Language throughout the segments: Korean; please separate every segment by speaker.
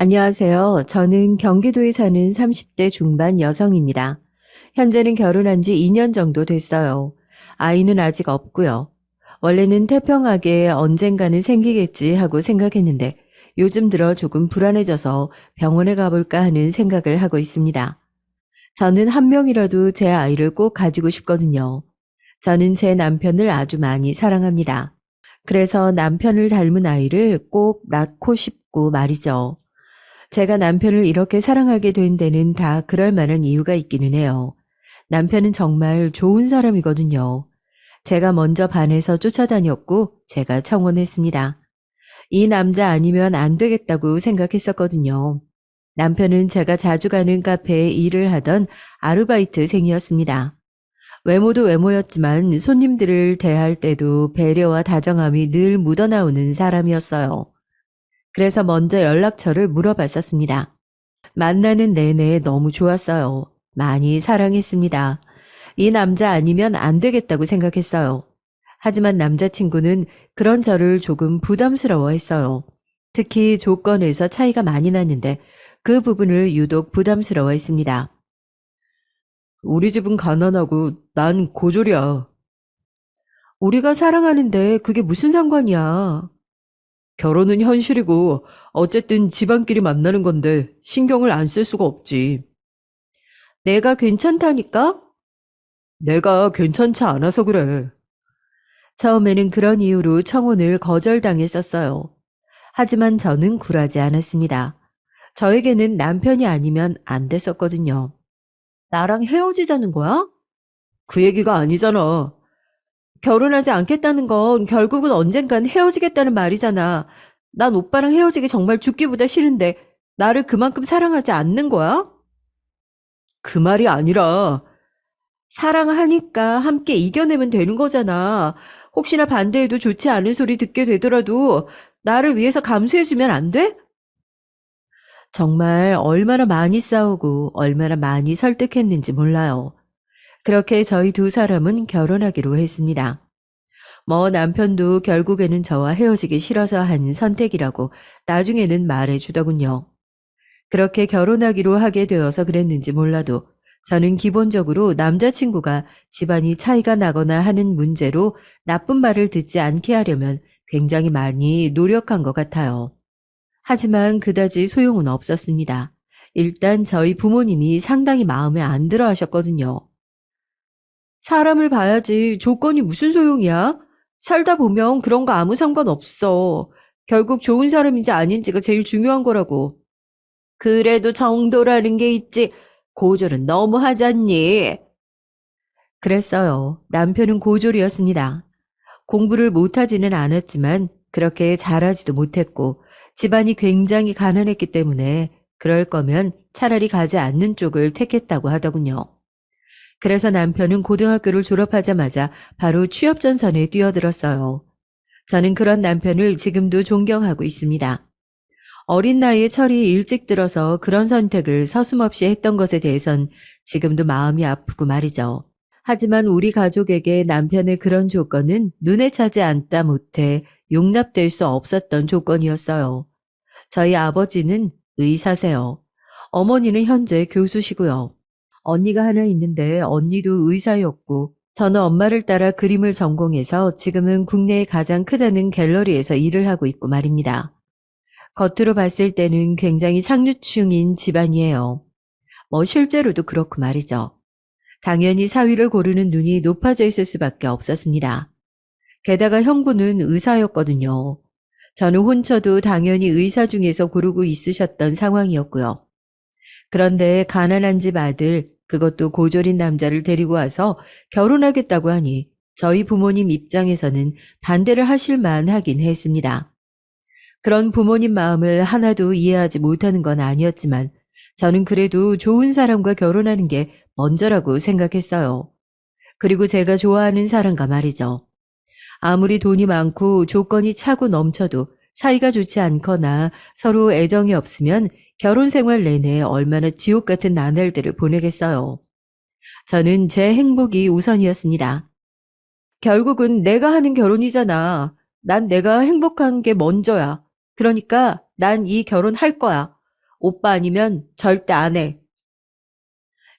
Speaker 1: 안녕하세요. 저는 경기도에 사는 30대 중반 여성입니다. 현재는 결혼한 지 2년 정도 됐어요. 아이는 아직 없고요. 원래는 태평하게 언젠가는 생기겠지 하고 생각했는데 요즘 들어 조금 불안해져서 병원에 가볼까 하는 생각을 하고 있습니다. 저는 한 명이라도 제 아이를 꼭 가지고 싶거든요. 저는 제 남편을 아주 많이 사랑합니다. 그래서 남편을 닮은 아이를 꼭 낳고 싶고 말이죠. 제가 남편을 이렇게 사랑하게 된 데는 다 그럴 만한 이유가 있기는 해요. 남편은 정말 좋은 사람이거든요. 제가 먼저 반해서 쫓아다녔고 제가 청혼했습니다. 이 남자 아니면 안 되겠다고 생각했었거든요. 남편은 제가 자주 가는 카페에 일을 하던 아르바이트생이었습니다. 외모도 외모였지만 손님들을 대할 때도 배려와 다정함이 늘 묻어나오는 사람이었어요. 그래서 먼저 연락처를 물어봤었습니다. 만나는 내내 너무 좋았어요. 많이 사랑했습니다. 이 남자 아니면 안 되겠다고 생각했어요. 하지만 남자친구는 그런 저를 조금 부담스러워 했어요. 특히 조건에서 차이가 많이 났는데 그 부분을 유독 부담스러워 했습니다. 우리 집은 가난하고 난 고졸이야. 우리가 사랑하는데 그게 무슨 상관이야. 결혼은 현실이고 어쨌든 집안끼리 만나는 건데 신경을 안 쓸 수가 없지. 내가 괜찮다니까? 내가 괜찮지 않아서 그래. 처음에는 그런 이유로 청혼을 거절당했었어요. 하지만 저는 굴하지 않았습니다. 저에게는 남편이 아니면 안 됐었거든요. 나랑 헤어지자는 거야? 그 얘기가 아니잖아. 결혼하지 않겠다는 건 결국은 언젠간 헤어지겠다는 말이잖아. 난 오빠랑 헤어지기 정말 죽기보다 싫은데 나를 그만큼 사랑하지 않는 거야? 그 말이 아니라 사랑하니까 함께 이겨내면 되는 거잖아. 혹시나 반대해도 좋지 않은 소리 듣게 되더라도 나를 위해서 감수해주면 안 돼? 정말 얼마나 많이 싸우고 얼마나 많이 설득했는지 몰라요. 그렇게 저희 두 사람은 결혼하기로 했습니다. 뭐 남편도 결국에는 저와 헤어지기 싫어서 한 선택이라고 나중에는 말해주더군요. 그렇게 결혼하기로 하게 되어서 그랬는지 몰라도 저는 기본적으로 남자친구가 집안이 차이가 나거나 하는 문제로 나쁜 말을 듣지 않게 하려면 굉장히 많이 노력한 것 같아요. 하지만 그다지 소용은 없었습니다. 일단 저희 부모님이 상당히 마음에 안 들어 하셨거든요. 사람을 봐야지 조건이 무슨 소용이야? 살다 보면 그런 거 아무 상관없어. 결국 좋은 사람인지 아닌지가 제일 중요한 거라고. 그래도 정도라는 게 있지. 고졸은 너무 하잖니. 그랬어요. 남편은 고졸이었습니다. 공부를 못하지는 않았지만 그렇게 잘하지도 못했고 집안이 굉장히 가난했기 때문에 그럴 거면 차라리 가지 않는 쪽을 택했다고 하더군요. 그래서 남편은 고등학교를 졸업하자마자 바로 취업 전선에 뛰어들었어요. 저는 그런 남편을 지금도 존경하고 있습니다. 어린 나이에 철이 일찍 들어서 그런 선택을 서슴없이 했던 것에 대해선 지금도 마음이 아프고 말이죠. 하지만 우리 가족에게 남편의 그런 조건은 눈에 차지 않다 못해 용납될 수 없었던 조건이었어요. 저희 아버지는 의사세요. 어머니는 현재 교수시고요. 언니가 하나 있는데 언니도 의사였고 저는 엄마를 따라 그림을 전공해서 지금은 국내에 가장 크다는 갤러리에서 일을 하고 있고 말입니다. 겉으로 봤을 때는 굉장히 상류층인 집안이에요. 뭐 실제로도 그렇고 말이죠. 당연히 사위를 고르는 눈이 높아져 있을 수밖에 없었습니다. 게다가 형부는 의사였거든요. 저는 혼처도 당연히 의사 중에서 고르고 있으셨던 상황이었고요. 그런데 가난한 집 아들, 그것도 고졸인 남자를 데리고 와서 결혼하겠다고 하니 저희 부모님 입장에서는 반대를 하실 만하긴 했습니다. 그런 부모님 마음을 하나도 이해하지 못하는 건 아니었지만 저는 그래도 좋은 사람과 결혼하는 게 먼저라고 생각했어요. 그리고 제가 좋아하는 사람과 말이죠. 아무리 돈이 많고 조건이 차고 넘쳐도 사이가 좋지 않거나 서로 애정이 없으면 결혼 생활 내내 얼마나 지옥 같은 나날들을 보내겠어요. 저는 제 행복이 우선이었습니다. 결국은 내가 하는 결혼이잖아. 난 내가 행복한 게 먼저야. 그러니까 난 이 결혼 할 거야. 오빠 아니면 절대 안 해.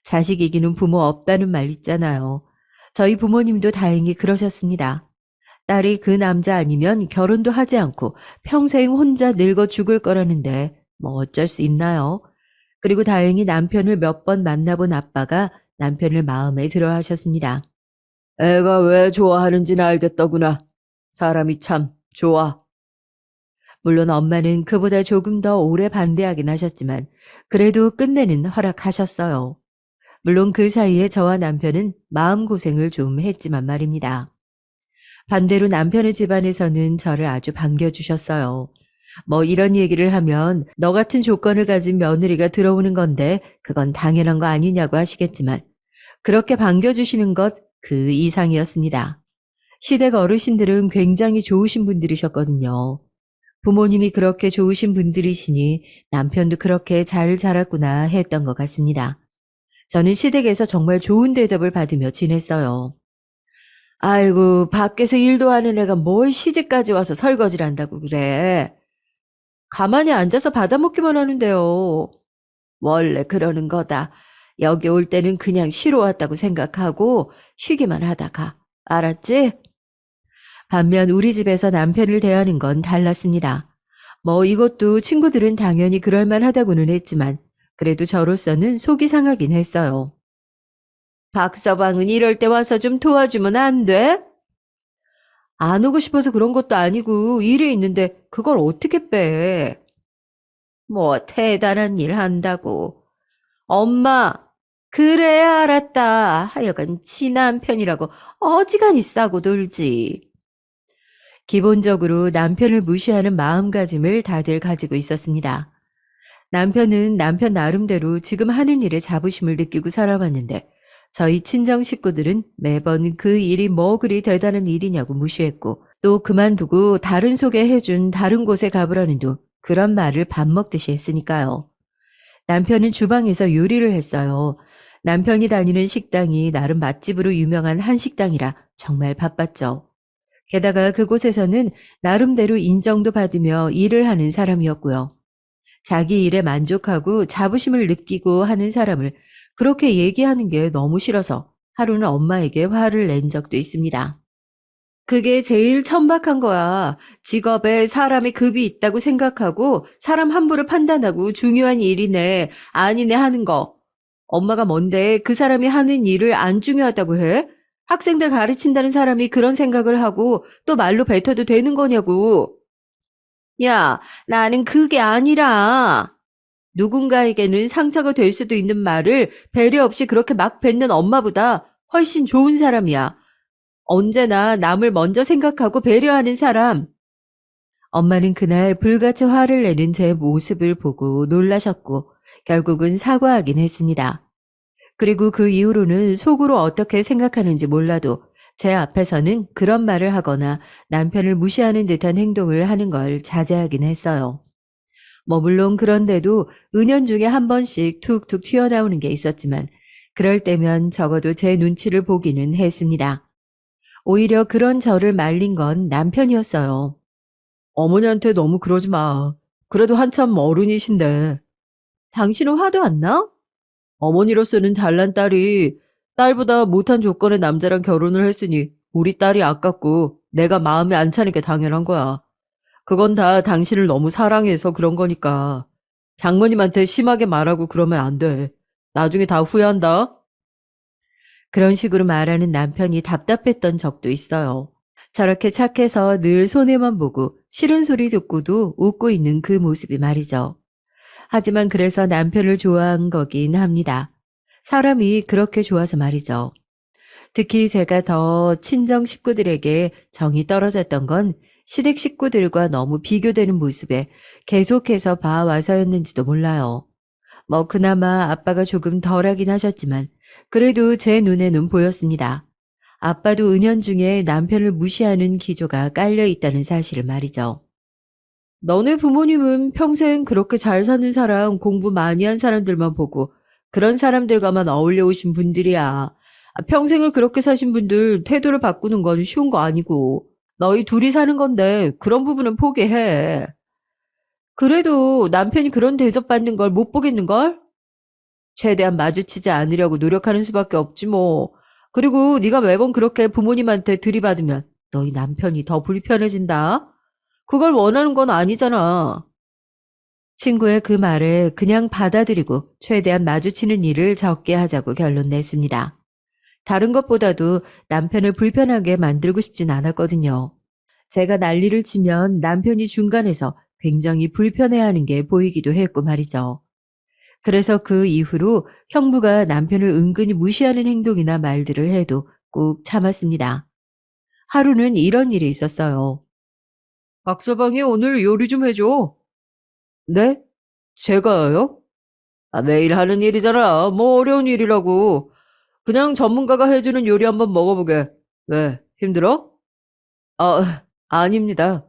Speaker 1: 자식 이기는 부모 없다는 말 있잖아요. 저희 부모님도 다행히 그러셨습니다. 딸이 그 남자 아니면 결혼도 하지 않고 평생 혼자 늙어 죽을 거라는데 뭐 어쩔 수 있나요? 그리고 다행히 남편을 몇 번 만나본 아빠가 남편을 마음에 들어 하셨습니다. 애가 왜 좋아하는지는 알겠더구나. 사람이 참 좋아. 물론 엄마는 그보다 조금 더 오래 반대하긴 하셨지만 그래도 끝내는 허락하셨어요. 물론 그 사이에 저와 남편은 마음고생을 좀 했지만 말입니다. 반대로 남편의 집안에서는 저를 아주 반겨주셨어요. 뭐 이런 얘기를 하면 너 같은 조건을 가진 며느리가 들어오는 건데 그건 당연한 거 아니냐고 하시겠지만 그렇게 반겨주시는 것 그 이상이었습니다. 시댁 어르신들은 굉장히 좋으신 분들이셨거든요. 부모님이 그렇게 좋으신 분들이시니 남편도 그렇게 잘 자랐구나 했던 것 같습니다. 저는 시댁에서 정말 좋은 대접을 받으며 지냈어요. 아이고, 밖에서 일도 하는 애가 뭘 시집까지 와서 설거지를 한다고 그래. 가만히 앉아서 받아먹기만 하는데요. 원래 그러는 거다. 여기 올 때는 그냥 쉬러 왔다고 생각하고 쉬기만 하다가. 알았지? 반면 우리 집에서 남편을 대하는 건 달랐습니다. 뭐 이것도 친구들은 당연히 그럴 만하다고는 했지만 그래도 저로서는 속이 상하긴 했어요. 박서방은 이럴 때 와서 좀 도와주면 안 돼? 안 오고 싶어서 그런 것도 아니고 일이 있는데 그걸 어떻게 빼? 뭐 대단한 일 한다고. 엄마, 그래야 알았다. 하여간 친한 편이라고 어지간히 싸고 놀지. 기본적으로 남편을 무시하는 마음가짐을 다들 가지고 있었습니다. 남편은 남편 나름대로 지금 하는 일에 자부심을 느끼고 살아왔는데 저희 친정 식구들은 매번 그 일이 뭐 그리 대단한 일이냐고 무시했고 또 그만두고 다른 소개해준 다른 곳에 가보라는도 그런 말을 밥 먹듯이 했으니까요. 남편은 주방에서 요리를 했어요. 남편이 다니는 식당이 나름 맛집으로 유명한 한식당이라 정말 바빴죠. 게다가 그곳에서는 나름대로 인정도 받으며 일을 하는 사람이었고요. 자기 일에 만족하고 자부심을 느끼고 하는 사람을 그렇게 얘기하는 게 너무 싫어서 하루는 엄마에게 화를 낸 적도 있습니다. 그게 제일 천박한 거야. 직업에 사람의 급이 있다고 생각하고 사람 함부로 판단하고 중요한 일이네, 아니네 하는 거. 엄마가 뭔데 그 사람이 하는 일을 안 중요하다고 해? 학생들 가르친다는 사람이 그런 생각을 하고 또 말로 뱉어도 되는 거냐고. 야, 나는 그게 아니라 누군가에게는 상처가 될 수도 있는 말을 배려 없이 그렇게 막 뱉는 엄마보다 훨씬 좋은 사람이야. 언제나 남을 먼저 생각하고 배려하는 사람. 엄마는 그날 불같이 화를 내는 제 모습을 보고 놀라셨고 결국은 사과하긴 했습니다. 그리고 그 이후로는 속으로 어떻게 생각하는지 몰라도 제 앞에서는 그런 말을 하거나 남편을 무시하는 듯한 행동을 하는 걸 자제하긴 했어요. 뭐 물론 그런데도 은연중에 한 번씩 툭툭 튀어나오는 게 있었지만 그럴 때면 적어도 제 눈치를 보기는 했습니다. 오히려 그런 저를 말린 건 남편이었어요. 어머니한테 너무 그러지 마. 그래도 한참 어른이신데. 당신은 화도 안 나? 어머니로서는 잘난 딸이 딸보다 못한 조건의 남자랑 결혼을 했으니 우리 딸이 아깝고 내가 마음에 안 차는 게 당연한 거야. 그건 다 당신을 너무 사랑해서 그런 거니까. 장모님한테 심하게 말하고 그러면 안 돼. 나중에 다 후회한다. 그런 식으로 말하는 남편이 답답했던 적도 있어요. 저렇게 착해서 늘 손해만 보고 싫은 소리 듣고도 웃고 있는 그 모습이 말이죠. 하지만 그래서 남편을 좋아한 거긴 합니다. 사람이 그렇게 좋아서 말이죠. 특히 제가 더 친정 식구들에게 정이 떨어졌던 건 시댁 식구들과 너무 비교되는 모습에 계속해서 봐와서였는지도 몰라요. 뭐 그나마 아빠가 조금 덜하긴 하셨지만 그래도 제 눈에는 보였습니다. 아빠도 은연중에 남편을 무시하는 기조가 깔려 있다는 사실을 말이죠. 너네 부모님은 평생 그렇게 잘 사는 사람, 공부 많이 한 사람들만 보고 그런 사람들과만 어울려 오신 분들이야. 평생을 그렇게 사신 분들 태도를 바꾸는 건 쉬운 거 아니고 너희 둘이 사는 건데 그런 부분은 포기해. 그래도 남편이 그런 대접받는 걸 못 보겠는걸? 최대한 마주치지 않으려고 노력하는 수밖에 없지 뭐. 그리고 네가 매번 그렇게 부모님한테 들이받으면 너희 남편이 더 불편해진다. 그걸 원하는 건 아니잖아. 친구의 그 말에 그냥 받아들이고 최대한 마주치는 일을 적게 하자고 결론 냈습니다. 다른 것보다도 남편을 불편하게 만들고 싶진 않았거든요. 제가 난리를 치면 남편이 중간에서 굉장히 불편해하는 게 보이기도 했고 말이죠. 그래서 그 이후로 형부가 남편을 은근히 무시하는 행동이나 말들을 해도 꾹 참았습니다. 하루는 이런 일이 있었어요. 박서방이 오늘 요리 좀 해줘. 네? 제가요? 매일 하는 일이잖아. 뭐 어려운 일이라고. 그냥 전문가가 해주는 요리 한번 먹어보게. 왜? 힘들어? 아닙니다.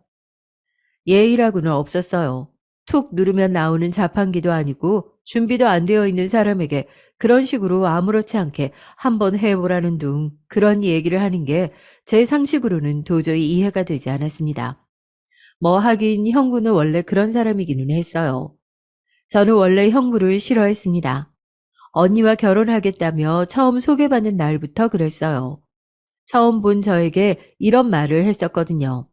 Speaker 1: 예의라고는 없었어요. 툭 누르면 나오는 자판기도 아니고 준비도 안 되어 있는 사람에게 그런 식으로 아무렇지 않게 한번 해보라는 둥 그런 얘기를 하는 게 제 상식으로는 도저히 이해가 되지 않았습니다. 뭐 하긴 형부는 원래 그런 사람이기는 했어요. 저는 원래 형부를 싫어했습니다. 언니와 결혼하겠다며 처음 소개받는 날부터 그랬어요. 처음 본 저에게 이런 말을 했었거든요.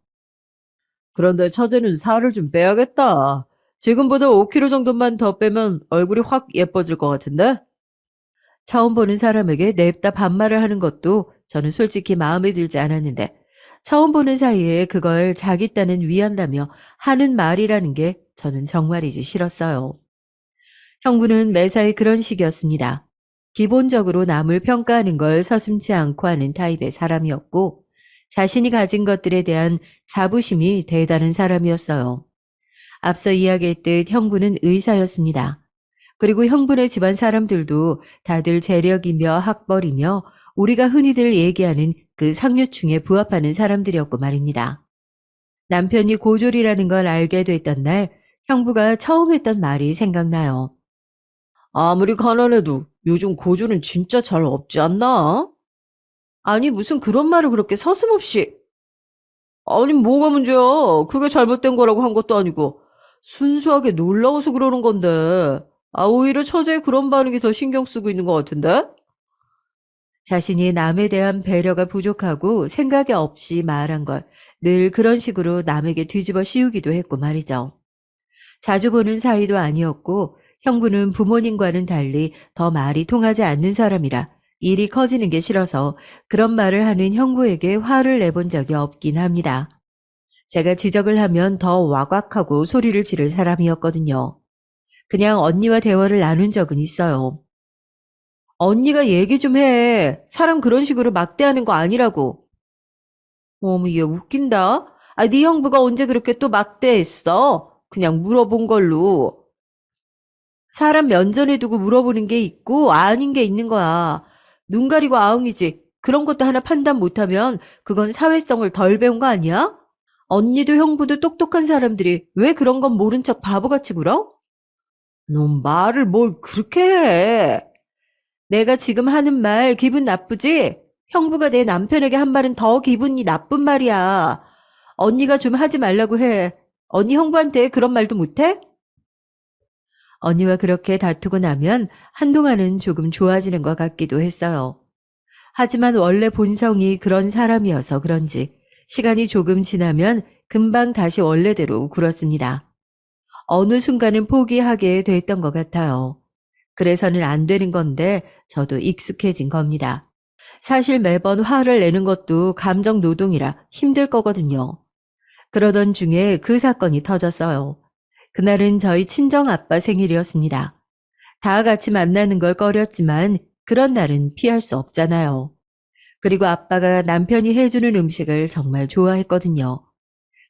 Speaker 1: 그런데 처제는 살을 좀 빼야겠다. 지금보다 5kg 정도만 더 빼면 얼굴이 확 예뻐질 것 같은데? 처음 보는 사람에게 냅다 반말을 하는 것도 저는 솔직히 마음에 들지 않았는데 처음 보는 사이에 그걸 자기 딴은 위한다며 하는 말이라는 게 저는 정말이지 싫었어요. 형부는 매사에 그런 식이었습니다. 기본적으로 남을 평가하는 걸 서슴지 않고 하는 타입의 사람이었고 자신이 가진 것들에 대한 자부심이 대단한 사람이었어요. 앞서 이야기했듯 형부는 의사였습니다. 그리고 형부네 집안 사람들도 다들 재력이며 학벌이며 우리가 흔히들 얘기하는 그 상류층에 부합하는 사람들이었고 말입니다. 남편이 고졸이라는 걸 알게 됐던 날 형부가 처음 했던 말이 생각나요. 아무리 가난해도 요즘 고졸은 진짜 잘 없지 않나? 아니 무슨 그런 말을 그렇게 서슴없이. 아니 뭐가 문제야. 그게 잘못된 거라고 한 것도 아니고 순수하게 놀라워서 그러는 건데. 오히려 처제의 그런 반응이 더 신경 쓰고 있는 것 같은데? 자신이 남에 대한 배려가 부족하고 생각이 없이 말한 걸 늘 그런 식으로 남에게 뒤집어 씌우기도 했고 말이죠. 자주 보는 사이도 아니었고 형부는 부모님과는 달리 더 말이 통하지 않는 사람이라 일이 커지는 게 싫어서 그런 말을 하는 형부에게 화를 내본 적이 없긴 합니다. 제가 지적을 하면 더 와곽하고 소리를 지를 사람이었거든요. 그냥 언니와 대화를 나눈 적은 있어요. 언니가 얘기 좀 해. 사람 그런 식으로 막대하는 거 아니라고. 어머, 얘 웃긴다. 네 형부가 언제 그렇게 또 막대했어? 그냥 물어본 걸로. 사람 면전에 두고 물어보는 게 있고 아닌 게 있는 거야. 눈 가리고 아웅이지. 그런 것도 하나 판단 못하면 그건 사회성을 덜 배운 거 아니야? 언니도 형부도 똑똑한 사람들이 왜 그런 건 모른 척 바보같이 굴어? 넌 말을 뭘 그렇게 해. 내가 지금 하는 말 기분 나쁘지? 형부가 내 남편에게 한 말은 더 기분이 나쁜 말이야. 언니가 좀 하지 말라고 해. 언니 형부한테 그런 말도 못해? 언니와 그렇게 다투고 나면 한동안은 조금 좋아지는 것 같기도 했어요. 하지만 원래 본성이 그런 사람이어서 그런지 시간이 조금 지나면 금방 다시 원래대로 굴었습니다. 어느 순간은 포기하게 됐던 것 같아요. 그래서는 안 되는 건데 저도 익숙해진 겁니다. 사실 매번 화를 내는 것도 감정 노동이라 힘들 거거든요. 그러던 중에 그 사건이 터졌어요. 그날은 저희 친정 아빠 생일이었습니다. 다 같이 만나는 걸 꺼렸지만 그런 날은 피할 수 없잖아요. 그리고 아빠가 남편이 해주는 음식을 정말 좋아했거든요.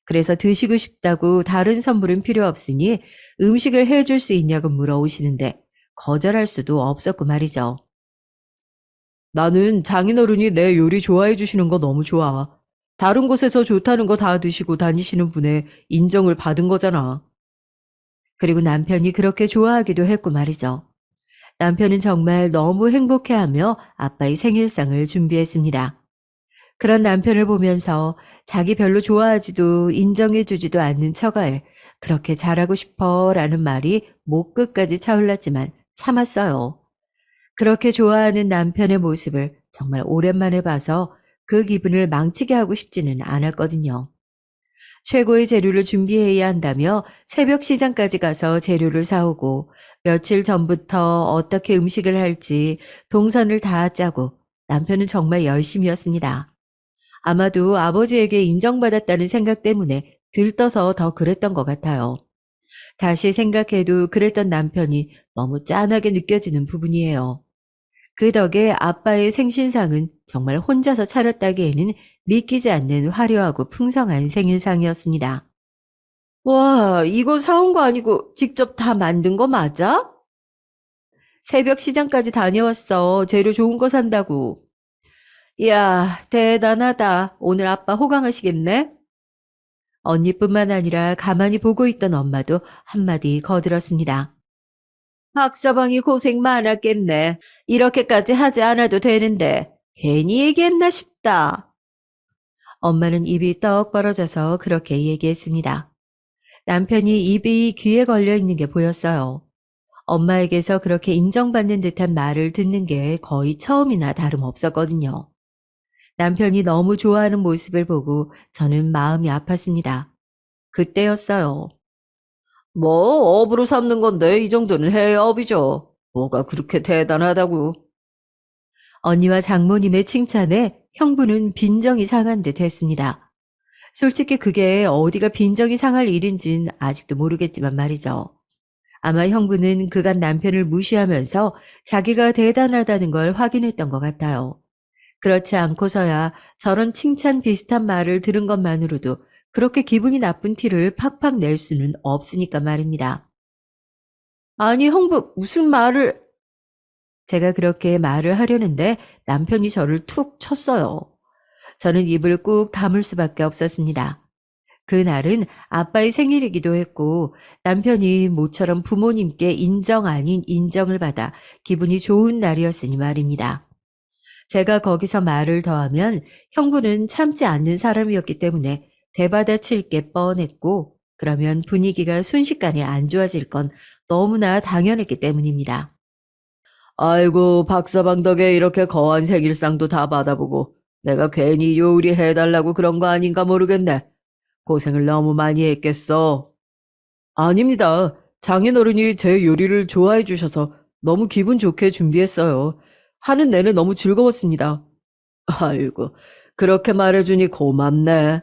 Speaker 1: 그래서 드시고 싶다고 다른 선물은 필요 없으니 음식을 해줄 수 있냐고 물어오시는데 거절할 수도 없었고 말이죠. 나는 장인어른이 내 요리 좋아해 주시는 거 너무 좋아. 다른 곳에서 좋다는 거 다 드시고 다니시는 분의 인정을 받은 거잖아. 그리고 남편이 그렇게 좋아하기도 했고 말이죠. 남편은 정말 너무 행복해하며 아빠의 생일상을 준비했습니다. 그런 남편을 보면서 자기 별로 좋아하지도 인정해주지도 않는 처가에 그렇게 잘하고 싶어 라는 말이 목 끝까지 차올랐지만 참았어요. 그렇게 좋아하는 남편의 모습을 정말 오랜만에 봐서 그 기분을 망치게 하고 싶지는 않았거든요. 최고의 재료를 준비해야 한다며 새벽 시장까지 가서 재료를 사오고 며칠 전부터 어떻게 음식을 할지 동선을 다 짜고 남편은 정말 열심이었습니다. 아마도 아버지에게 인정받았다는 생각 때문에 들떠서 더 그랬던 것 같아요. 다시 생각해도 그랬던 남편이 너무 짠하게 느껴지는 부분이에요. 그 덕에 아빠의 생신상은 정말 혼자서 차렸다기에는 믿기지 않는 화려하고 풍성한 생일상이었습니다. 와, 이거 사온 거 아니고 직접 다 만든 거 맞아? 새벽 시장까지 다녀왔어. 재료 좋은 거 산다고. 이야, 대단하다. 오늘 아빠 호강하시겠네? 언니뿐만 아니라 가만히 보고 있던 엄마도 한마디 거들었습니다. 박서방이 고생 많았겠네. 이렇게까지 하지 않아도 되는데 괜히 얘기했나 싶다. 엄마는 입이 떡 벌어져서 그렇게 얘기했습니다. 남편이 입이 귀에 걸려 있는 게 보였어요. 엄마에게서 그렇게 인정받는 듯한 말을 듣는 게 거의 처음이나 다름없었거든요. 남편이 너무 좋아하는 모습을 보고 저는 마음이 아팠습니다. 그때였어요. 뭐 업으로 삼는 건데 이 정도는 해야 업이죠. 뭐가 그렇게 대단하다고. 언니와 장모님의 칭찬에 형부는 빈정이 상한 듯 했습니다. 솔직히 그게 어디가 빈정이 상할 일인진 아직도 모르겠지만 말이죠. 아마 형부는 그간 남편을 무시하면서 자기가 대단하다는 걸 확인했던 것 같아요. 그렇지 않고서야 저런 칭찬 비슷한 말을 들은 것만으로도 그렇게 기분이 나쁜 티를 팍팍 낼 수는 없으니까 말입니다. 아니, 형부, 무슨 말을... 제가 그렇게 말을 하려는데 남편이 저를 툭 쳤어요. 저는 입을 꾹 다물 수밖에 없었습니다. 그날은 아빠의 생일이기도 했고 남편이 모처럼 부모님께 인정 아닌 인정을 받아 기분이 좋은 날이었으니 말입니다. 제가 거기서 말을 더하면 형부는 참지 않는 사람이었기 때문에 대받아칠 게 뻔했고 그러면 분위기가 순식간에 안 좋아질 건 너무나 당연했기 때문입니다. 아이고, 박서방 덕에 이렇게 거한 생일상도 다 받아보고 내가 괜히 요리해달라고 그런 거 아닌가 모르겠네. 고생을 너무 많이 했겠어. 아닙니다. 장인어른이 제 요리를 좋아해 주셔서 너무 기분 좋게 준비했어요. 하는 내내 너무 즐거웠습니다. 아이고, 그렇게 말해주니 고맙네.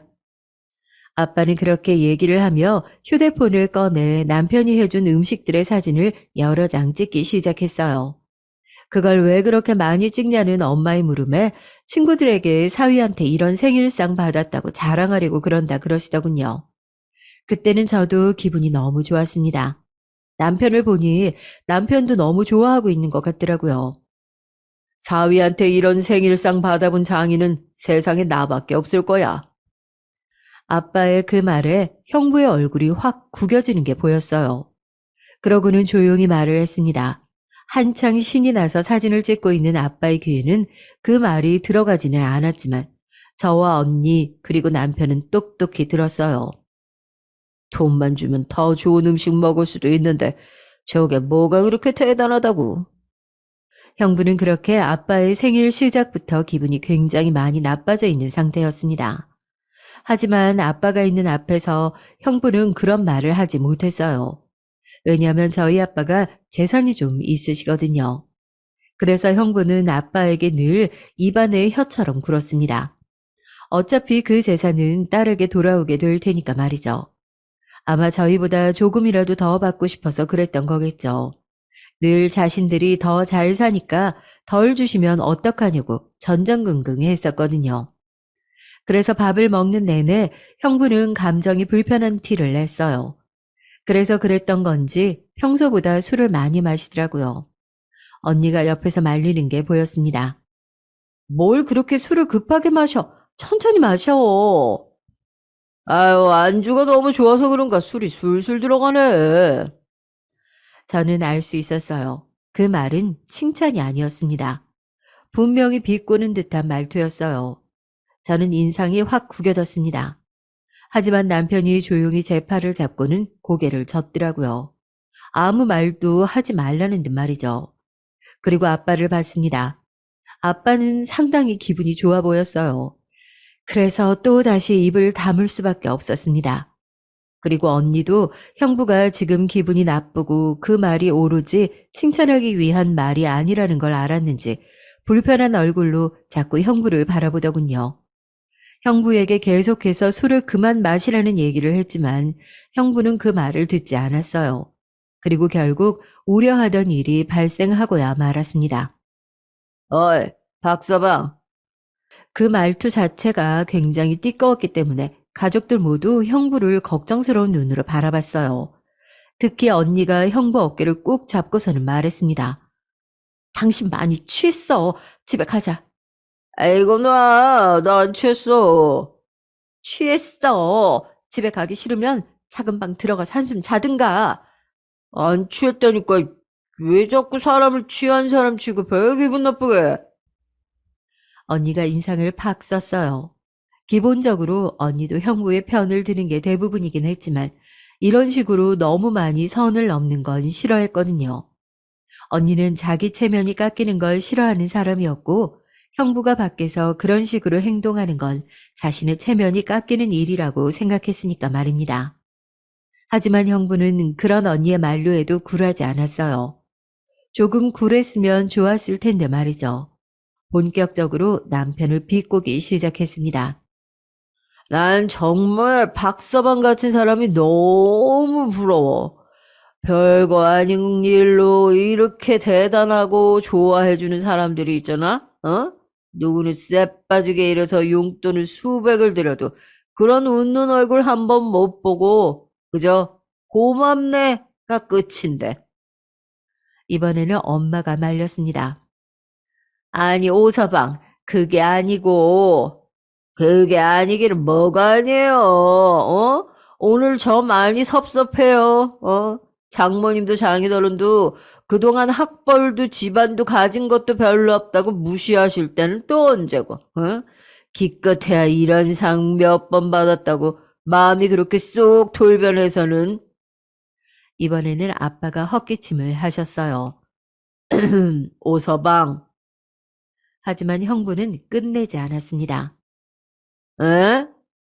Speaker 1: 아빠는 그렇게 얘기를 하며 휴대폰을 꺼내 남편이 해준 음식들의 사진을 여러 장 찍기 시작했어요. 그걸 왜 그렇게 많이 찍냐는 엄마의 물음에 친구들에게 사위한테 이런 생일상 받았다고 자랑하려고 그런다 그러시더군요. 그때는 저도 기분이 너무 좋았습니다. 남편을 보니 남편도 너무 좋아하고 있는 것 같더라고요. 사위한테 이런 생일상 받아본 장인은 세상에 나밖에 없을 거야. 아빠의 그 말에 형부의 얼굴이 확 구겨지는 게 보였어요. 그러고는 조용히 말을 했습니다. 한창 신이 나서 사진을 찍고 있는 아빠의 귀에는 그 말이 들어가지는 않았지만 저와 언니 그리고 남편은 똑똑히 들었어요. 돈만 주면 더 좋은 음식 먹을 수도 있는데 저게 뭐가 그렇게 대단하다고. 형부는 그렇게 아빠의 생일 시작부터 기분이 굉장히 많이 나빠져 있는 상태였습니다. 하지만 아빠가 있는 앞에서 형부는 그런 말을 하지 못했어요. 왜냐하면 저희 아빠가 재산이 좀 있으시거든요. 그래서 형부는 아빠에게 늘 입안에 혀처럼 굴었습니다. 어차피 그 재산은 딸에게 돌아오게 될 테니까 말이죠. 아마 저희보다 조금이라도 더 받고 싶어서 그랬던 거겠죠. 늘 자신들이 더 잘 사니까 덜 주시면 어떡하냐고 전전긍긍 했었거든요. 그래서 밥을 먹는 내내 형부는 감정이 불편한 티를 냈어요. 그래서 그랬던 건지 평소보다 술을 많이 마시더라고요. 언니가 옆에서 말리는 게 보였습니다. 뭘 그렇게 술을 급하게 마셔? 천천히 마셔. 아유, 안주가 너무 좋아서 그런가 술이 술술 들어가네. 저는 알 수 있었어요. 그 말은 칭찬이 아니었습니다. 분명히 비꼬는 듯한 말투였어요. 저는 인상이 확 구겨졌습니다. 하지만 남편이 조용히 제 팔을 잡고는 고개를 젓더라고요. 아무 말도 하지 말라는 듯 말이죠. 그리고 아빠를 봤습니다. 아빠는 상당히 기분이 좋아 보였어요. 그래서 또 다시 입을 다물 수밖에 없었습니다. 그리고 언니도 형부가 지금 기분이 나쁘고 그 말이 오로지 칭찬하기 위한 말이 아니라는 걸 알았는지 불편한 얼굴로 자꾸 형부를 바라보더군요. 형부에게 계속해서 술을 그만 마시라는 얘기를 했지만 형부는 그 말을 듣지 않았어요. 그리고 결국 우려하던 일이 발생하고야 말았습니다. 어이, 박서방. 그 말투 자체가 굉장히 띠꺼웠기 때문에 가족들 모두 형부를 걱정스러운 눈으로 바라봤어요. 특히 언니가 형부 어깨를 꾹 잡고서는 말했습니다. 당신 많이 취했어. 집에 가자. 아이고 놔. 나 안 취했어. 취했어. 집에 가기 싫으면 작은 방 들어가서 한숨 자든가. 안 취했다니까. 왜 자꾸 사람을 취한 사람 취급해? 기분 나쁘게. 언니가 인상을 팍 썼어요. 기본적으로 언니도 형부의 편을 드는 게 대부분이긴 했지만 이런 식으로 너무 많이 선을 넘는 건 싫어했거든요. 언니는 자기 체면이 깎이는 걸 싫어하는 사람이었고 형부가 밖에서 그런 식으로 행동하는 건 자신의 체면이 깎이는 일이라고 생각했으니까 말입니다. 하지만 형부는 그런 언니의 만류에도 굴하지 않았어요. 조금 굴했으면 좋았을 텐데 말이죠. 본격적으로 남편을 비꼬기 시작했습니다. 난 정말 박서방 같은 사람이 너무 부러워. 별거 아닌 일로 이렇게 대단하고 좋아해주는 사람들이 있잖아? 어? 누구는 쎄 빠지게 일해서 용돈을 수백을 들여도 그런 웃는 얼굴 한 번 못 보고 그저 고맙네가 끝인데. 이번에는 엄마가 말렸습니다. 아니 오서방 그게 아니고 그게 아니기는 뭐가 아니에요. 어? 오늘 저 많이 섭섭해요. 어? 장모님도 장인어른도 그동안 학벌도 집안도 가진 것도 별로 없다고 무시하실 때는 또 언제고. 어? 기껏해야 이런 상 몇 번 받았다고 마음이 그렇게 쏙 돌변해서는. 이번에는 아빠가 헛기침을 하셨어요. 오서방. 하지만 형부는 끝내지 않았습니다. 에?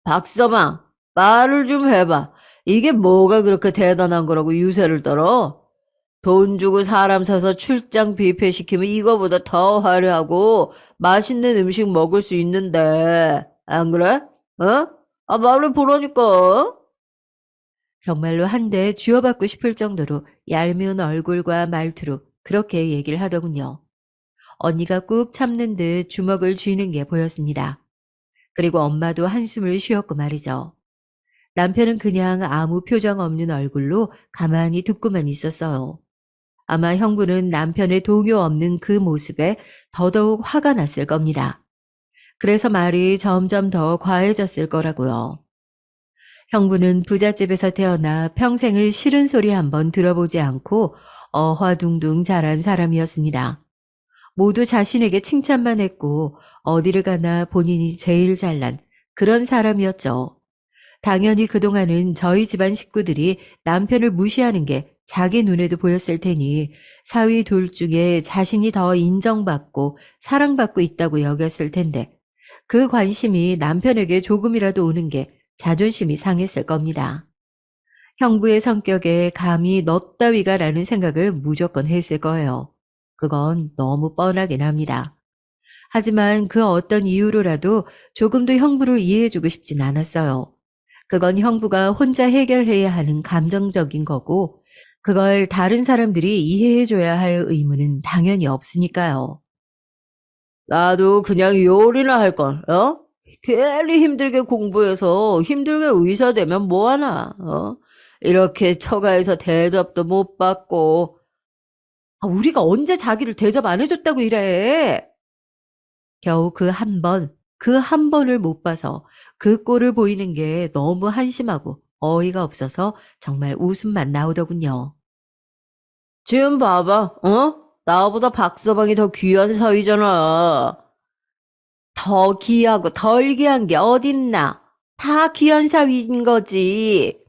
Speaker 1: 박서방, 말을 좀 해봐. 이게 뭐가 그렇게 대단한 거라고 유세를 떨어? 돈 주고 사람 사서 출장 뷔페 시키면 이거보다 더 화려하고 맛있는 음식 먹을 수 있는데, 안 그래? 어? 아, 말을 보라니까. 정말로 한 대 쥐어받고 싶을 정도로 얄미운 얼굴과 말투로 그렇게 얘기를 하더군요. 언니가 꾹 참는 듯 주먹을 쥐는 게 보였습니다. 그리고 엄마도 한숨을 쉬었고 말이죠. 남편은 그냥 아무 표정 없는 얼굴로 가만히 듣고만 있었어요. 아마 형부는 남편의 동요 없는 그 모습에 더더욱 화가 났을 겁니다. 그래서 말이 점점 더 과해졌을 거라고요. 형부는 부잣집에서 태어나 평생을 싫은 소리 한번 들어보지 않고 어화둥둥 자란 사람이었습니다. 모두 자신에게 칭찬만 했고 어디를 가나 본인이 제일 잘난 그런 사람이었죠. 당연히 그동안은 저희 집안 식구들이 남편을 무시하는 게 자기 눈에도 보였을 테니 사위 둘 중에 자신이 더 인정받고 사랑받고 있다고 여겼을 텐데 그 관심이 남편에게 조금이라도 오는 게 자존심이 상했을 겁니다. 형부의 성격에 감히 너 따위가라는 생각을 무조건 했을 거예요. 그건 너무 뻔하긴 합니다. 하지만 그 어떤 이유로라도 조금도 형부를 이해해주고 싶진 않았어요. 그건 형부가 혼자 해결해야 하는 감정적인 거고, 그걸 다른 사람들이 이해해줘야 할 의무는 당연히 없으니까요. 나도 그냥 요리나 할 걸, 어? 괜히 힘들게 공부해서 힘들게 의사 되면 뭐하나, 어? 이렇게 처가에서 대접도 못 받고, 아, 우리가 언제 자기를 대접 안 해줬다고 이래? 겨우 그 한 번을 못 봐서 그 꼴을 보이는 게 너무 한심하고 어이가 없어서 정말 웃음만 나오더군요. 지금 봐봐, 어? 나보다 박서방이 더 귀한 사위잖아. 더 귀하고 덜 귀한 게 어딨나? 다 귀한 사위인 거지.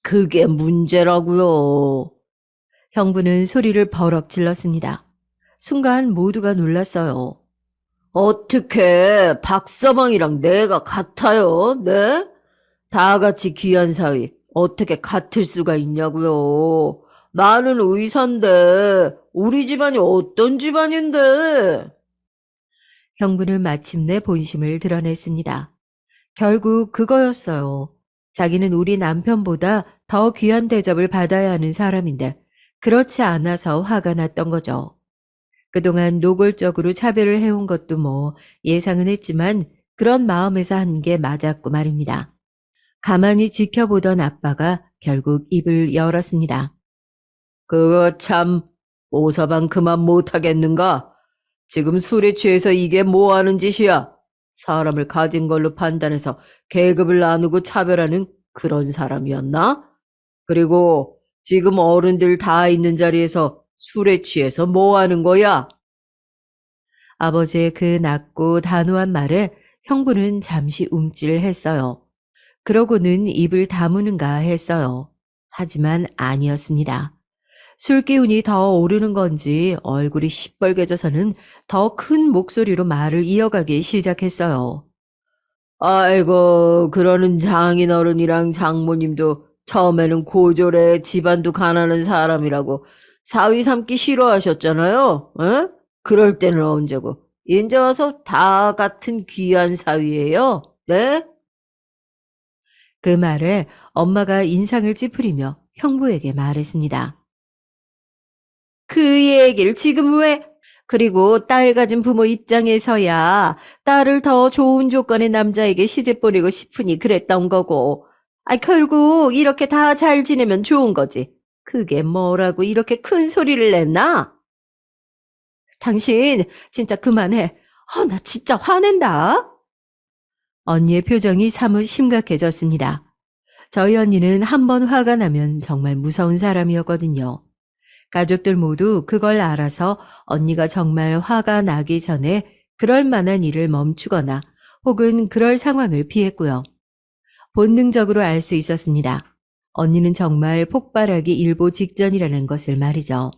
Speaker 1: 그게 문제라고요. 형부는 소리를 버럭 질렀습니다. 순간 모두가 놀랐어요. 어떻게 박서방이랑 내가 같아요? 네? 다 같이 귀한 사위 어떻게 같을 수가 있냐고요. 나는 의사인데 우리 집안이 어떤 집안인데? 형부는 마침내 본심을 드러냈습니다. 결국 그거였어요. 자기는 우리 남편보다 더 귀한 대접을 받아야 하는 사람인데 그렇지 않아서 화가 났던 거죠. 그동안 노골적으로 차별을 해온 것도 뭐 예상은 했지만 그런 마음에서 한 게 맞았고 말입니다. 가만히 지켜보던 아빠가 결국 입을 열었습니다. 그거 참 오서방 그만 못하겠는가? 지금 술에 취해서 이게 뭐 하는 짓이야? 사람을 가진 걸로 판단해서 계급을 나누고 차별하는 그런 사람이었나? 그리고 지금 어른들 다 있는 자리에서 술에 취해서 뭐 하는 거야? 아버지의 그 낮고 단호한 말에 형부는 잠시 움찔했어요. 그러고는 입을 다무는가 했어요. 하지만 아니었습니다. 술 기운이 더 오르는 건지 얼굴이 시뻘개져서는 더 큰 목소리로 말을 이어가기 시작했어요. 아이고, 그러는 장인어른이랑 장모님도 처음에는 고졸에 집안도 가난한 사람이라고 사위 삼기 싫어하셨잖아요. 에? 그럴 때는 언제고. 이제 와서 다 같은 귀한 사위예요. 네? 그 말에 엄마가 인상을 찌푸리며 형부에게 말했습니다. 그 얘기를 지금 왜? 그리고 딸 가진 부모 입장에서야 딸을 더 좋은 조건의 남자에게 시집 보내고 싶으니 그랬던 거고. 결국 이렇게 다 잘 지내면 좋은 거지. 그게 뭐라고 이렇게 큰 소리를 냈나? 당신 진짜 그만해. 나 진짜 화낸다. 언니의 표정이 사뭇 심각해졌습니다. 저희 언니는 한 번 화가 나면 정말 무서운 사람이었거든요. 가족들 모두 그걸 알아서 언니가 정말 화가 나기 전에 그럴 만한 일을 멈추거나 혹은 그럴 상황을 피했고요. 본능적으로 알 수 있었습니다. 언니는 정말 폭발하기 일보 직전이라는 것을 말이죠.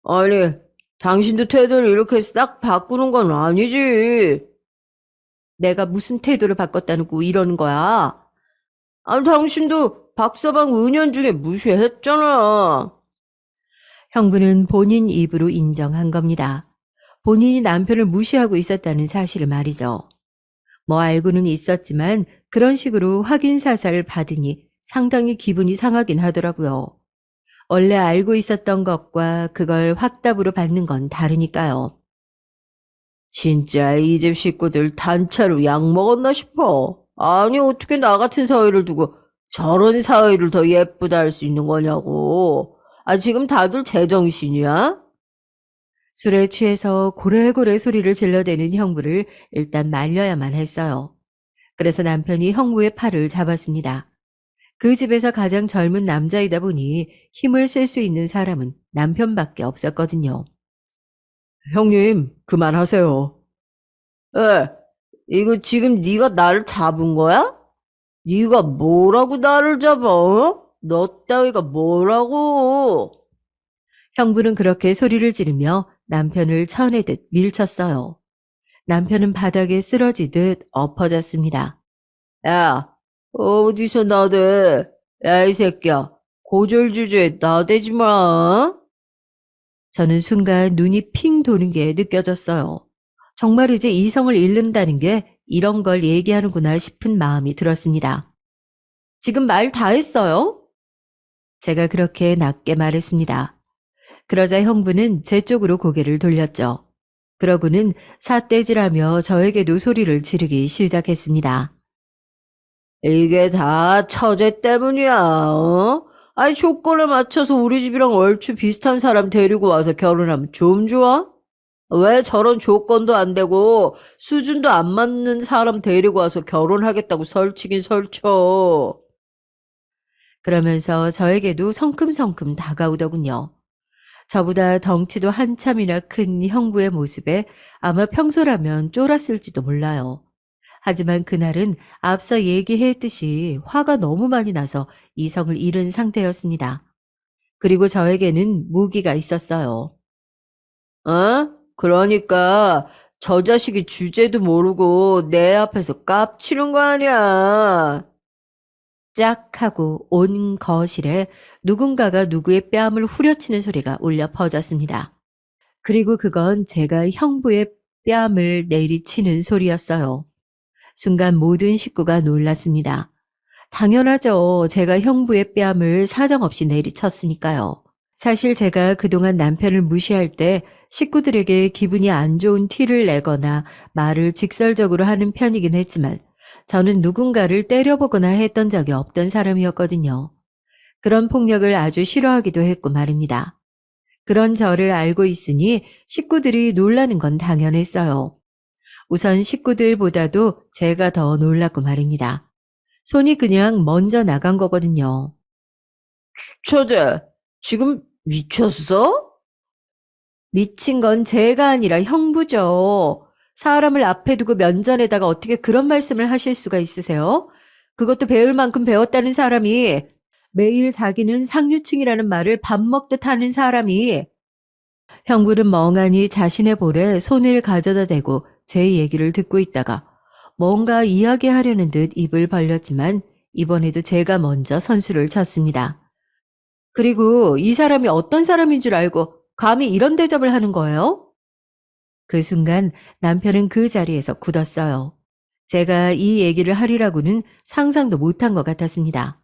Speaker 1: 아니, 당신도 태도를 이렇게 싹 바꾸는 건 아니지. 내가 무슨 태도를 바꿨다고 이러는 거야? 아니, 당신도 박서방 은연중에 무시했잖아. 형부는 본인 입으로 인정한 겁니다. 본인이 남편을 무시하고 있었다는 사실을 말이죠. 뭐 알고는 있었지만 그런 식으로 확인 사살을 받으니 상당히 기분이 상하긴 하더라고요. 원래 알고 있었던 것과 그걸 확답으로 받는 건 다르니까요. 진짜 이 집 식구들 단체로 약 먹었나 싶어. 아니 어떻게 나 같은 사위를 두고 저런 사위를 더 예쁘다 할 수 있는 거냐고. 지금 다들 제정신이야? 술에 취해서 고래고래 소리를 질러대는 형부를 일단 말려야만 했어요. 그래서 남편이 형부의 팔을 잡았습니다. 그 집에서 가장 젊은 남자이다 보니 힘을 쓸 수 있는 사람은 남편밖에 없었거든요. 형님, 그만하세요. 에, 이거 지금 네가 나를 잡은 거야? 네가 뭐라고 나를 잡아? 어? 너 따위가 뭐라고? 형부는 그렇게 소리를 지르며 남편을 쳐내듯 밀쳤어요. 남편은 바닥에 쓰러지듯 엎어졌습니다. 야, 어디서 나대? 야, 이 새끼야. 고졸 주제에 나대지 마. 저는 순간 눈이 핑 도는 게 느껴졌어요. 정말 이제 이성을 잃는다는 게 이런 걸 얘기하는구나 싶은 마음이 들었습니다. 지금 말 다 했어요? 제가 그렇게 낮게 말했습니다. 그러자 형부는 제 쪽으로 고개를 돌렸죠. 그러고는 삿대질하며 저에게도 소리를 지르기 시작했습니다. 이게 다 처제 때문이야, 어? 조건에 맞춰서 우리 집이랑 얼추 비슷한 사람 데리고 와서 결혼하면 좀 좋아? 왜 저런 조건도 안 되고 수준도 안 맞는 사람 데리고 와서 결혼하겠다고 설치긴 설쳐. 그러면서 저에게도 성큼성큼 다가오더군요. 저보다 덩치도 한참이나 큰 형부의 모습에 아마 평소라면 쫄았을지도 몰라요. 하지만 그날은 앞서 얘기했듯이 화가 너무 많이 나서 이성을 잃은 상태였습니다. 그리고 저에게는 무기가 있었어요. 어? 그러니까 저 자식이 주제도 모르고 내 앞에서 깝치는 거 아니야. 짝 하고 온 거실에 누군가가 누구의 뺨을 후려치는 소리가 울려 퍼졌습니다. 그리고 그건 제가 형부의 뺨을 내리치는 소리였어요. 순간 모든 식구가 놀랐습니다. 당연하죠. 제가 형부의 뺨을 사정없이 내리쳤으니까요. 사실 제가 그동안 남편을 무시할 때 식구들에게 기분이 안 좋은 티를 내거나 말을 직설적으로 하는 편이긴 했지만 저는 누군가를 때려보거나 했던 적이 없던 사람이었거든요. 그런 폭력을 아주 싫어하기도 했고 말입니다. 그런 저를 알고 있으니 식구들이 놀라는 건 당연했어요. 우선 식구들보다도 제가 더 놀랐고 말입니다. 손이 그냥 먼저 나간 거거든요. 처제, 지금 미쳤어? 미친 건 제가 아니라 형부죠. 사람을 앞에 두고 면전에다가 어떻게 그런 말씀을 하실 수가 있으세요? 그것도 배울 만큼 배웠다는 사람이 매일 자기는 상류층이라는 말을 밥 먹듯 하는 사람이 형부는 멍하니 자신의 볼에 손을 가져다 대고 제 얘기를 듣고 있다가 뭔가 이야기하려는 듯 입을 벌렸지만 이번에도 제가 먼저 선수를 쳤습니다. 그리고 이 사람이 어떤 사람인 줄 알고 감히 이런 대접을 하는 거예요? 그 순간 남편은 그 자리에서 굳었어요. 제가 이 얘기를 하리라고는 상상도 못한 것 같았습니다.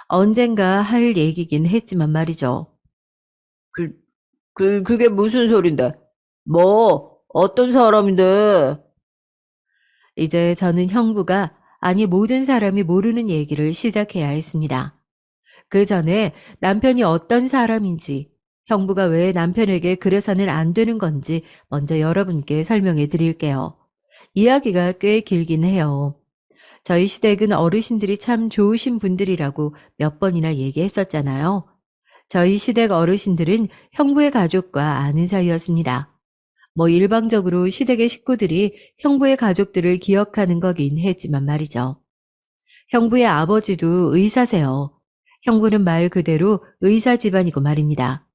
Speaker 1: 언젠가 할 얘기긴 했지만 말이죠. 그, 그게 무슨 소린데? 뭐, 어떤 사람인데? 이제 저는 형부가 아니 모든 사람이 모르는 얘기를 시작해야 했습니다. 그 전에 남편이 어떤 사람인지, 형부가 왜 남편에게 그래서는 안 되는 건지 먼저 여러분께 설명해 드릴게요. 이야기가 꽤 길긴 해요. 저희 시댁은 어르신들이 참 좋으신 분들이라고 몇 번이나 얘기했었잖아요. 저희 시댁 어르신들은 형부의 가족과 아는 사이였습니다. 뭐 일방적으로 시댁의 식구들이 형부의 가족들을 기억하는 거긴 했지만 말이죠. 형부의 아버지도 의사세요. 형부는 말 그대로 의사 집안이고 말입니다.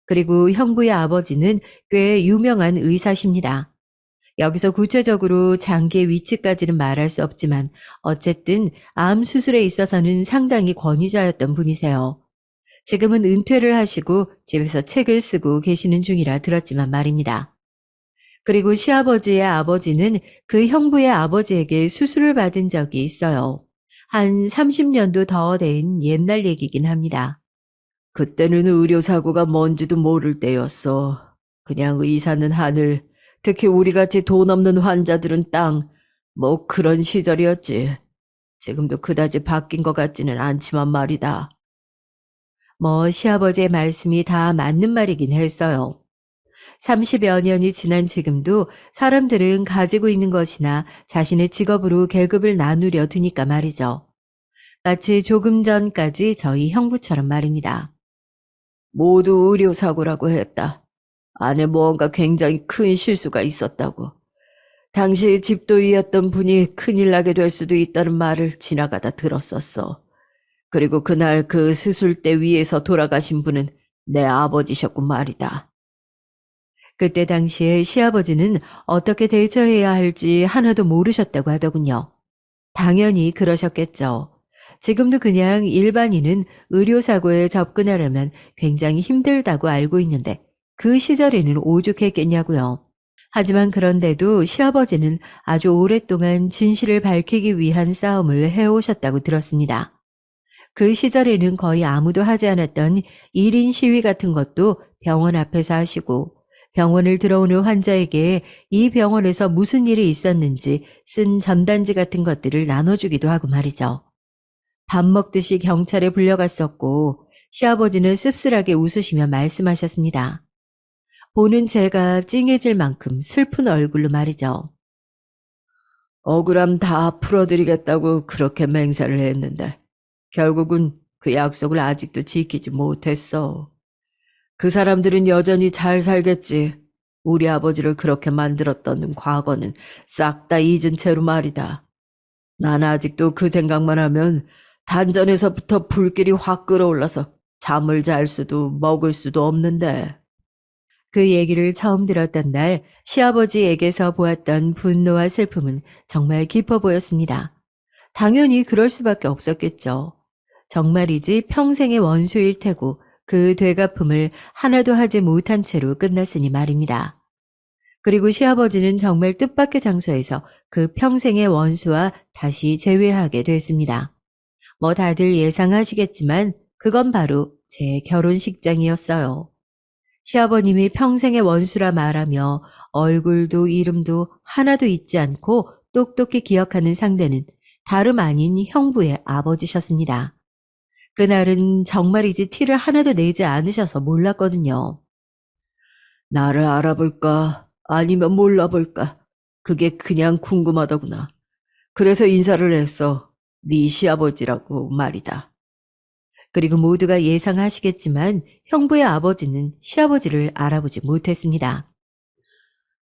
Speaker 1: 그리고 형부의 아버지는 꽤 유명한 의사십니다. 여기서 구체적으로 장기의 위치까지는 말할 수 없지만 어쨌든 암 수술에 있어서는 상당히 권위자였던 분이세요. 지금은 은퇴를 하시고 집에서 책을 쓰고 계시는 중이라 들었지만 말입니다. 그리고 시아버지의 아버지는 그 형부의 아버지에게 수술을 받은 적이 있어요. 한 30년도 더 된 옛날 얘기긴 합니다. 그때는 의료사고가 뭔지도 모를 때였어. 그냥 의사는 하늘, 특히 우리같이 돈 없는 환자들은 땅, 뭐 그런 시절이었지. 지금도 그다지 바뀐 것 같지는 않지만 말이다. 뭐 시아버지의 말씀이 다 맞는 말이긴 했어요. 30여 년이 지난 지금도 사람들은 가지고 있는 것이나 자신의 직업으로 계급을 나누려 드니까 말이죠. 마치 조금 전까지 저희 형부처럼 말입니다. 모두 의료사고라고 했다. 안에 뭔가 굉장히 큰 실수가 있었다고. 당시 집도이였던 분이 큰일 나게 될 수도 있다는 말을 지나가다 들었었어. 그리고 그날 그 수술대 위에서 돌아가신 분은 내 아버지셨고 말이다. 그때 당시에 시아버지는 어떻게 대처해야 할지 하나도 모르셨다고 하더군요. 당연히 그러셨겠죠. 지금도 그냥 일반인은 의료사고에 접근하려면 굉장히 힘들다고 알고 있는데 그 시절에는 오죽했겠냐고요. 하지만 그런데도 시아버지는 아주 오랫동안 진실을 밝히기 위한 싸움을 해오셨다고 들었습니다. 그 시절에는 거의 아무도 하지 않았던 1인 시위 같은 것도 병원 앞에서 하시고 병원을 들어오는 환자에게 이 병원에서 무슨 일이 있었는지 쓴 전단지 같은 것들을 나눠주기도 하고 말이죠. 밥 먹듯이 경찰에 불려갔었고 시아버지는 씁쓸하게 웃으시며 말씀하셨습니다. 보는 제가 찡해질 만큼 슬픈 얼굴로 말이죠. 억울함 다 풀어드리겠다고 그렇게 맹세를 했는데 결국은 그 약속을 아직도 지키지 못했어. 그 사람들은 여전히 잘 살겠지. 우리 아버지를 그렇게 만들었던 과거는 싹 다 잊은 채로 말이다. 난 아직도 그 생각만 하면 단전에서부터 불길이 확 끓어올라서 잠을 잘 수도 먹을 수도 없는데. 그 얘기를 처음 들었던 날 시아버지에게서 보았던 분노와 슬픔은 정말 깊어 보였습니다. 당연히 그럴 수밖에 없었겠죠. 정말이지 평생의 원수일 테고 그 되갚음을 하나도 하지 못한 채로 끝났으니 말입니다. 그리고 시아버지는 정말 뜻밖의 장소에서 그 평생의 원수와 다시 재회하게 됐습니다. 뭐 다들 예상하시겠지만 그건 바로 제 결혼식장이었어요. 시아버님이 평생의 원수라 말하며 얼굴도 이름도 하나도 잊지 않고 똑똑히 기억하는 상대는 다름 아닌 형부의 아버지셨습니다. 그날은 정말이지 티를 하나도 내지 않으셔서 몰랐거든요. 나를 알아볼까? 아니면 몰라볼까? 그게 그냥 궁금하더구나. 그래서 인사를 했어. 네 시아버지라고 말이다. 그리고 모두가 예상하시겠지만 형부의 아버지는 시아버지를 알아보지 못했습니다.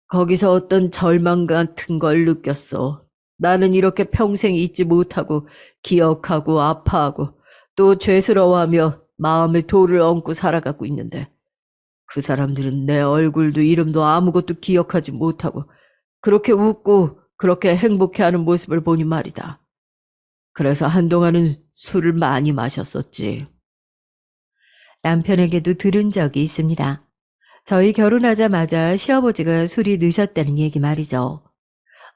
Speaker 1: 거기서 어떤 절망 같은 걸 느꼈어. 나는 이렇게 평생 잊지 못하고 기억하고 아파하고 또 죄스러워하며 마음에 돌을 얹고 살아가고 있는데 그 사람들은 내 얼굴도 이름도 아무것도 기억하지 못하고 그렇게 웃고 그렇게 행복해하는 모습을 보니 말이다. 그래서 한동안은 술을 많이 마셨었지. 남편에게도 들은 적이 있습니다. 저희 결혼하자마자 시아버지가 술이 드셨다는 얘기 말이죠.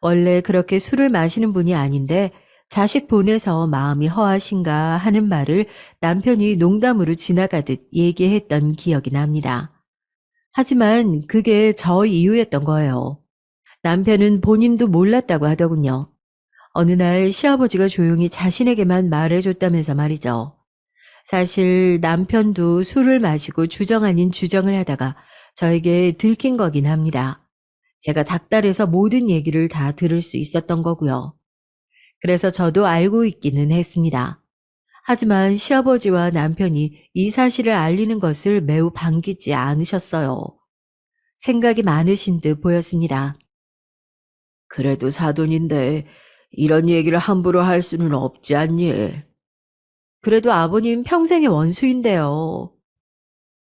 Speaker 1: 원래 그렇게 술을 마시는 분이 아닌데 자식 보내서 마음이 허하신가 하는 말을 남편이 농담으로 지나가듯 얘기했던 기억이 납니다. 하지만 그게 저 이유였던 거예요. 남편은 본인도 몰랐다고 하더군요. 어느 날 시아버지가 조용히 자신에게만 말해줬다면서 말이죠. 사실 남편도 술을 마시고 주정 아닌 주정을 하다가 저에게 들킨 거긴 합니다. 제가 닥달해서 모든 얘기를 다 들을 수 있었던 거고요. 그래서 저도 알고 있기는 했습니다. 하지만 시아버지와 남편이 이 사실을 알리는 것을 매우 반기지 않으셨어요. 생각이 많으신 듯 보였습니다. 그래도 사돈인데 이런 얘기를 함부로 할 수는 없지 않니? 그래도 아버님 평생의 원수인데요.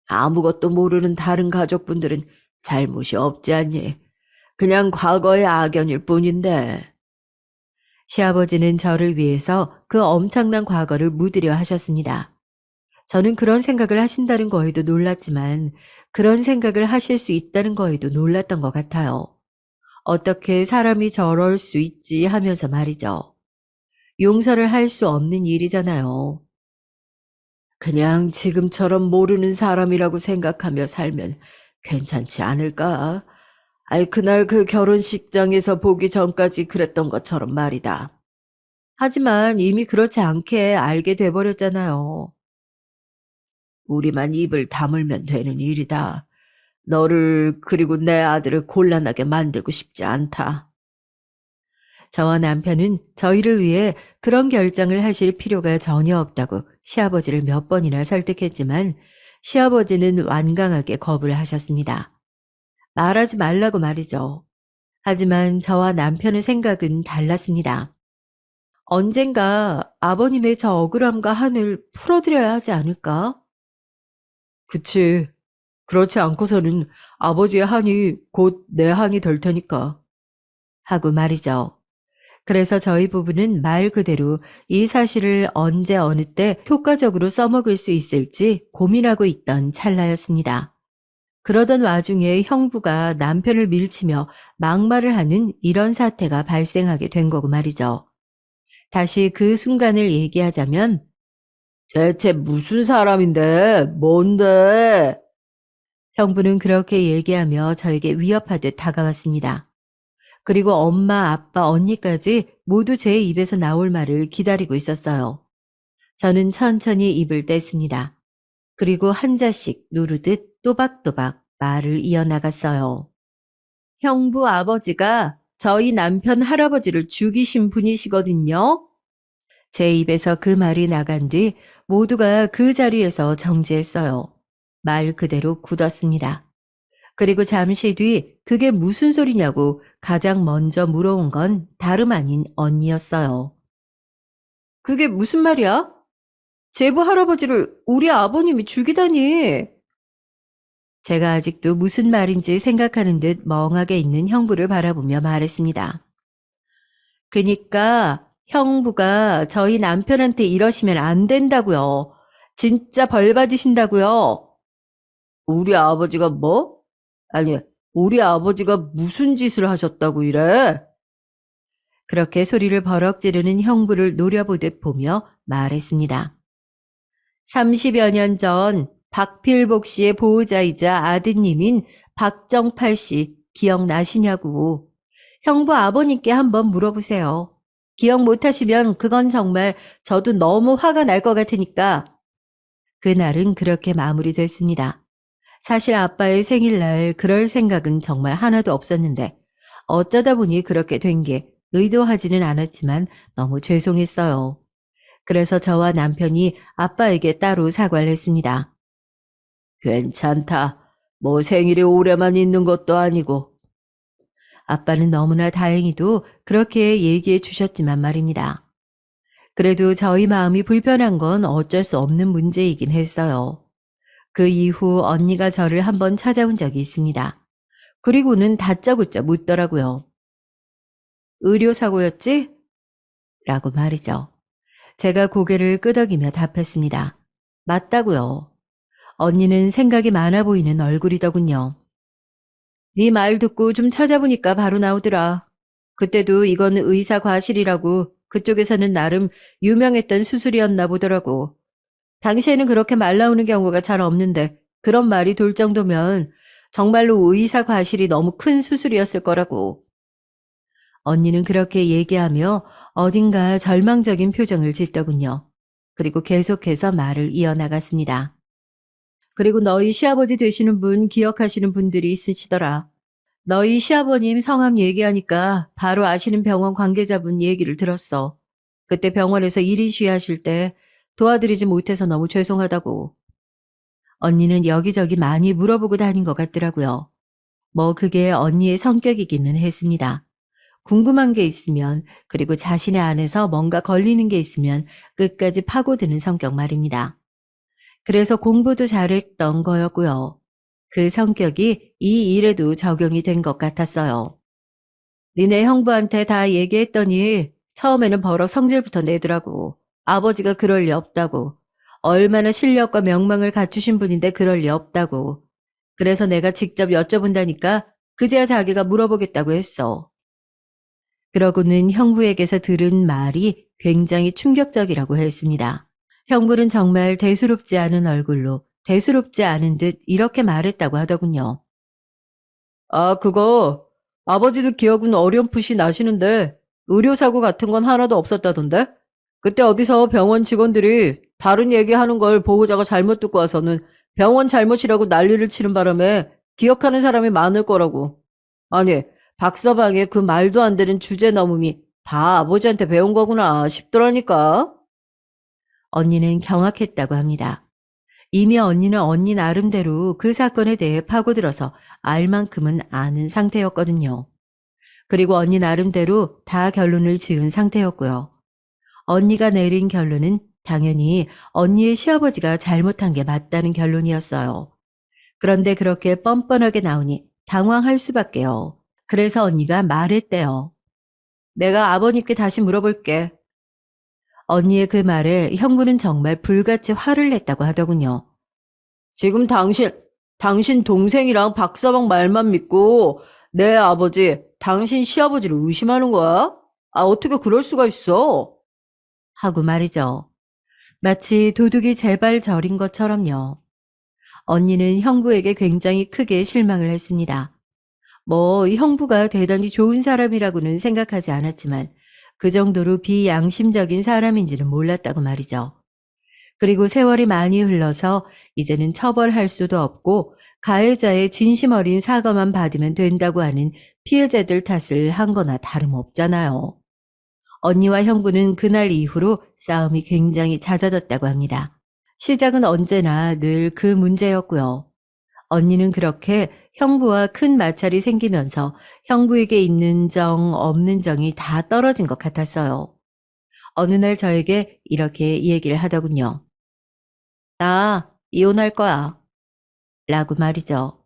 Speaker 1: 아무것도 모르는 다른 가족분들은 잘못이 없지 않니? 그냥 과거의 악연일 뿐인데. 시아버지는 저를 위해서 그 엄청난 과거를 묻으려 하셨습니다. 저는 그런 생각을 하신다는 거에도 놀랐지만 그런 생각을 하실 수 있다는 거에도 놀랐던 것 같아요. 어떻게 사람이 저럴 수 있지 하면서 말이죠. 용서를 할 수 없는 일이잖아요. 그냥 지금처럼 모르는 사람이라고 생각하며 살면 괜찮지 않을까? 아이, 그날 그 결혼식장에서 보기 전까지 그랬던 것처럼 말이다. 하지만 이미 그렇지 않게 알게 돼버렸잖아요. 우리만 입을 다물면 되는 일이다. 너를 그리고 내 아들을 곤란하게 만들고 싶지 않다. 저와 남편은 저희를 위해 그런 결정을 하실 필요가 전혀 없다고 시아버지를 몇 번이나 설득했지만 시아버지는 완강하게 거부를 하셨습니다. 말하지 말라고 말이죠. 하지만 저와 남편의 생각은 달랐습니다. 언젠가 아버님의 저 억울함과 한을 풀어드려야 하지 않을까? 그치. 그렇지 않고서는 아버지의 한이 곧 내 한이 될 테니까. 하고 말이죠. 그래서 저희 부부는 말 그대로 이 사실을 언제 어느 때 효과적으로 써먹을 수 있을지 고민하고 있던 찰나였습니다. 그러던 와중에 형부가 남편을 밀치며 막말을 하는 이런 사태가 발생하게 된 거고 말이죠. 다시 그 순간을 얘기하자면 대체 무슨 사람인데? 뭔데? 형부는 그렇게 얘기하며 저에게 위협하듯 다가왔습니다. 그리고 엄마, 아빠, 언니까지 모두 제 입에서 나올 말을 기다리고 있었어요. 저는 천천히 입을 뗐습니다. 그리고 한 자씩 누르듯 또박또박 말을 이어나갔어요. 형부 아버지가 저희 남편 할아버지를 죽이신 분이시거든요. 제 입에서 그 말이 나간 뒤 모두가 그 자리에서 정지했어요. 말 그대로 굳었습니다. 그리고 잠시 뒤 그게 무슨 소리냐고 가장 먼저 물어온 건 다름 아닌 언니였어요. 그게 무슨 말이야? 제부 할아버지를 우리 아버님이 죽이다니. 제가 아직도 무슨 말인지 생각하는 듯 멍하게 있는 형부를 바라보며 말했습니다. 그니까 형부가 저희 남편한테 이러시면 안 된다고요. 진짜 벌 받으신다고요. 우리 아버지가 뭐? 아니, 우리 아버지가 무슨 짓을 하셨다고 이래? 그렇게 소리를 버럭 지르는 형부를 노려보듯 보며 말했습니다. 30여 년 전 박필복 씨의 보호자이자 아드님인 박정팔 씨 기억나시냐고. 형부 아버님께 한번 물어보세요. 기억 못하시면 그건 정말 저도 너무 화가 날 것 같으니까. 그날은 그렇게 마무리됐습니다. 사실 아빠의 생일날 그럴 생각은 정말 하나도 없었는데 어쩌다 보니 그렇게 된 게 의도하지는 않았지만 너무 죄송했어요. 그래서 저와 남편이 아빠에게 따로 사과를 했습니다. 괜찮다. 뭐 생일이 오래만 있는 것도 아니고. 아빠는 너무나 다행히도 그렇게 얘기해 주셨지만 말입니다. 그래도 저희 마음이 불편한 건 어쩔 수 없는 문제이긴 했어요. 그 이후 언니가 저를 한번 찾아온 적이 있습니다. 그리고는 다짜고짜 묻더라고요. 의료사고였지? 라고 말이죠. 제가 고개를 끄덕이며 답했습니다. 맞다고요. 언니는 생각이 많아 보이는 얼굴이더군요. 네 말 듣고 좀 찾아보니까 바로 나오더라. 그때도 이건 의사 과실이라고 그쪽에서는 나름 유명했던 수술이었나 보더라고. 당시에는 그렇게 말 나오는 경우가 잘 없는데 그런 말이 돌 정도면 정말로 의사 과실이 너무 큰 수술이었을 거라고. 언니는 그렇게 얘기하며 어딘가 절망적인 표정을 짓더군요. 그리고 계속해서 말을 이어나갔습니다. 그리고 너희 시아버지 되시는 분 기억하시는 분들이 있으시더라. 너희 시아버님 성함 얘기하니까 바로 아시는 병원 관계자분 얘기를 들었어. 그때 병원에서 1인 쉬하실 때 도와드리지 못해서 너무 죄송하다고. 언니는 여기저기 많이 물어보고 다닌 것 같더라고요. 뭐 그게 언니의 성격이기는 했습니다. 궁금한 게 있으면 그리고 자신의 안에서 뭔가 걸리는 게 있으면 끝까지 파고드는 성격 말입니다. 그래서 공부도 잘했던 거였고요. 그 성격이 이 일에도 적용이 된 것 같았어요. 니네 형부한테 다 얘기했더니 처음에는 버럭 성질부터 내더라고. 아버지가 그럴 리 없다고. 얼마나 실력과 명망을 갖추신 분인데 그럴 리 없다고. 그래서 내가 직접 여쭤본다니까 그제야 자기가 물어보겠다고 했어. 그러고는 형부에게서 들은 말이 굉장히 충격적이라고 했습니다. 형부는 정말 대수롭지 않은 얼굴로 대수롭지 않은 듯 이렇게 말했다고 하더군요. 아, 그거 아버지도 기억은 어렴풋이 나시는데 의료사고 같은 건 하나도 없었다던데? 그때 어디서 병원 직원들이 다른 얘기하는 걸 보호자가 잘못 듣고 와서는 병원 잘못이라고 난리를 치는 바람에 기억하는 사람이 많을 거라고. 아니, 박서방의 그 말도 안 되는 주제 넘음이 다 아버지한테 배운 거구나 싶더라니까. 언니는 경악했다고 합니다. 이미 언니는 언니 나름대로 그 사건에 대해 파고들어서 알 만큼은 아는 상태였거든요. 그리고 언니 나름대로 다 결론을 지은 상태였고요. 언니가 내린 결론은 당연히 언니의 시아버지가 잘못한 게 맞다는 결론이었어요. 그런데 그렇게 뻔뻔하게 나오니 당황할 수밖에요. 그래서 언니가 말했대요. 내가 아버님께 다시 물어볼게. 언니의 그 말에 형부는 정말 불같이 화를 냈다고 하더군요. 지금 당신 동생이랑 박서방 말만 믿고 내 아버지, 당신 시아버지를 의심하는 거야? 아, 어떻게 그럴 수가 있어? 하고 말이죠. 마치 도둑이 제발 저린 것처럼요. 언니는 형부에게 굉장히 크게 실망을 했습니다. 뭐 형부가 대단히 좋은 사람이라고는 생각하지 않았지만 그 정도로 비양심적인 사람인지는 몰랐다고 말이죠. 그리고 세월이 많이 흘러서 이제는 처벌할 수도 없고 가해자의 진심 어린 사과만 받으면 된다고 하는 피해자들 탓을 한 거나 다름없잖아요. 언니와 형부는 그날 이후로 싸움이 굉장히 잦아졌다고 합니다. 시작은 언제나 늘 그 문제였고요. 언니는 그렇게 형부와 큰 마찰이 생기면서 형부에게 있는 정, 없는 정이 다 떨어진 것 같았어요. 어느 날 저에게 이렇게 얘기를 하더군요. 나 이혼할 거야. 라고 말이죠.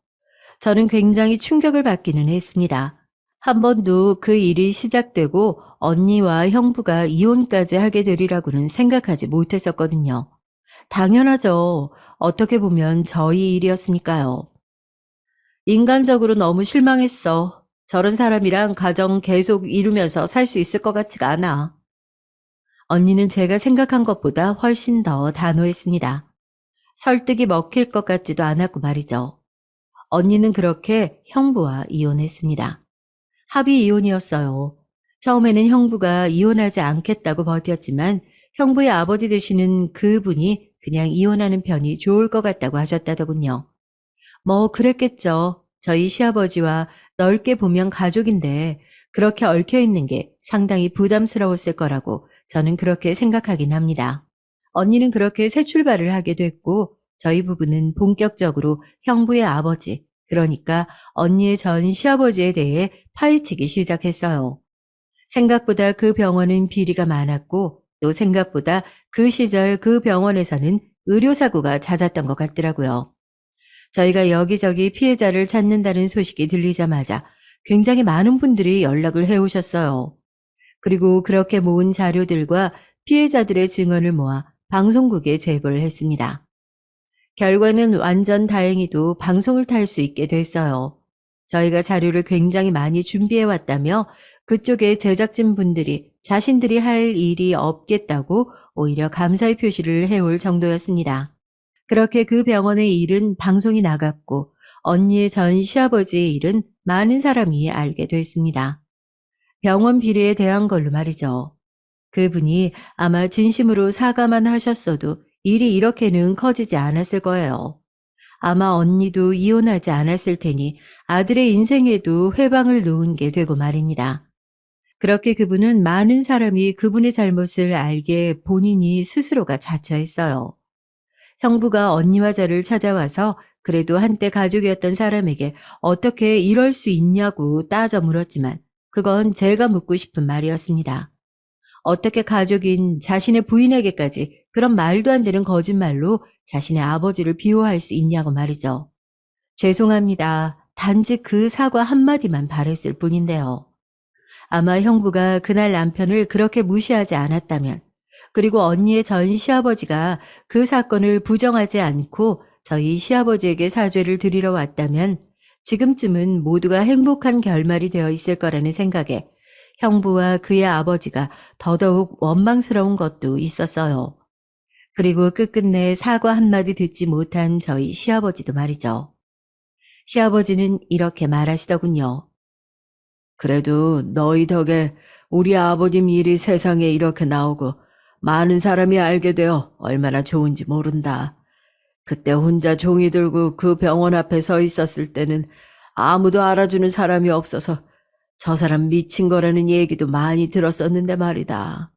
Speaker 1: 저는 굉장히 충격을 받기는 했습니다. 한 번도 그 일이 시작되고 언니와 형부가 이혼까지 하게 되리라고는 생각하지 못했었거든요. 당연하죠. 어떻게 보면 저희 일이었으니까요. 인간적으로 너무 실망했어. 저런 사람이랑 가정 계속 이루면서 살 수 있을 것 같지가 않아. 언니는 제가 생각한 것보다 훨씬 더 단호했습니다. 설득이 먹힐 것 같지도 않았고 말이죠. 언니는 그렇게 형부와 이혼했습니다. 합의 이혼이었어요. 처음에는 형부가 이혼하지 않겠다고 버텼지만 형부의 아버지 되시는 그분이 그냥 이혼하는 편이 좋을 것 같다고 하셨다더군요. 뭐 그랬겠죠. 저희 시아버지와 넓게 보면 가족인데 그렇게 얽혀 있는 게 상당히 부담스러웠을 거라고 저는 그렇게 생각하긴 합니다. 언니는 그렇게 새 출발을 하게 됐고 저희 부부는 본격적으로 형부의 아버지, 그러니까 언니의 전 시아버지에 대해 파헤치기 시작했어요. 생각보다 그 병원은 비리가 많았고 또 생각보다 그 시절 그 병원에서는 의료사고가 잦았던 것 같더라고요. 저희가 여기저기 피해자를 찾는다는 소식이 들리자마자 굉장히 많은 분들이 연락을 해오셨어요. 그리고 그렇게 모은 자료들과 피해자들의 증언을 모아 방송국에 제보를 했습니다. 결과는 완전 다행히도 방송을 탈 수 있게 됐어요. 저희가 자료를 굉장히 많이 준비해 왔다며 그쪽의 제작진 분들이 자신들이 할 일이 없겠다고 오히려 감사의 표시를 해올 정도였습니다. 그렇게 그 병원의 일은 방송이 나갔고 언니의 전 시아버지의 일은 많은 사람이 알게 됐습니다. 병원 비리에 대한 걸로 말이죠. 그분이 아마 진심으로 사과만 하셨어도 일이 이렇게는 커지지 않았을 거예요. 아마 언니도 이혼하지 않았을 테니 아들의 인생에도 회방을 놓은 게 되고 말입니다. 그렇게 그분은 많은 사람이 그분의 잘못을 알게 본인이 스스로가 자처했어요. 형부가 언니와 저를 찾아와서 그래도 한때 가족이었던 사람에게 어떻게 이럴 수 있냐고 따져 물었지만 그건 제가 묻고 싶은 말이었습니다. 어떻게 가족인 자신의 부인에게까지 그런 말도 안 되는 거짓말로 자신의 아버지를 비호할 수 있냐고 말이죠. 죄송합니다. 단지 그 사과 한마디만 바랬을 뿐인데요. 아마 형부가 그날 남편을 그렇게 무시하지 않았다면, 그리고 언니의 전 시아버지가 그 사건을 부정하지 않고 저희 시아버지에게 사죄를 드리러 왔다면 지금쯤은 모두가 행복한 결말이 되어 있을 거라는 생각에 형부와 그의 아버지가 더더욱 원망스러운 것도 있었어요. 그리고 끝끝내 사과 한마디 듣지 못한 저희 시아버지도 말이죠. 시아버지는 이렇게 말하시더군요. 그래도 너희 덕에 우리 아버님 일이 세상에 이렇게 나오고 많은 사람이 알게 되어 얼마나 좋은지 모른다. 그때 혼자 종이 들고 그 병원 앞에 서 있었을 때는 아무도 알아주는 사람이 없어서 저 사람 미친 거라는 얘기도 많이 들었었는데 말이다.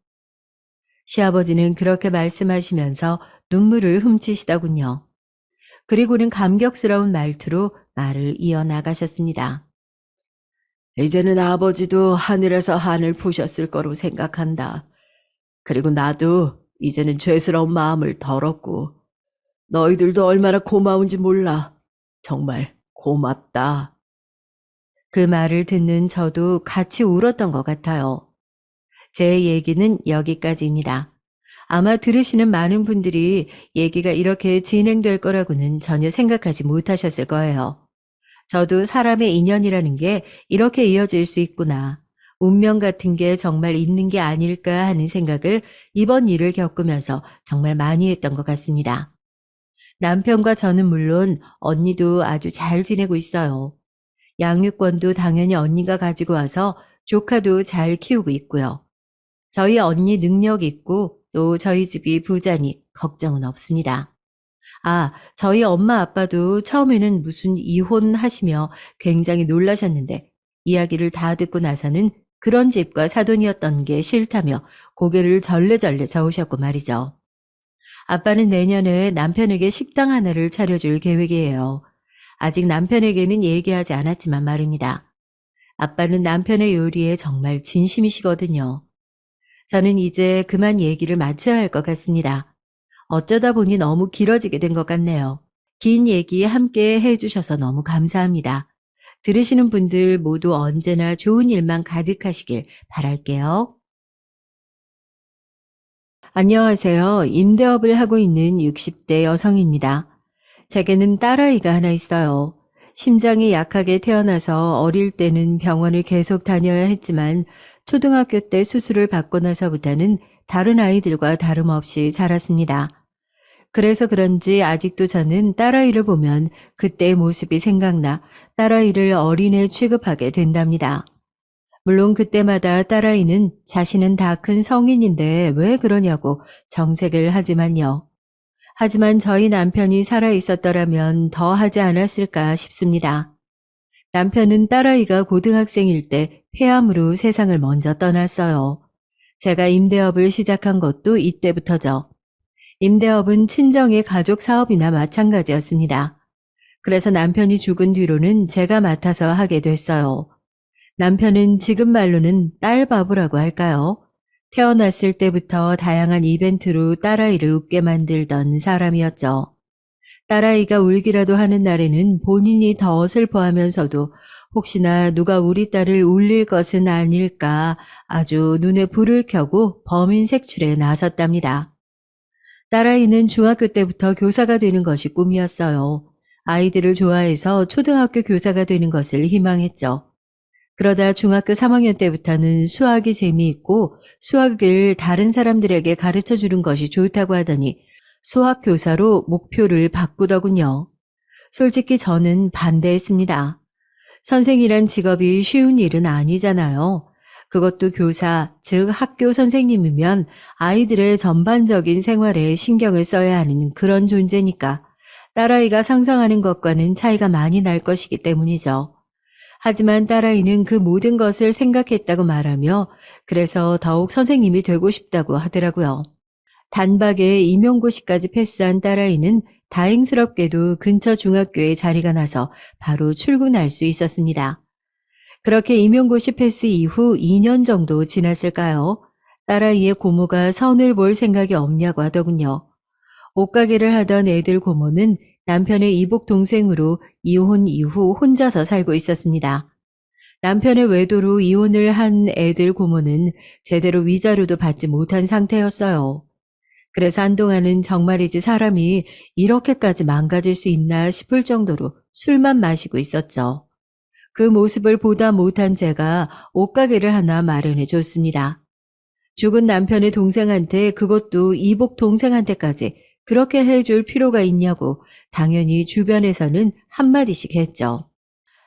Speaker 1: 시아버지는 그렇게 말씀하시면서 눈물을 훔치시더군요. 그리고는 감격스러운 말투로 말을 이어나가셨습니다. 이제는 아버지도 하늘에서 한을 푸셨을 거로 생각한다. 그리고 나도 이제는 죄스러운 마음을 덜었고 너희들도 얼마나 고마운지 몰라. 정말 고맙다. 그 말을 듣는 저도 같이 울었던 것 같아요. 제 얘기는 여기까지입니다. 아마 들으시는 많은 분들이 얘기가 이렇게 진행될 거라고는 전혀 생각하지 못하셨을 거예요. 저도 사람의 인연이라는 게 이렇게 이어질 수 있구나. 운명 같은 게 정말 있는 게 아닐까 하는 생각을 이번 일을 겪으면서 정말 많이 했던 것 같습니다. 남편과 저는 물론 언니도 아주 잘 지내고 있어요. 양육권도 당연히 언니가 가지고 와서 조카도 잘 키우고 있고요. 저희 언니 능력 있고 또 저희 집이 부자니 걱정은 없습니다. 아, 저희 엄마 아빠도 처음에는 무슨 이혼하시며 굉장히 놀라셨는데 이야기를 다 듣고 나서는 그런 집과 사돈이었던 게 싫다며 고개를 절레절레 저으셨고 말이죠. 아빠는 내년에 남편에게 식당 하나를 차려줄 계획이에요. 아직 남편에게는 얘기하지 않았지만 말입니다. 아빠는 남편의 요리에 정말 진심이시거든요. 저는 이제 그만 얘기를 마쳐야 할 것 같습니다. 어쩌다 보니 너무 길어지게 된 것 같네요. 긴 얘기 함께 해주셔서 너무 감사합니다. 들으시는 분들 모두 언제나 좋은 일만 가득하시길 바랄게요. 안녕하세요. 임대업을 하고 있는 60대 여성입니다. 제게는 딸아이가 하나 있어요. 심장이 약하게 태어나서 어릴 때는 병원을 계속 다녀야 했지만 초등학교 때 수술을 받고 나서부터는 다른 아이들과 다름없이 자랐습니다. 그래서 그런지 아직도 저는 딸아이를 보면 그때의 모습이 생각나 딸아이를 어린애 취급하게 된답니다. 물론 그때마다 딸아이는 자신은 다 큰 성인인데 왜 그러냐고 정색을 하지만요. 하지만 저희 남편이 살아 있었더라면 더 하지 않았을까 싶습니다. 남편은 딸아이가 고등학생일 때 폐암으로 세상을 먼저 떠났어요. 제가 임대업을 시작한 것도 이때부터죠. 임대업은 친정의 가족 사업이나 마찬가지였습니다. 그래서 남편이 죽은 뒤로는 제가 맡아서 하게 됐어요. 남편은 지금 말로는 딸 바보라고 할까요? 태어났을 때부터 다양한 이벤트로 딸아이를 웃게 만들던 사람이었죠. 딸아이가 울기라도 하는 날에는 본인이 더 슬퍼하면서도 혹시나 누가 우리 딸을 울릴 것은 아닐까 아주 눈에 불을 켜고 범인 색출에 나섰답니다. 딸아이는 중학교 때부터 교사가 되는 것이 꿈이었어요. 아이들을 좋아해서 초등학교 교사가 되는 것을 희망했죠. 그러다 중학교 3학년 때부터는 수학이 재미있고 수학을 다른 사람들에게 가르쳐 주는 것이 좋다고 하더니 수학 교사로 목표를 바꾸더군요. 솔직히 저는 반대했습니다. 선생이란 직업이 쉬운 일은 아니잖아요. 그것도 교사, 즉 학교 선생님이면 아이들의 전반적인 생활에 신경을 써야 하는 그런 존재니까 딸아이가 상상하는 것과는 차이가 많이 날 것이기 때문이죠. 하지만 딸아이는 그 모든 것을 생각했다고 말하며 그래서 더욱 선생님이 되고 싶다고 하더라고요. 단박에 임용고시까지 패스한 딸아이는 다행스럽게도 근처 중학교에 자리가 나서 바로 출근할 수 있었습니다. 그렇게 임용고시 패스 이후 2년 정도 지났을까요? 딸아이의 고모가 선을 볼 생각이 없냐고 하더군요. 옷가게를 하던 애들 고모는 남편의 이복 동생으로 이혼 이후 혼자서 살고 있었습니다. 남편의 외도로 이혼을 한 애들 고모는 제대로 위자료도 받지 못한 상태였어요. 그래서 한동안은 정말이지 사람이 이렇게까지 망가질 수 있나 싶을 정도로 술만 마시고 있었죠. 그 모습을 보다 못한 제가 옷가게를 하나 마련해 줬습니다. 죽은 남편의 동생한테 그것도 이복 동생한테까지 그렇게 해줄 필요가 있냐고 당연히 주변에서는 한마디씩 했죠.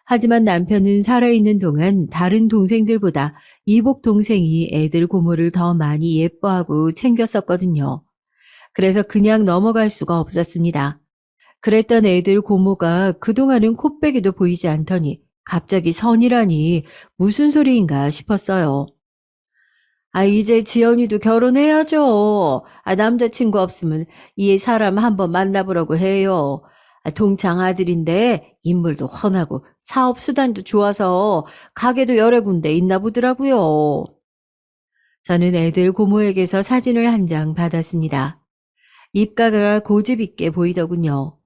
Speaker 1: 하지만 남편은 살아있는 동안 다른 동생들보다 이복 동생이 애들 고모를 더 많이 예뻐하고 챙겼었거든요. 그래서 그냥 넘어갈 수가 없었습니다. 그랬던 애들 고모가 그동안은 코빼기도 보이지 않더니 갑자기 선이라니 무슨 소리인가 싶었어요. 아, 이제 지연이도 결혼해야죠. 아, 남자친구 없으면 이 사람 한번 만나보라고 해요. 아, 동창 아들인데 인물도 훤하고 사업 수단도 좋아서 가게도 여러 군데 있나 보더라고요. 저는 애들 고모에게서 사진을 한 장 받았습니다. 입가가 고집 있게 보이더군요.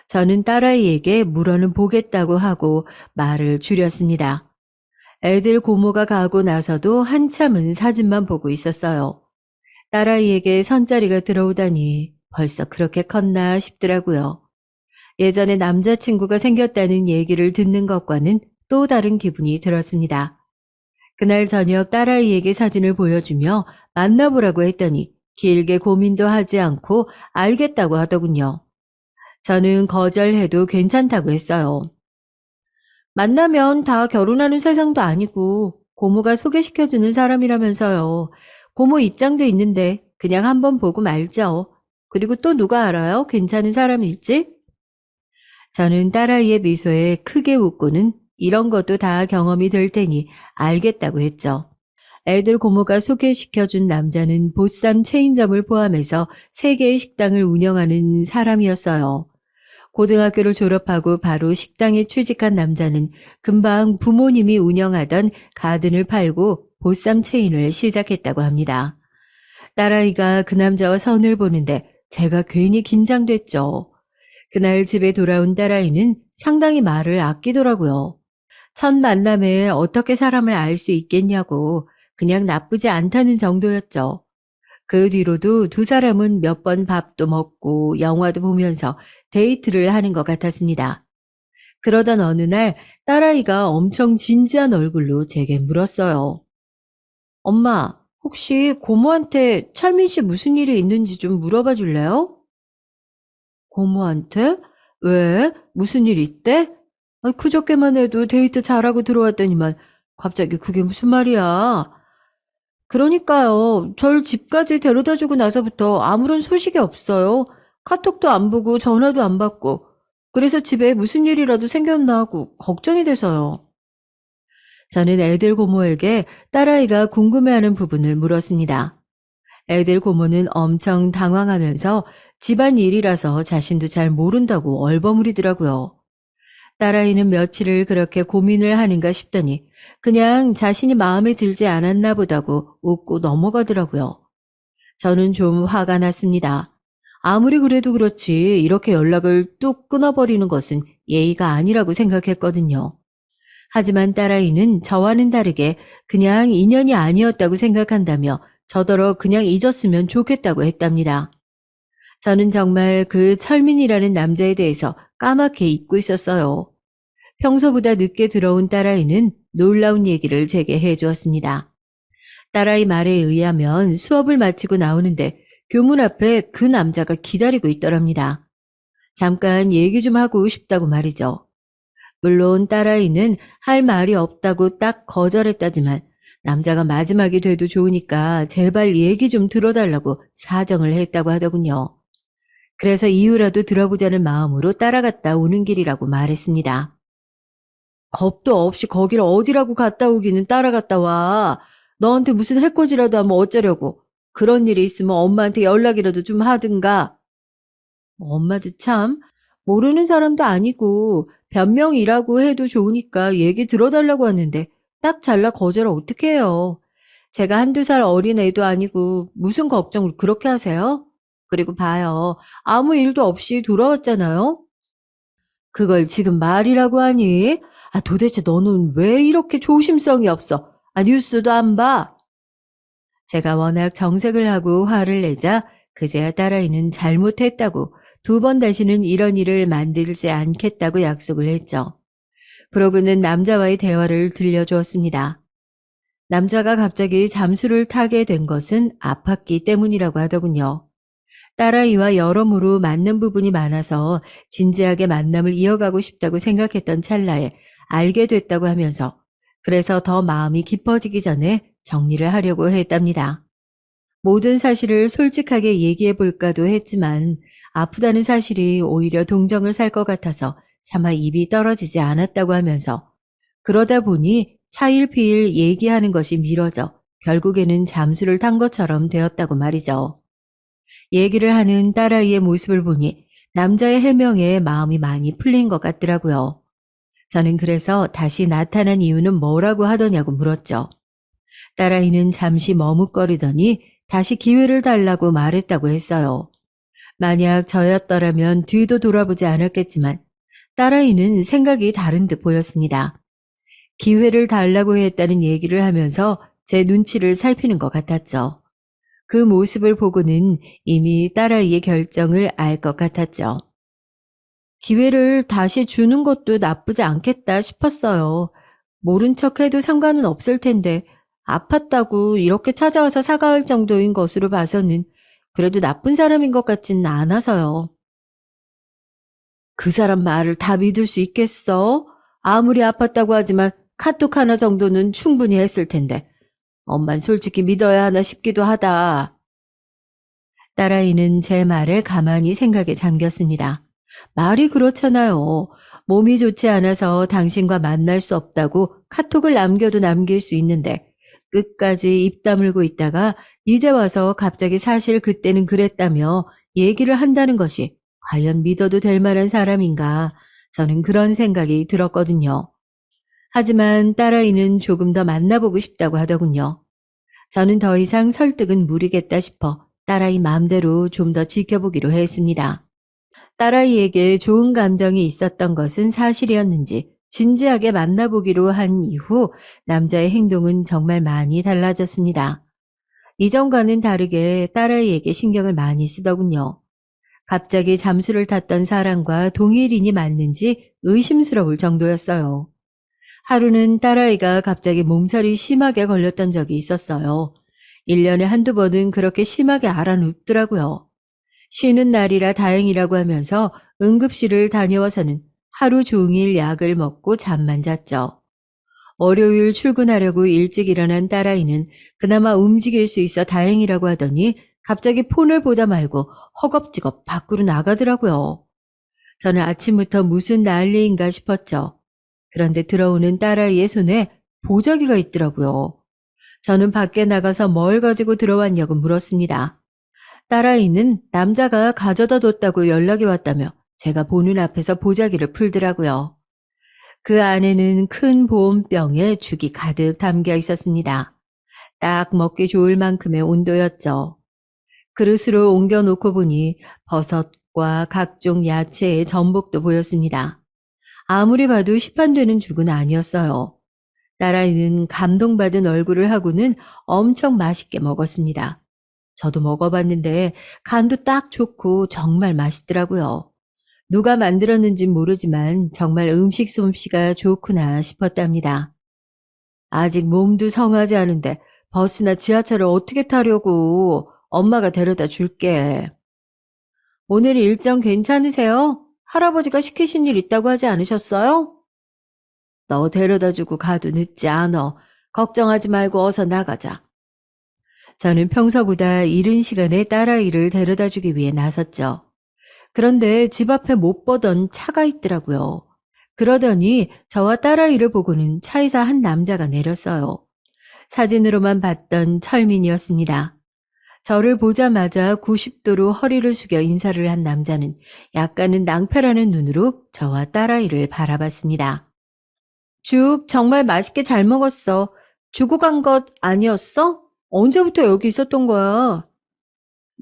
Speaker 1: 저는 딸아이에게 물어는 보겠다고 하고 말을 줄였습니다. 애들 고모가 가고 나서도 한참은 사진만 보고 있었어요. 딸아이에게 선자리가 들어오다니 벌써 그렇게 컸나 싶더라고요. 예전에 남자친구가 생겼다는 얘기를 듣는 것과는 또 다른 기분이 들었습니다. 그날 저녁 딸아이에게 사진을 보여주며 만나보라고 했더니 길게 고민도 하지 않고 알겠다고 하더군요. 저는 거절해도 괜찮다고 했어요. 만나면 다 결혼하는 세상도 아니고 고모가 소개시켜주는 사람이라면서요. 고모 입장도 있는데 그냥 한번 보고 말죠. 그리고 또 누가 알아요? 괜찮은 사람일지? 저는 딸아이의 미소에 크게 웃고는 이런 것도 다 경험이 될 테니 알겠다고 했죠. 애들 고모가 소개시켜준 남자는 보쌈 체인점을 포함해서 3개의 식당을 운영하는 사람이었어요. 고등학교를 졸업하고 바로 식당에 취직한 남자는 금방 부모님이 운영하던 가든을 팔고 보쌈 체인을 시작했다고 합니다. 딸아이가 그 남자와 선을 보는데 제가 괜히 긴장됐죠. 그날 집에 돌아온 딸아이는 상당히 말을 아끼더라고요. 첫 만남에 어떻게 사람을 알 수 있겠냐고 그냥 나쁘지 않다는 정도였죠. 그 뒤로도 두 사람은 몇 번 밥도 먹고 영화도 보면서 데이트를 하는 것 같았습니다. 그러던 어느 날 딸아이가 엄청 진지한 얼굴로 제게 물었어요. 엄마, 혹시 고모한테 철민 씨 무슨 일이 있는지 좀 물어봐 줄래요? 고모한테? 왜? 무슨 일 있대? 그저께만 해도 데이트 잘하고 들어왔더니만 갑자기 그게 무슨 말이야? 그러니까요. 절 집까지 데려다 주고 나서부터 아무런 소식이 없어요. 카톡도 안 보고 전화도 안 받고. 그래서 집에 무슨 일이라도 생겼나 하고 걱정이 돼서요. 저는 애들 고모에게 딸아이가 궁금해하는 부분을 물었습니다. 애들 고모는 엄청 당황하면서 집안 일이라서 자신도 잘 모른다고 얼버무리더라고요. 딸아이는 며칠을 그렇게 고민을 하는가 싶더니 그냥 자신이 마음에 들지 않았나 보다고 웃고 넘어가더라고요. 저는 좀 화가 났습니다. 아무리 그래도 그렇지 이렇게 연락을 뚝 끊어버리는 것은 예의가 아니라고 생각했거든요. 하지만 딸아이는 저와는 다르게 그냥 인연이 아니었다고 생각한다며 저더러 그냥 잊었으면 좋겠다고 했답니다. 저는 정말 그 철민이라는 남자에 대해서 까맣게 잊고 있었어요. 평소보다 늦게 들어온 딸아이는 놀라운 얘기를 제게 해주었습니다. 딸아이 말에 의하면 수업을 마치고 나오는데 교문 앞에 그 남자가 기다리고 있더랍니다. 잠깐 얘기 좀 하고 싶다고 말이죠. 물론 딸아이는 할 말이 없다고 딱 거절했다지만 남자가 마지막이 돼도 좋으니까 제발 얘기 좀 들어달라고 사정을 했다고 하더군요. 그래서 이유라도 들어보자는 마음으로 따라갔다 오는 길이라고 말했습니다. 겁도 없이 거기를 어디라고 갔다 오기는 따라갔다 와. 너한테 무슨 해코지라도 하면 어쩌려고. 그런 일이 있으면 엄마한테 연락이라도 좀 하든가. 엄마도 참 모르는 사람도 아니고 변명이라고 해도 좋으니까 얘기 들어달라고 하는데 딱 잘라 거절을 어떻게 해요. 제가 한두 살 어린 애도 아니고 무슨 걱정을 그렇게 하세요? 그리고 봐요. 아무 일도 없이 돌아왔잖아요. 그걸 지금 말이라고 하니? 도대체 너는 왜 이렇게 조심성이 없어? 뉴스도 안 봐? 제가 워낙 정색을 하고 화를 내자 그제야 딸아이는 잘못했다고 2번 다시는 이런 일을 만들지 않겠다고 약속을 했죠. 그러고는 남자와의 대화를 들려주었습니다. 남자가 갑자기 잠수를 타게 된 것은 아팠기 때문이라고 하더군요. 딸아이와 여러모로 맞는 부분이 많아서 진지하게 만남을 이어가고 싶다고 생각했던 찰나에 알게 됐다고 하면서 그래서 더 마음이 깊어지기 전에 정리를 하려고 했답니다. 모든 사실을 솔직하게 얘기해 볼까도 했지만 아프다는 사실이 오히려 동정을 살 것 같아서 차마 입이 떨어지지 않았다고 하면서 그러다 보니 차일피일 얘기하는 것이 미뤄져 결국에는 잠수를 탄 것처럼 되었다고 말이죠. 얘기를 하는 딸아이의 모습을 보니 남자의 해명에 마음이 많이 풀린 것 같더라고요. 저는 그래서 다시 나타난 이유는 뭐라고 하더냐고 물었죠. 딸아이는 잠시 머뭇거리더니 다시 기회를 달라고 말했다고 했어요. 만약 저였더라면 뒤도 돌아보지 않았겠지만 딸아이는 생각이 다른 듯 보였습니다. 기회를 달라고 했다는 얘기를 하면서 제 눈치를 살피는 것 같았죠. 그 모습을 보고는 이미 딸아이의 결정을 알 것 같았죠. 기회를 다시 주는 것도 나쁘지 않겠다 싶었어요. 모른 척해도 상관은 없을 텐데 아팠다고 이렇게 찾아와서 사과할 정도인 것으로 봐서는 그래도 나쁜 사람인 것 같지는 않아서요. 그 사람 말을 다 믿을 수 있겠어? 아무리 아팠다고 하지만 카톡 하나 정도는 충분히 했을 텐데 엄만 솔직히 믿어야 하나 싶기도 하다. 딸아이는 제 말을 가만히 생각에 잠겼습니다. 말이 그렇잖아요. 몸이 좋지 않아서 당신과 만날 수 없다고 카톡을 남겨도 남길 수 있는데 끝까지 입 다물고 있다가 이제 와서 갑자기 사실 그때는 그랬다며 얘기를 한다는 것이 과연 믿어도 될 만한 사람인가? 저는 그런 생각이 들었거든요. 하지만 딸아이는 조금 더 만나보고 싶다고 하더군요. 저는 더 이상 설득은 무리겠다 싶어 딸아이 마음대로 좀 더 지켜보기로 했습니다. 딸아이에게 좋은 감정이 있었던 것은 사실이었는지 진지하게 만나보기로 한 이후 남자의 행동은 정말 많이 달라졌습니다. 이전과는 다르게 딸아이에게 신경을 많이 쓰더군요. 갑자기 잠수를 탔던 사람과 동일인이 맞는지 의심스러울 정도였어요. 하루는 딸아이가 갑자기 몸살이 심하게 걸렸던 적이 있었어요. 1년에 한두 번은 그렇게 심하게 앓아눕더라고요. 쉬는 날이라 다행이라고 하면서 응급실을 다녀와서는 하루 종일 약을 먹고 잠만 잤죠. 월요일 출근하려고 일찍 일어난 딸아이는 그나마 움직일 수 있어 다행이라고 하더니 갑자기 폰을 보다 말고 허겁지겁 밖으로 나가더라고요. 저는 아침부터 무슨 난리인가 싶었죠. 그런데 들어오는 딸아이의 손에 보자기가 있더라고요. 저는 밖에 나가서 뭘 가지고 들어왔냐고 물었습니다. 딸아이는 남자가 가져다 뒀다고 연락이 왔다며 제가 보는 앞에서 보자기를 풀더라고요. 그 안에는 큰 보온병에 죽이 가득 담겨 있었습니다. 딱 먹기 좋을 만큼의 온도였죠. 그릇으로 옮겨놓고 보니 버섯과 각종 야채의 전복도 보였습니다. 아무리 봐도 시판되는 죽은 아니었어요. 딸아이는 감동받은 얼굴을 하고는 엄청 맛있게 먹었습니다. 저도 먹어봤는데 간도 딱 좋고 정말 맛있더라고요. 누가 만들었는진 모르지만 정말 음식 솜씨가 좋구나 싶었답니다. 아직 몸도 성하지 않은데 버스나 지하철을 어떻게 타려고? 엄마가 데려다 줄게. 오늘 일정 괜찮으세요? 할아버지가 시키신 일 있다고 하지 않으셨어요? 너 데려다 주고 가도 늦지 않아. 걱정하지 말고 어서 나가자. 저는 평소보다 이른 시간에 딸아이를 데려다 주기 위해 나섰죠. 그런데 집 앞에 못 보던 차가 있더라고요. 그러더니 저와 딸아이를 보고는 차에서 한 남자가 내렸어요. 사진으로만 봤던 철민이었습니다. 저를 보자마자 90도로 허리를 숙여 인사를 한 남자는 약간은 낭패라는 눈으로 저와 딸아이를 바라봤습니다. 죽 정말 맛있게 잘 먹었어. 주고 간 것 아니었어? 언제부터 여기 있었던 거야?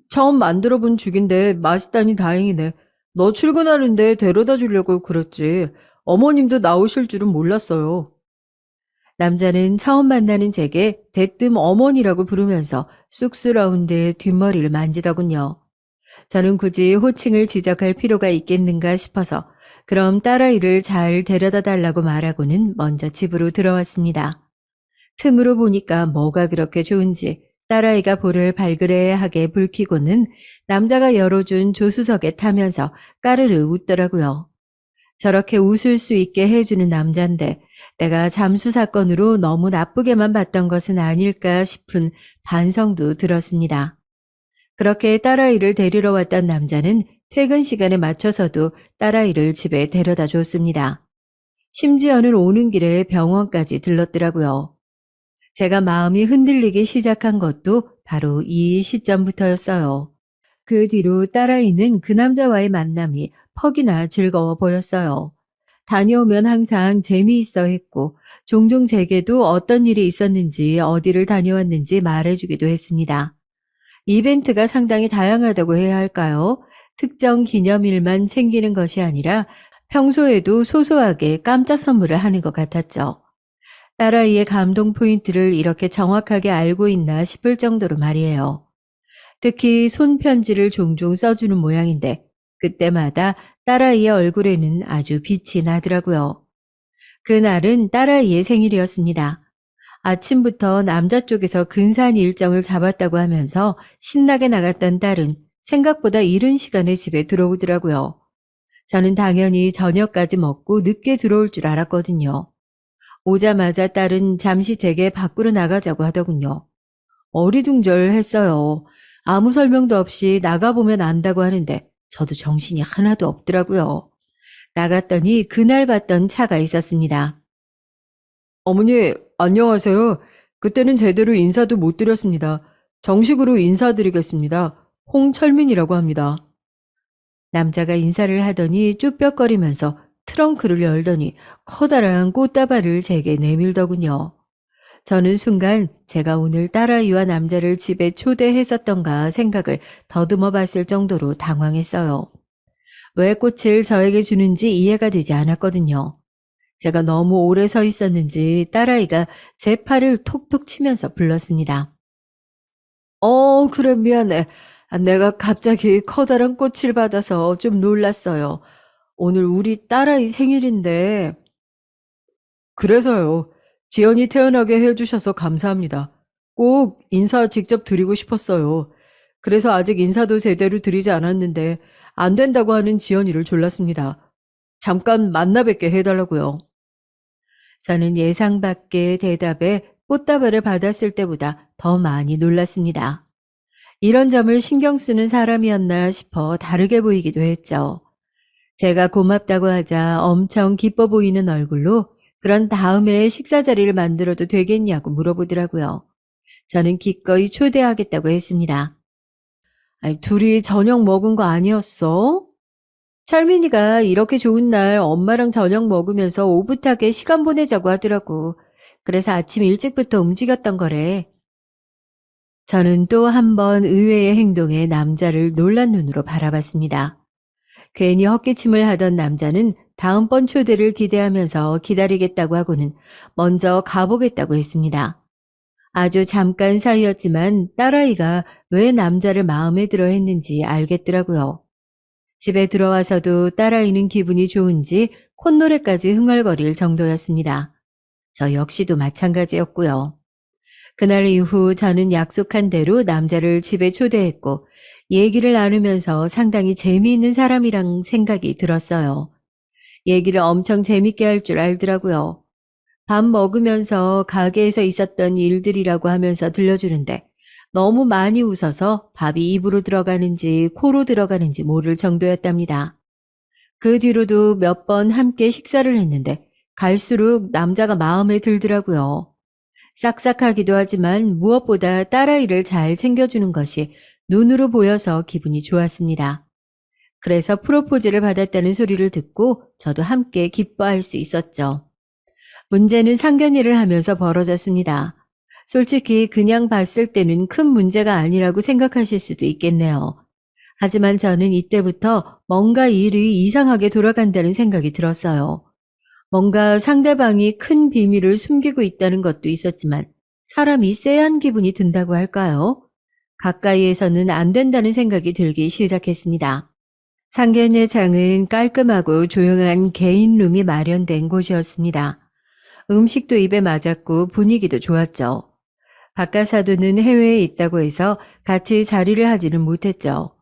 Speaker 1: 처음 만들어 본 죽인데 맛있다니 다행이네. 너 출근하는데 데려다 주려고 그랬지. 어머님도 나오실 줄은 몰랐어요. 남자는 처음 만나는 제게 대뜸 어머니라고 부르면서 쑥스러운 듯 뒷머리를 만지더군요. 저는 굳이 호칭을 지적할 필요가 있겠는가 싶어서 그럼 딸아이를 잘 데려다 달라고 말하고는 먼저 집으로 들어왔습니다. 틈으로 보니까 뭐가 그렇게 좋은지 딸아이가 볼을 발그레하게 붉히고는 남자가 열어준 조수석에 타면서 까르르 웃더라고요. 저렇게 웃을 수 있게 해주는 남잔데 내가 잠수 사건으로 너무 나쁘게만 봤던 것은 아닐까 싶은 반성도 들었습니다. 그렇게 딸아이를 데리러 왔던 남자는 퇴근 시간에 맞춰서도 딸아이를 집에 데려다 줬습니다. 심지어는 오는 길에 병원까지 들렀더라고요. 제가 마음이 흔들리기 시작한 것도 바로 이 시점부터였어요. 그 뒤로 딸아이는 그 남자와의 만남이 퍽이나 즐거워 보였어요. 다녀오면 항상 재미있어 했고 종종 제게도 어떤 일이 있었는지 어디를 다녀왔는지 말해주기도 했습니다. 이벤트가 상당히 다양하다고 해야 할까요? 특정 기념일만 챙기는 것이 아니라 평소에도 소소하게 깜짝 선물을 하는 것 같았죠. 딸아이의 감동 포인트를 이렇게 정확하게 알고 있나 싶을 정도로 말이에요. 특히 손편지를 종종 써주는 모양인데 그때마다 딸아이의 얼굴에는 아주 빛이 나더라고요. 그날은 딸아이의 생일이었습니다. 아침부터 남자 쪽에서 근사한 일정을 잡았다고 하면서 신나게 나갔던 딸은 생각보다 이른 시간에 집에 들어오더라고요. 저는 당연히 저녁까지 먹고 늦게 들어올 줄 알았거든요. 오자마자 딸은 잠시 제게 밖으로 나가자고 하더군요. 어리둥절했어요. 아무 설명도 없이 나가보면 안다고 하는데 저도 정신이 하나도 없더라고요. 나갔더니 그날 봤던 차가 있었습니다. 어머니, 안녕하세요. 그때는 제대로 인사도 못 드렸습니다. 정식으로 인사드리겠습니다. 홍철민이라고 합니다. 남자가 인사를 하더니 쭈뼛거리면서 트렁크를 열더니 커다란 꽃다발을 제게 내밀더군요. 저는 순간 제가 오늘 딸아이와 남자를 집에 초대했었던가 생각을 더듬어 봤을 정도로 당황했어요. 왜 꽃을 저에게 주는지 이해가 되지 않았거든요. 제가 너무 오래 서 있었는지 딸아이가 제 팔을 톡톡 치면서 불렀습니다. 그래, 미안해. 내가 갑자기 커다란 꽃을 받아서 좀 놀랐어요. 오늘 우리 딸아이 생일인데. 그래서요. 지연이 태어나게 해주셔서 감사합니다. 꼭 인사 직접 드리고 싶었어요. 그래서 아직 인사도 제대로 드리지 않았는데 안 된다고 하는 지연이를 졸랐습니다. 잠깐 만나 뵙게 해달라고요. 저는 예상 밖의 대답에 꽃다발을 받았을 때보다 더 많이 놀랐습니다. 이런 점을 신경 쓰는 사람이었나 싶어 다르게 보이기도 했죠. 제가 고맙다고 하자 엄청 기뻐 보이는 얼굴로 그런 다음에 식사 자리를 만들어도 되겠냐고 물어보더라고요. 저는 기꺼이 초대하겠다고 했습니다. 아니, 둘이 저녁 먹은 거 아니었어? 철민이가 이렇게 좋은 날 엄마랑 저녁 먹으면서 오붓하게 시간 보내자고 하더라고. 그래서 아침 일찍부터 움직였던 거래. 저는 또 한 번 의외의 행동에 남자를 놀란 눈으로 바라봤습니다. 괜히 헛기침을 하던 남자는 다음번 초대를 기대하면서 기다리겠다고 하고는 먼저 가보겠다고 했습니다. 아주 잠깐 사이였지만 딸아이가 왜 남자를 마음에 들어 했는지 알겠더라고요. 집에 들어와서도 딸아이는 기분이 좋은지 콧노래까지 흥얼거릴 정도였습니다. 저 역시도 마찬가지였고요. 그날 이후 저는 약속한 대로 남자를 집에 초대했고 얘기를 나누면서 상당히 재미있는 사람이랑 생각이 들었어요. 얘기를 엄청 재밌게 할 줄 알더라고요. 밥 먹으면서 가게에서 있었던 일들이라고 하면서 들려주는데 너무 많이 웃어서 밥이 입으로 들어가는지 코로 들어가는지 모를 정도였답니다. 그 뒤로도 몇 번 함께 식사를 했는데 갈수록 남자가 마음에 들더라고요. 싹싹하기도 하지만 무엇보다 딸아이를 잘 챙겨주는 것이 눈으로 보여서 기분이 좋았습니다. 그래서 프로포즈를 받았다는 소리를 듣고 저도 함께 기뻐할 수 있었죠. 문제는 상견례를 하면서 벌어졌습니다. 솔직히 그냥 봤을 때는 큰 문제가 아니라고 생각하실 수도 있겠네요. 하지만 저는 이때부터 뭔가 일이 이상하게 돌아간다는 생각이 들었어요. 뭔가 상대방이 큰 비밀을 숨기고 있다는 것도 있었지만 사람이 쎄한 기분이 든다고 할까요? 가까이에서는 안 된다는 생각이 들기 시작했습니다. 상견례장은 깔끔하고 조용한 개인 룸이 마련된 곳이었습니다. 음식도 입에 맞았고 분위기도 좋았죠. 바깥 사돈은 해외에 있다고 해서 같이 자리를 하지는 못했죠.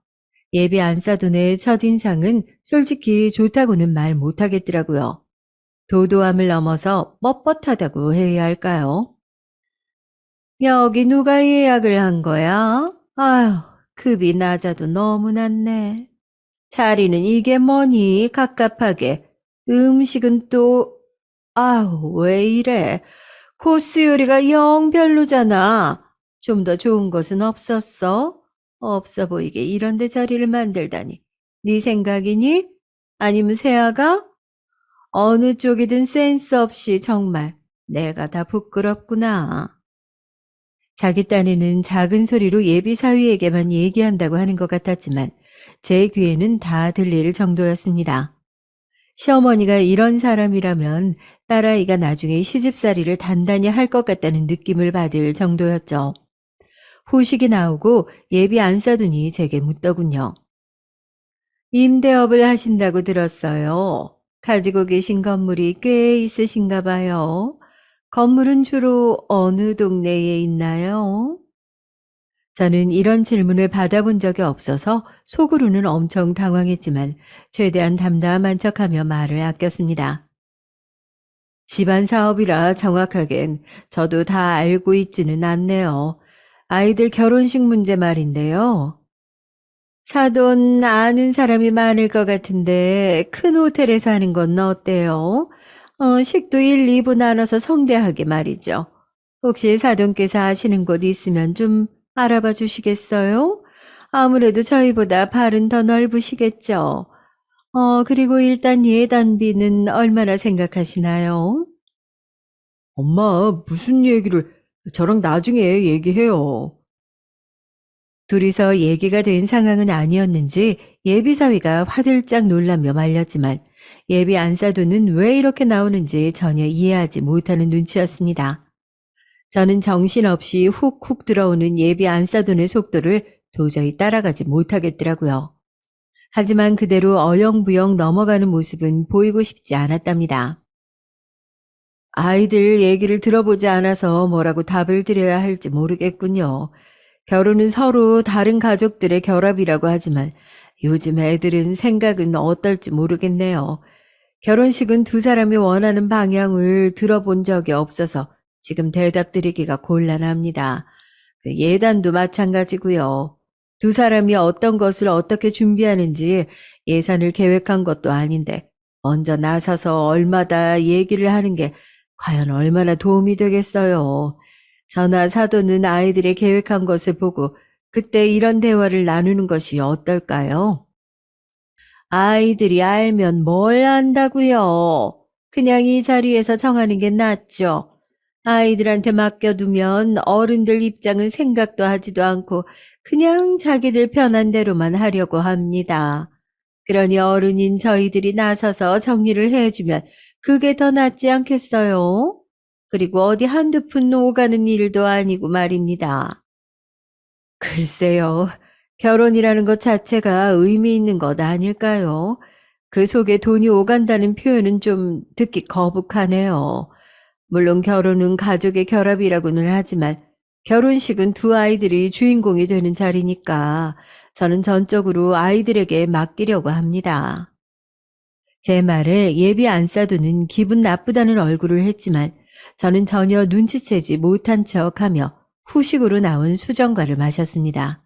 Speaker 1: 예비 안사돈의 첫인상은 솔직히 좋다고는 말 못하겠더라고요. 도도함을 넘어서 뻣뻣하다고 해야 할까요? 여기 누가 예약을 한 거야? 아휴, 급이 낮아도 너무 낮네. 자리는 이게 뭐니? 갑갑하게. 음식은 또, 아우, 왜 이래? 코스 요리가 영 별로잖아. 좀 더 좋은 것은 없었어? 없어 보이게 이런 데 자리를 만들다니. 네 생각이니? 아니면 세아가? 어느 쪽이든 센스 없이 정말 내가 다 부끄럽구나. 자기 딴에는 작은 소리로 예비 사위에게만 얘기한다고 하는 것 같았지만 제 귀에는 다 들릴 정도였습니다. 시어머니가 이런 사람이라면 딸아이가 나중에 시집살이를 단단히 할 것 같다는 느낌을 받을 정도였죠. 후식이 나오고 예비 안사돈이 제게 묻더군요. 임대업을 하신다고 들었어요. 가지고 계신 건물이 꽤 있으신가 봐요. 건물은 주로 어느 동네에 있나요? 저는 이런 질문을 받아본 적이 없어서 속으로는 엄청 당황했지만 최대한 담담한 척하며 말을 아꼈습니다. 집안 사업이라 정확하겐 저도 다 알고 있지는 않네요. 아이들 결혼식 문제 말인데요. 사돈 아는 사람이 많을 것 같은데 큰 호텔에서 하는 건 어때요? 식도 1, 2부 나눠서 성대하게 말이죠. 혹시 사돈께서 아시는 곳 있으면 좀 알아봐 주시겠어요? 아무래도 저희보다 발은 더 넓으시겠죠. 그리고 일단 예단비는 얼마나 생각하시나요? 엄마, 무슨 얘기를, 저랑 나중에 얘기해요. 둘이서 얘기가 된 상황은 아니었는지 예비사위가 화들짝 놀라며 말렸지만 예비 안사돈은 왜 이렇게 나오는지 전혀 이해하지 못하는 눈치였습니다. 저는 정신없이 훅훅 들어오는 예비 안사돈의 속도를 도저히 따라가지 못하겠더라고요. 하지만 그대로 어영부영 넘어가는 모습은 보이고 싶지 않았답니다. 아이들 얘기를 들어보지 않아서 뭐라고 답을 드려야 할지 모르겠군요. 결혼은 서로 다른 가족들의 결합이라고 하지만 요즘 애들은 생각은 어떨지 모르겠네요. 결혼식은 두 사람이 원하는 방향을 들어본 적이 없어서 지금 대답 드리기가 곤란합니다. 그 예단도 마찬가지고요. 두 사람이 어떤 것을 어떻게 준비하는지 예산을 계획한 것도 아닌데 먼저 나서서 얼마다 얘기를 하는 게 과연 얼마나 도움이 되겠어요. 저나 사도는 아이들의 계획한 것을 보고 그때 이런 대화를 나누는 것이 어떨까요? 아이들이 알면 뭘 안다고요? 그냥 이 자리에서 정하는 게 낫죠. 아이들한테 맡겨두면 어른들 입장은 생각도 하지도 않고 그냥 자기들 편한 대로만 하려고 합니다. 그러니 어른인 저희들이 나서서 정리를 해주면 그게 더 낫지 않겠어요? 그리고 어디 한두 푼 오가는 일도 아니고 말입니다. 글쎄요. 결혼이라는 것 자체가 의미 있는 것 아닐까요? 그 속에 돈이 오간다는 표현은 좀 듣기 거북하네요. 물론 결혼은 가족의 결합이라고는 하지만 결혼식은 두 아이들이 주인공이 되는 자리니까 저는 전적으로 아이들에게 맡기려고 합니다. 제 말에 예비 안사도는 기분 나쁘다는 얼굴을 했지만 저는 전혀 눈치채지 못한 척하며 후식으로 나온 수정과를 마셨습니다.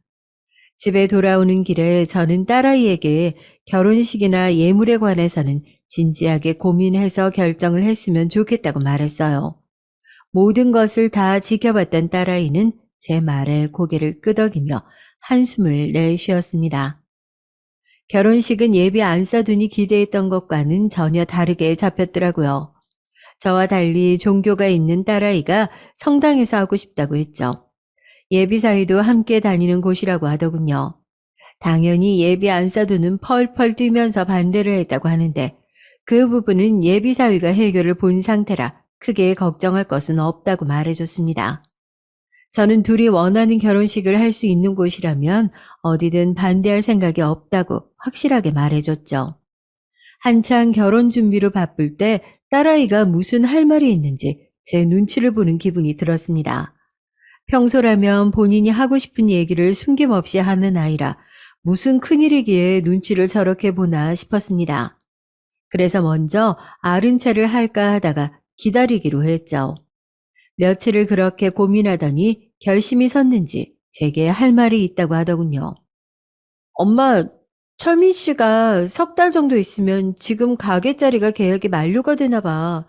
Speaker 1: 집에 돌아오는 길에 저는 딸아이에게 결혼식이나 예물에 관해서는 진지하게 고민해서 결정을 했으면 좋겠다고 말했어요. 모든 것을 다 지켜봤던 딸아이는 제 말에 고개를 끄덕이며 한숨을 내쉬었습니다. 결혼식은 예비 안사돈이 기대했던 것과는 전혀 다르게 잡혔더라고요. 저와 달리 종교가 있는 딸아이가 성당에서 하고 싶다고 했죠. 예비사위도 함께 다니는 곳이라고 하더군요. 당연히 예비 안사도는 펄펄 뛰면서 반대를 했다고 하는데 그 부분은 예비사위가 해결을 본 상태라 크게 걱정할 것은 없다고 말해줬습니다. 저는 둘이 원하는 결혼식을 할 수 있는 곳이라면 어디든 반대할 생각이 없다고 확실하게 말해줬죠. 한창 결혼 준비로 바쁠 때 딸아이가 무슨 할 말이 있는지 제 눈치를 보는 기분이 들었습니다. 평소라면 본인이 하고 싶은 얘기를 숨김없이 하는 아이라 무슨 큰일이기에 눈치를 저렇게 보나 싶었습니다. 그래서 먼저 아른차를 할까 하다가 기다리기로 했죠. 며칠을 그렇게 고민하더니 결심이 섰는지 제게 할 말이 있다고 하더군요. 엄마, 철민 씨가 석 달 정도 있으면 지금 가게 자리가 계약이 만료가 되나 봐.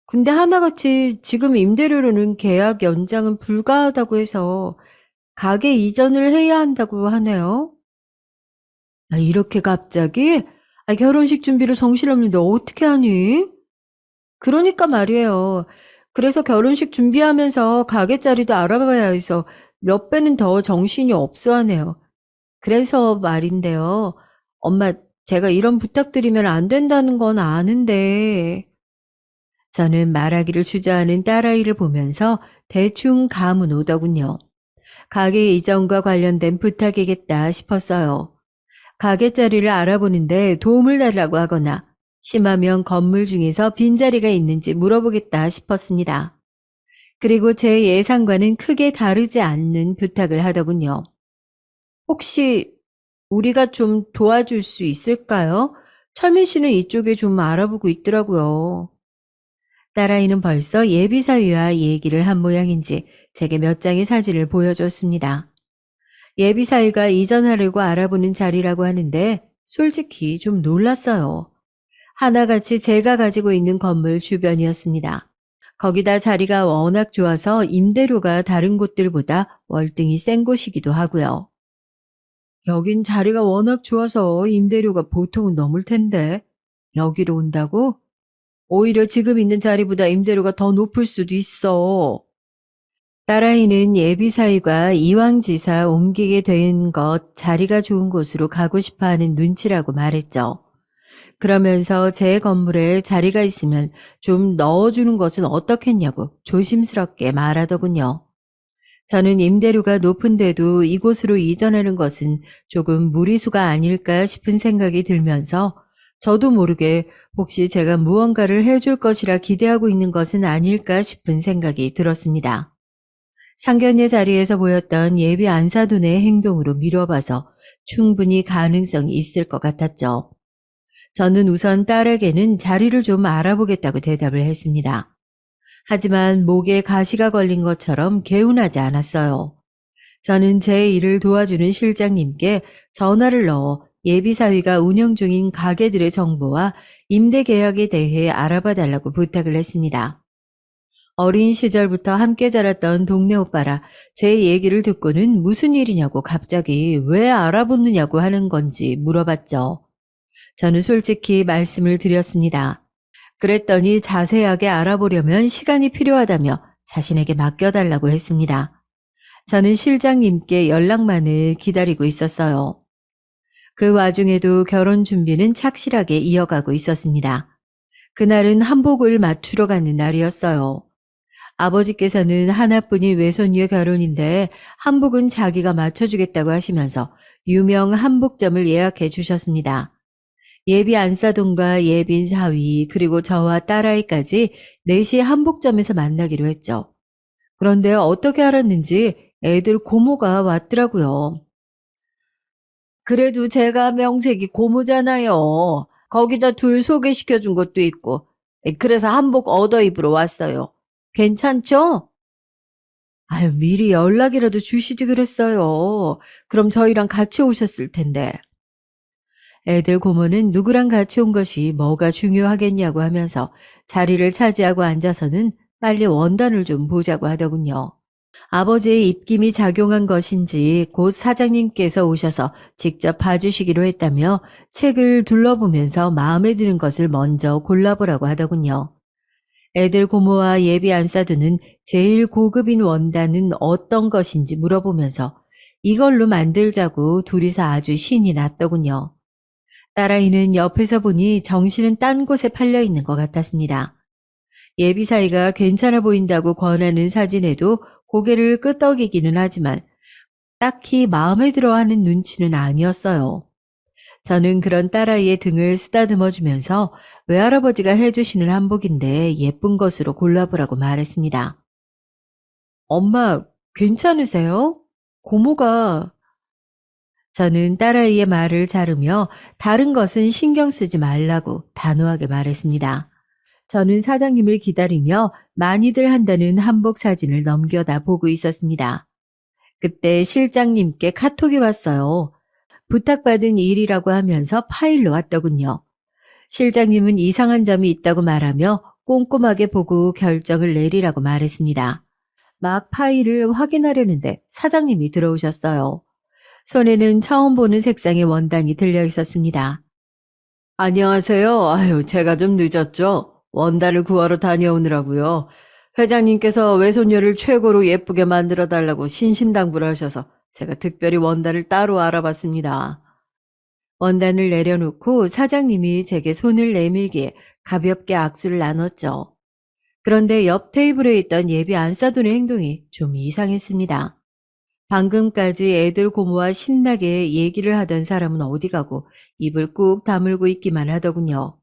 Speaker 1: 근데 하나같이 지금 임대료로는 계약 연장은 불가하다고 해서 가게 이전을 해야 한다고 하네요. 아, 이렇게 갑자기? 아, 결혼식 준비를 정신없는데 어떻게 하니? 그러니까 말이에요. 그래서 결혼식 준비하면서 가게 자리도 알아봐야 해서 몇 배는 더 정신이 없어 하네요. 그래서 말인데요. 엄마, 제가 이런 부탁드리면 안 된다는 건 아는데. 저는 말하기를 주저하는 딸아이를 보면서 대충 감은 오더군요. 가게 이전과 관련된 부탁이겠다 싶었어요. 가게 자리를 알아보는데 도움을 달라고 하거나 심하면 건물 중에서 빈자리가 있는지 물어보겠다 싶었습니다. 그리고 제 예상과는 크게 다르지 않는 부탁을 하더군요. 혹시 우리가 좀 도와줄 수 있을까요? 철민 씨는 이쪽에 좀 알아보고 있더라고요. 딸아이는 벌써 예비사위와 얘기를 한 모양인지 제게 몇 장의 사진을 보여줬습니다. 예비사위가 이전하려고 알아보는 자리라고 하는데 솔직히 좀 놀랐어요. 하나같이 제가 가지고 있는 건물 주변이었습니다. 거기다 자리가 워낙 좋아서 임대료가 다른 곳들보다 월등히 센 곳이기도 하고요. 여긴 자리가 워낙 좋아서 임대료가 보통은 넘을 텐데. 여기로 온다고? 오히려 지금 있는 자리보다 임대료가 더 높을 수도 있어. 딸아이는 예비사위가 이왕지사 옮기게 된 것 자리가 좋은 곳으로 가고 싶어 하는 눈치라고 말했죠. 그러면서 제 건물에 자리가 있으면 좀 넣어주는 것은 어떻겠냐고 조심스럽게 말하더군요. 저는 임대료가 높은데도 이곳으로 이전하는 것은 조금 무리수가 아닐까 싶은 생각이 들면서 저도 모르게 혹시 제가 무언가를 해줄 것이라 기대하고 있는 것은 아닐까 싶은 생각이 들었습니다. 상견례 자리에서 보였던 예비 안사돈의 행동으로 미뤄봐서 충분히 가능성이 있을 것 같았죠. 저는 우선 딸에게는 자리를 좀 알아보겠다고 대답을 했습니다. 하지만 목에 가시가 걸린 것처럼 개운하지 않았어요. 저는 제 일을 도와주는 실장님께 전화를 넣어 예비사위가 운영 중인 가게들의 정보와 임대 계약에 대해 알아봐 달라고 부탁을 했습니다. 어린 시절부터 함께 자랐던 동네 오빠라 제 얘기를 듣고는 무슨 일이냐고 갑자기 왜 알아보느냐고 하는 건지 물어봤죠. 저는 솔직히 말씀을 드렸습니다. 그랬더니 자세하게 알아보려면 시간이 필요하다며 자신에게 맡겨달라고 했습니다. 저는 실장님께 연락만을 기다리고 있었어요. 그 와중에도 결혼 준비는 착실하게 이어가고 있었습니다. 그날은 한복을 맞추러 가는 날이었어요. 아버지께서는 하나뿐인 외손녀 결혼인데 한복은 자기가 맞춰주겠다고 하시면서 유명 한복점을 예약해 주셨습니다. 예비 안사돈과 예빈 사위 그리고 저와 딸아이까지 넷이 한복점에서 만나기로 했죠. 그런데 어떻게 알았는지 애들 고모가 왔더라고요. 그래도 제가 명색이 고모잖아요. 거기다 둘 소개시켜준 것도 있고. 그래서 한복 얻어 입으러 왔어요. 괜찮죠? 아유, 미리 연락이라도 주시지 그랬어요. 그럼 저희랑 같이 오셨을 텐데. 애들 고모는 누구랑 같이 온 것이 뭐가 중요하겠냐고 하면서 자리를 차지하고 앉아서는 빨리 원단을 좀 보자고 하더군요. 아버지의 입김이 작용한 것인지 곧 사장님께서 오셔서 직접 봐주시기로 했다며 책을 둘러보면서 마음에 드는 것을 먼저 골라보라고 하더군요. 애들 고모와 예비 안사두는 제일 고급인 원단은 어떤 것인지 물어보면서 이걸로 만들자고 둘이서 아주 신이 났더군요. 딸아이는 옆에서 보니 정신은 딴 곳에 팔려 있는 것 같았습니다. 예비 사이가 괜찮아 보인다고 권하는 사진에도 고개를 끄덕이기는 하지만 딱히 마음에 들어하는 눈치는 아니었어요. 저는 그런 딸아이의 등을 쓰다듬어 주면서 외할아버지가 해주시는 한복인데 예쁜 것으로 골라보라고 말했습니다. 엄마, 괜찮으세요? 고모가... 저는 딸아이의 말을 자르며 다른 것은 신경 쓰지 말라고 단호하게 말했습니다. 저는 사장님을 기다리며 많이들 한다는 한복 사진을 넘겨다 보고 있었습니다. 그때 실장님께 카톡이 왔어요. 부탁받은 일이라고 하면서 파일로 왔더군요. 실장님은 이상한 점이 있다고 말하며 꼼꼼하게 보고 결정을 내리라고 말했습니다. 막 파일을 확인하려는데 사장님이 들어오셨어요. 손에는 처음 보는 색상의 원단이 들려 있었습니다. 안녕하세요. 아유, 제가 좀 늦었죠. 원단을 구하러 다녀오느라고요. 회장님께서 외손녀를 최고로 예쁘게 만들어 달라고 신신당부를 하셔서 제가 특별히 원단을 따로 알아봤습니다. 원단을 내려놓고 사장님이 제게 손을 내밀기에 가볍게 악수를 나눴죠. 그런데 옆 테이블에 있던 예비 안사돈의 행동이 좀 이상했습니다. 방금까지 애들 고모와 신나게 얘기를 하던 사람은 어디 가고 입을 꾹 다물고 있기만 하더군요.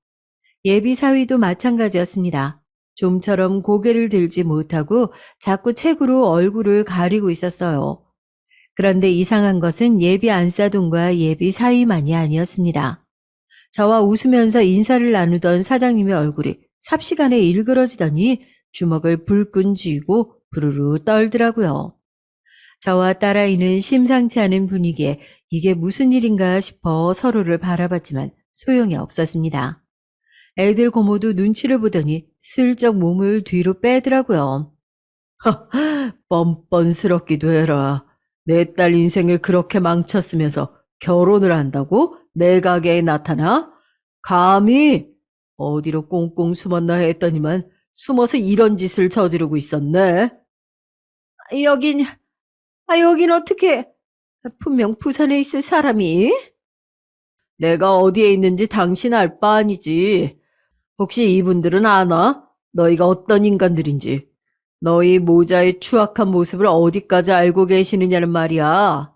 Speaker 1: 예비 사위도 마찬가지였습니다. 좀처럼 고개를 들지 못하고 자꾸 책으로 얼굴을 가리고 있었어요. 그런데 이상한 것은 예비 안사돈과 예비 사위만이 아니었습니다. 저와 웃으면서 인사를 나누던 사장님의 얼굴이 삽시간에 일그러지더니 주먹을 불끈 쥐고 부르르 떨더라고요. 저와 딸아이는 심상치 않은 분위기에 이게 무슨 일인가 싶어 서로를 바라봤지만 소용이 없었습니다. 애들 고모도 눈치를 보더니 슬쩍 몸을 뒤로 빼더라고요. 뻔뻔스럽기도 해라. 내 딸 인생을 그렇게 망쳤으면서 결혼을 한다고? 내 가게에 나타나? 감히? 어디로 꽁꽁 숨었나 했더니만 숨어서 이런 짓을 저지르고 있었네. 여긴, 여긴 어떻게, 분명 부산에 있을 사람이? 내가 어디에 있는지 당신 알 바 아니지. 혹시 이분들은 아나? 너희가 어떤 인간들인지. 너희 모자의 추악한 모습을 어디까지 알고 계시느냐는 말이야.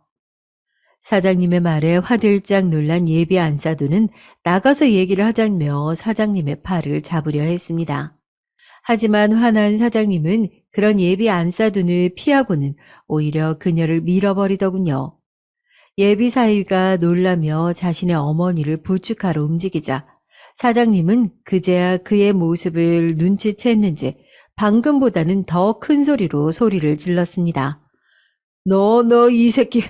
Speaker 1: 사장님의 말에 화들짝 놀란 예비 안사도는 나가서 얘기를 하자며 사장님의 팔을 잡으려 했습니다. 하지만 화난 사장님은 그런 예비 안사돈을 피하고는 오히려 그녀를 밀어버리더군요. 예비 사위가 놀라며 자신의 어머니를 부축하러 움직이자 사장님은 그제야 그의 모습을 눈치챘는지 방금보다는 더 큰 소리로 소리를 질렀습니다. 너 이 새끼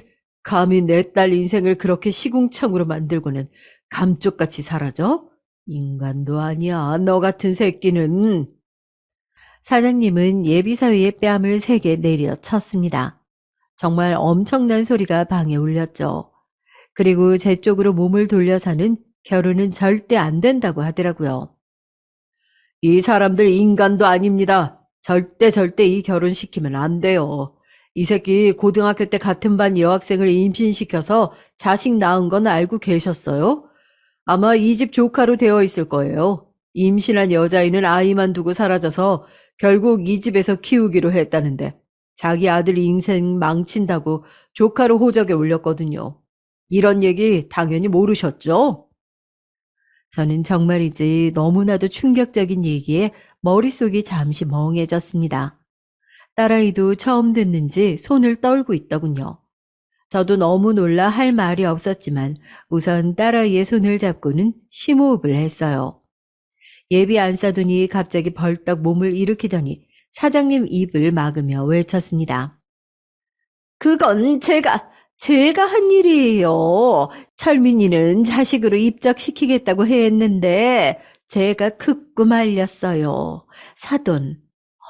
Speaker 1: 감히 내 딸 인생을 그렇게 시궁창으로 만들고는 감쪽같이 사라져? 인간도 아니야 너 같은 새끼는. 사장님은 예비사위의 뺨을 세게 내려쳤습니다. 정말 엄청난 소리가 방에 울렸죠. 그리고 제 쪽으로 몸을 돌려서는 결혼은 절대 안 된다고 하더라고요. 이 사람들 인간도 아닙니다. 절대 이 결혼 시키면 안 돼요. 이 새끼 고등학교 때 같은 반 여학생을 임신시켜서 자식 낳은 건 알고 계셨어요? 아마 이 집 조카로 되어 있을 거예요. 임신한 여자아이는 아이만 두고 사라져서 결국 이 집에서 키우기로 했다는데 자기 아들 인생 망친다고 조카로 호적에 올렸거든요. 이런 얘기 당연히 모르셨죠? 저는 정말이지 너무나도 충격적인 얘기에 머릿속이 잠시 멍해졌습니다. 딸아이도 처음 듣는지 손을 떨고 있더군요. 저도 너무 놀라 할 말이 없었지만 우선 딸아이의 손을 잡고는 심호흡을 했어요. 예비 안사돈이 갑자기 벌떡 몸을 일으키더니 사장님 입을 막으며 외쳤습니다. 그건 제가 한 일이에요. 철민이는 자식으로 입적시키겠다고 했는데 제가 극구 말렸어요. 사돈,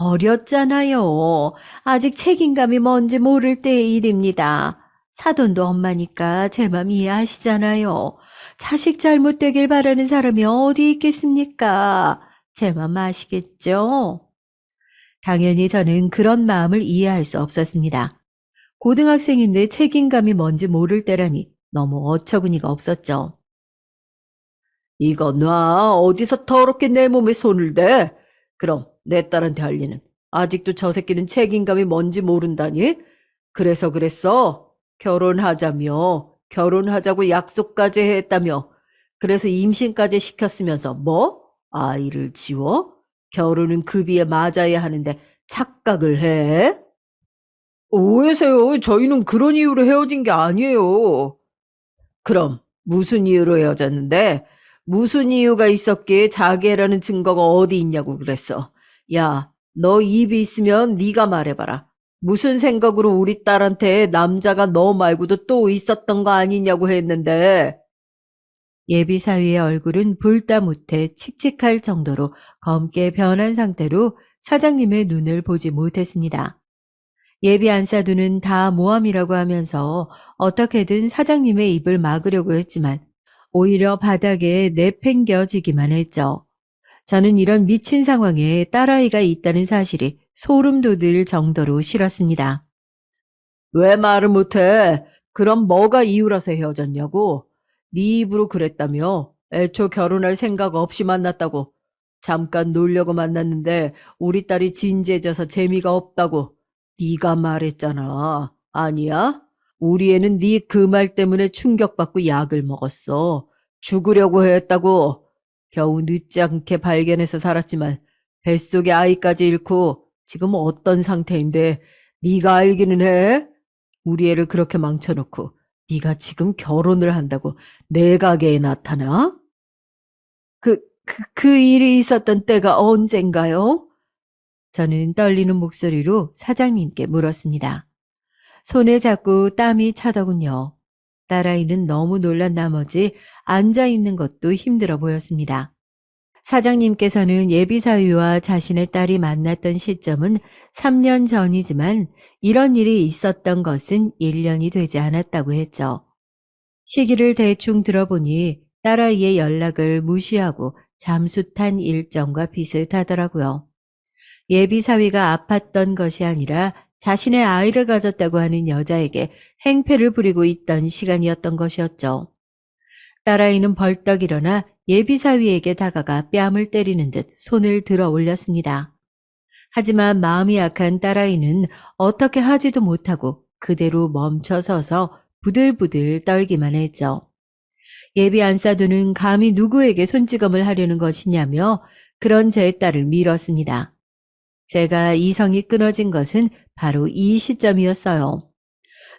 Speaker 1: 어렸잖아요. 아직 책임감이 뭔지 모를 때의 일입니다. 사돈도 엄마니까 제 맘 이해하시잖아요. 자식 잘못되길 바라는 사람이 어디 있겠습니까? 제 맘 아시겠죠? 당연히 저는 그런 마음을 이해할 수 없었습니다. 고등학생인데 책임감이 뭔지 모를 때라니 너무 어처구니가 없었죠. 이거 놔. 어디서 더럽게 내 몸에 손을 대? 그럼 내 딸한테 할 리는 아직도 저 새끼는 책임감이 뭔지 모른다니? 그래서 그랬어. 결혼하자고 약속까지 했다며. 그래서 임신까지 시켰으면서 뭐? 아이를 지워? 결혼은 급이에 맞아야 하는데 착각을 해? 오해세요. 저희는 그런 이유로 헤어진 게 아니에요. 그럼 무슨 이유로 헤어졌는데? 무슨 이유가 있었기에 자기애라는 증거가 어디 있냐고 그랬어. 야, 너 입이 있으면 네가 말해봐라. 무슨 생각으로 우리 딸한테 남자가 너 말고도 또 있었던 거 아니냐고 했는데. 예비 사위의 얼굴은 불다 못해 칙칙할 정도로 검게 변한 상태로 사장님의 눈을 보지 못했습니다. 예비 안사두는 다 모함이라고 하면서 어떻게든 사장님의 입을 막으려고 했지만 오히려 바닥에 내팽겨지기만 했죠. 저는 이런 미친 상황에 딸아이가 있다는 사실이 소름 돋을 정도로 싫었습니다. 왜 말을 못해? 그럼 뭐가 이유라서 헤어졌냐고? 네 입으로 그랬다며? 애초 결혼할 생각 없이 만났다고. 잠깐 놀려고 만났는데 우리 딸이 진지해져서 재미가 없다고. 네가 말했잖아. 아니야? 우리 애는 네 그 말 때문에 충격받고 약을 먹었어. 죽으려고 했다고. 겨우 늦지 않게 발견해서 살았지만 뱃속에 아이까지 잃고 지금 어떤 상태인데 네가 알기는 해? 우리 애를 그렇게 망쳐놓고 네가 지금 결혼을 한다고 내 가게에 나타나? 그 일이 있었던 때가 언젠가요? 저는 떨리는 목소리로 사장님께 물었습니다. 손에 자꾸 땀이 차더군요. 딸아이는 너무 놀란 나머지 앉아있는 것도 힘들어 보였습니다. 사장님께서는 예비사위와 자신의 딸이 만났던 시점은 3년 전이지만 이런 일이 있었던 것은 1년이 되지 않았다고 했죠. 시기를 대충 들어보니 딸아이의 연락을 무시하고 잠수탄 일정과 비슷하더라고요. 예비사위가 아팠던 것이 아니라 자신의 아이를 가졌다고 하는 여자에게 행패를 부리고 있던 시간이었던 것이었죠. 딸아이는 벌떡 일어나 예비사위에게 다가가 뺨을 때리는 듯 손을 들어 올렸습니다. 하지만 마음이 약한 딸아이는 어떻게 하지도 못하고 그대로 멈춰서서 부들부들 떨기만 했죠. 예비 안사두는 감히 누구에게 손찌검을 하려는 것이냐며 그런 제 딸을 밀었습니다. 제가 이성이 끊어진 것은 바로 이 시점이었어요.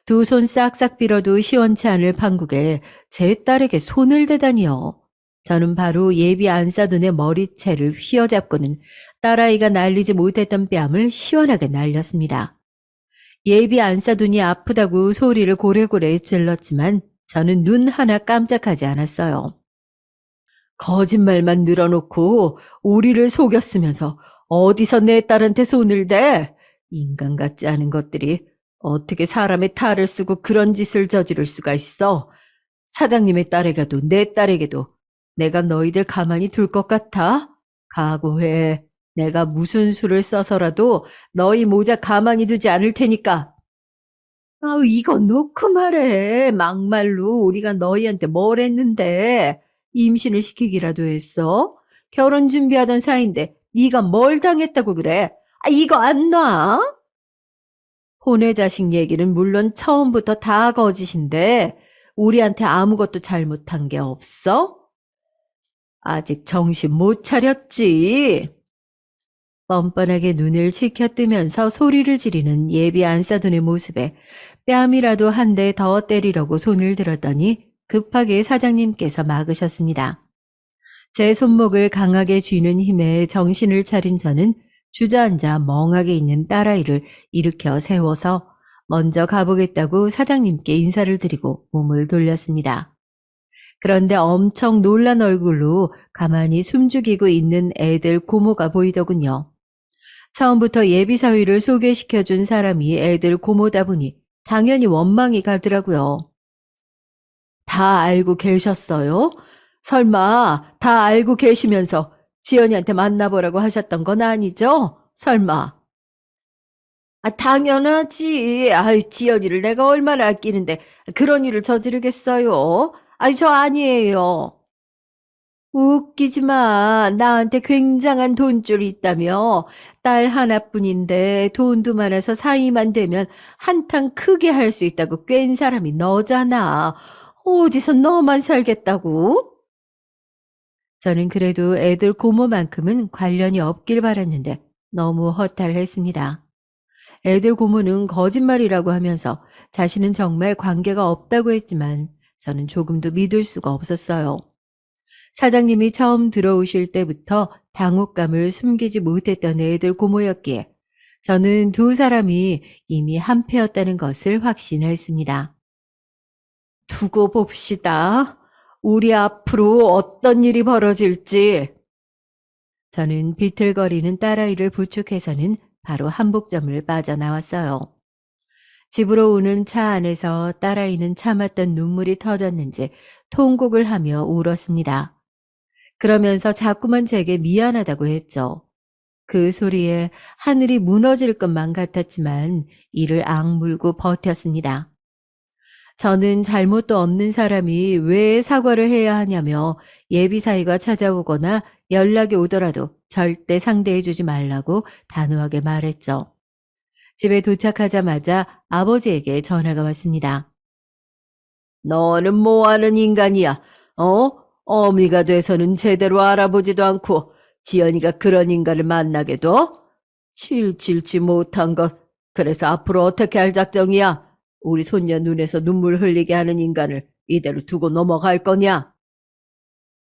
Speaker 1: 두 손 싹싹 빌어도 시원치 않을 판국에 제 딸에게 손을 대다니요. 저는 바로 예비 안사돈의 머리채를 휘어잡고는 딸아이가 날리지 못했던 뺨을 시원하게 날렸습니다. 예비 안사돈이 아프다고 소리를 고래고래 질렀지만 저는 눈 하나 깜짝하지 않았어요. 거짓말만 늘어놓고 우리를 속였으면서 어디서 내 딸한테 손을 대? 인간 같지 않은 것들이 어떻게 사람의 탈을 쓰고 그런 짓을 저지를 수가 있어? 사장님의 딸에게도 내 딸에게도 내가 너희들 가만히 둘 것 같아? 각오해. 내가 무슨 수를 써서라도 너희 모자 가만히 두지 않을 테니까. 아우, 이거 놓고 말해. 막말로 우리가 너희한테 뭘 했는데 임신을 시키기라도 했어? 결혼 준비하던 사이인데 네가 뭘 당했다고 그래? 아, 이거 안 놔? 혼외 자식 얘기는 물론 처음부터 다 거짓인데 우리한테 아무것도 잘못한 게 없어? 아직 정신 못 차렸지? 뻔뻔하게 눈을 치켜뜨면서 소리를 지르는 예비 안사돈의 모습에 뺨이라도 한 대 더 때리려고 손을 들었더니 급하게 사장님께서 막으셨습니다. 제 손목을 강하게 쥐는 힘에 정신을 차린 저는 주저앉아 멍하게 있는 딸아이를 일으켜 세워서 먼저 가보겠다고 사장님께 인사를 드리고 몸을 돌렸습니다. 그런데 엄청 놀란 얼굴로 가만히 숨죽이고 있는 애들 고모가 보이더군요. 처음부터 예비사위를 소개시켜준 사람이 애들 고모다 보니 당연히 원망이 가더라고요. 다 알고 계셨어요? 설마 다 알고 계시면서 지연이한테 만나보라고 하셨던 건 아니죠? 설마. 아, 당연하지. 아유, 지연이를 내가 얼마나 아끼는데 그런 일을 저지르겠어요? 아니, 저 아니에요. 웃기지 마. 나한테 굉장한 돈줄이 있다며. 딸 하나뿐인데 돈도 많아서 사이만 되면 한탕 크게 할 수 있다고 꿰인 사람이 너잖아. 어디서 너만 살겠다고? 저는 그래도 애들 고모만큼은 관련이 없길 바랐는데 너무 허탈했습니다. 애들 고모는 거짓말이라고 하면서 자신은 정말 관계가 없다고 했지만 저는 조금도 믿을 수가 없었어요. 사장님이 처음 들어오실 때부터 당혹감을 숨기지 못했던 애들 고모였기에 저는 두 사람이 이미 한패였다는 것을 확신했습니다. 두고 봅시다. 우리 앞으로 어떤 일이 벌어질지. 저는 비틀거리는 딸아이를 부축해서는 바로 한복점을 빠져나왔어요. 집으로 오는 차 안에서 딸아이는 참았던 눈물이 터졌는지 통곡을 하며 울었습니다. 그러면서 자꾸만 제게 미안하다고 했죠. 그 소리에 하늘이 무너질 것만 같았지만 이를 악물고 버텼습니다. 저는 잘못도 없는 사람이 왜 사과를 해야 하냐며 예비사위가 찾아오거나 연락이 오더라도 절대 상대해주지 말라고 단호하게 말했죠. 집에 도착하자마자 아버지에게 전화가 왔습니다. 너는 뭐하는 인간이야? 어? 어미가 돼서는 제대로 알아보지도 않고 지연이가 그런 인간을 만나게 둬? 칠칠치 못한 것. 그래서 앞으로 어떻게 할 작정이야? 우리 손녀 눈에서 눈물 흘리게 하는 인간을 이대로 두고 넘어갈 거냐?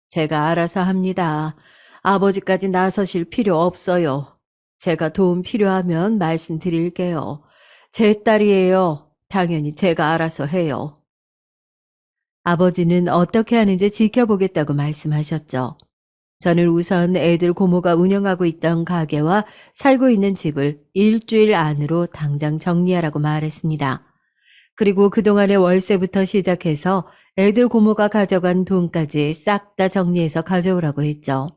Speaker 1: 제가 알아서 합니다. 아버지까지 나서실 필요 없어요. 제가 도움 필요하면 말씀드릴게요. 제 딸이에요. 당연히 제가 알아서 해요. 아버지는 어떻게 하는지 지켜보겠다고 말씀하셨죠. 저는 우선 애들 고모가 운영하고 있던 가게와 살고 있는 집을 일주일 안으로 당장 정리하라고 말했습니다. 그리고 그동안의 월세부터 시작해서 애들 고모가 가져간 돈까지 싹 다 정리해서 가져오라고 했죠.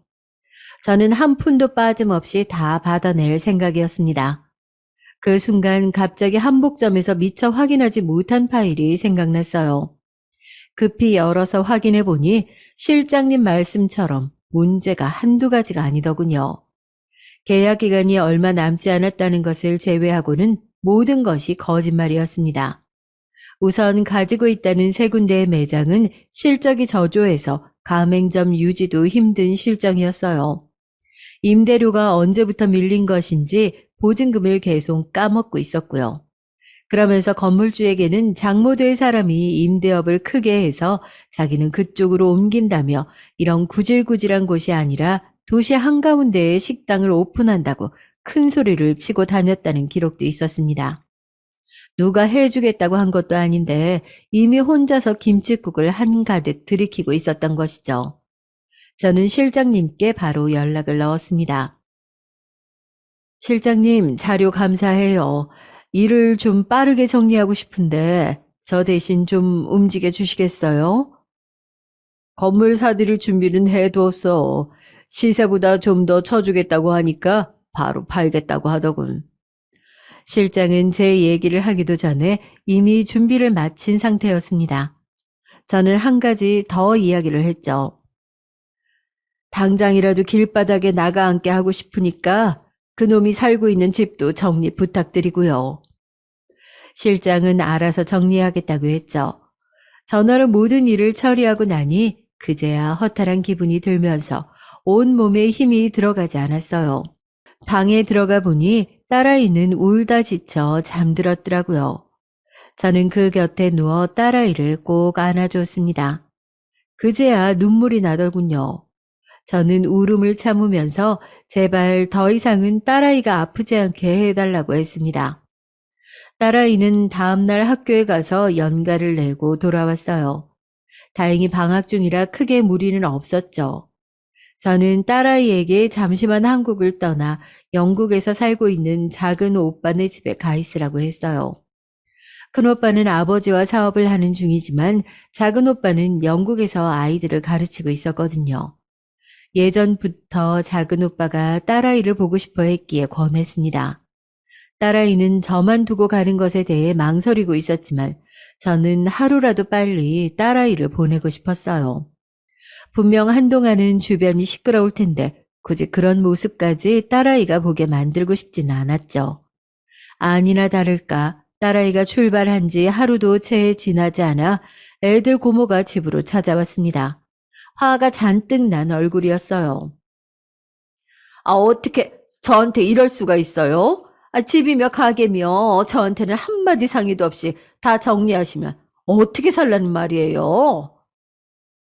Speaker 1: 저는 한 푼도 빠짐없이 다 받아낼 생각이었습니다. 그 순간 갑자기 한복점에서 미처 확인하지 못한 파일이 생각났어요. 급히 열어서 확인해 보니 실장님 말씀처럼 문제가 한두 가지가 아니더군요. 계약 기간이 얼마 남지 않았다는 것을 제외하고는 모든 것이 거짓말이었습니다. 우선 가지고 있다는 세 군데의 매장은 실적이 저조해서 가맹점 유지도 힘든 실정이었어요. 임대료가 언제부터 밀린 것인지 보증금을 계속 까먹고 있었고요. 그러면서 건물주에게는 장모될 사람이 임대업을 크게 해서 자기는 그쪽으로 옮긴다며 이런 구질구질한 곳이 아니라 도시 한가운데에 식당을 오픈한다고 큰 소리를 치고 다녔다는 기록도 있었습니다. 누가 해주겠다고 한 것도 아닌데 이미 혼자서 김칫국을 한가득 들이키고 있었던 것이죠. 저는 실장님께 바로 연락을 넣었습니다. 실장님, 자료 감사해요. 일을 좀 빠르게 정리하고 싶은데 저 대신 좀 움직여 주시겠어요? 건물 사들일 준비는 해두었어. 시세보다 좀 더 쳐주겠다고 하니까 바로 팔겠다고 하더군. 실장은 제 얘기를 하기도 전에 이미 준비를 마친 상태였습니다. 저는 한 가지 더 이야기를 했죠. 당장이라도 길바닥에 나가 앉게 하고 싶으니까 그놈이 살고 있는 집도 정리 부탁드리고요. 실장은 알아서 정리하겠다고 했죠. 전화로 모든 일을 처리하고 나니 그제야 허탈한 기분이 들면서 온몸에 힘이 들어가지 않았어요. 방에 들어가 보니 딸아이는 울다 지쳐 잠들었더라고요. 저는 그 곁에 누워 딸아이를 꼭 안아줬습니다. 그제야 눈물이 나더군요. 저는 울음을 참으면서 제발 더 이상은 딸아이가 아프지 않게 해달라고 했습니다. 딸아이는 다음날 학교에 가서 연가를 내고 돌아왔어요. 다행히 방학 중이라 크게 무리는 없었죠. 저는 딸아이에게 잠시만 한국을 떠나 영국에서 살고 있는 작은 오빠네 집에 가 있으라고 했어요. 큰오빠는 아버지와 사업을 하는 중이지만 작은 오빠는 영국에서 아이들을 가르치고 있었거든요. 예전부터 작은 오빠가 딸아이를 보고 싶어 했기에 권했습니다. 딸아이는 저만 두고 가는 것에 대해 망설이고 있었지만 저는 하루라도 빨리 딸아이를 보내고 싶었어요. 분명 한동안은 주변이 시끄러울 텐데 굳이 그런 모습까지 딸아이가 보게 만들고 싶진 않았죠. 아니나 다를까 딸아이가 출발한 지 하루도 채 지나지 않아 애들 고모가 집으로 찾아왔습니다. 화가 잔뜩 난 얼굴이었어요. 아, 어떻게 저한테 이럴 수가 있어요? 아, 집이며 가게며 저한테는 한마디 상의도 없이 다 정리하시면 어떻게 살라는 말이에요?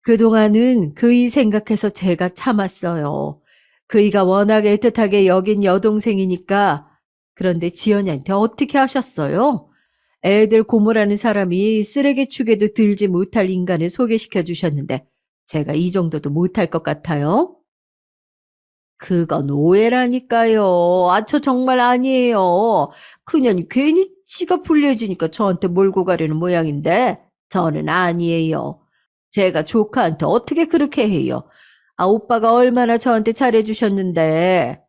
Speaker 1: 그동안은 그이 생각해서 제가 참았어요. 그이가 워낙 애틋하게 여긴 여동생이니까. 그런데 지연이한테 어떻게 하셨어요? 애들 고모라는 사람이 쓰레기 축에도 들지 못할 인간을 소개시켜 주셨는데 제가 이 정도도 못할 것 같아요? 그건 오해라니까요. 아, 저 정말 아니에요. 그년이 괜히 지가 불리해지니까 저한테 몰고 가려는 모양인데 저는 아니에요. 제가 조카한테 어떻게 그렇게 해요? 아, 오빠가 얼마나 저한테 잘해주셨는데.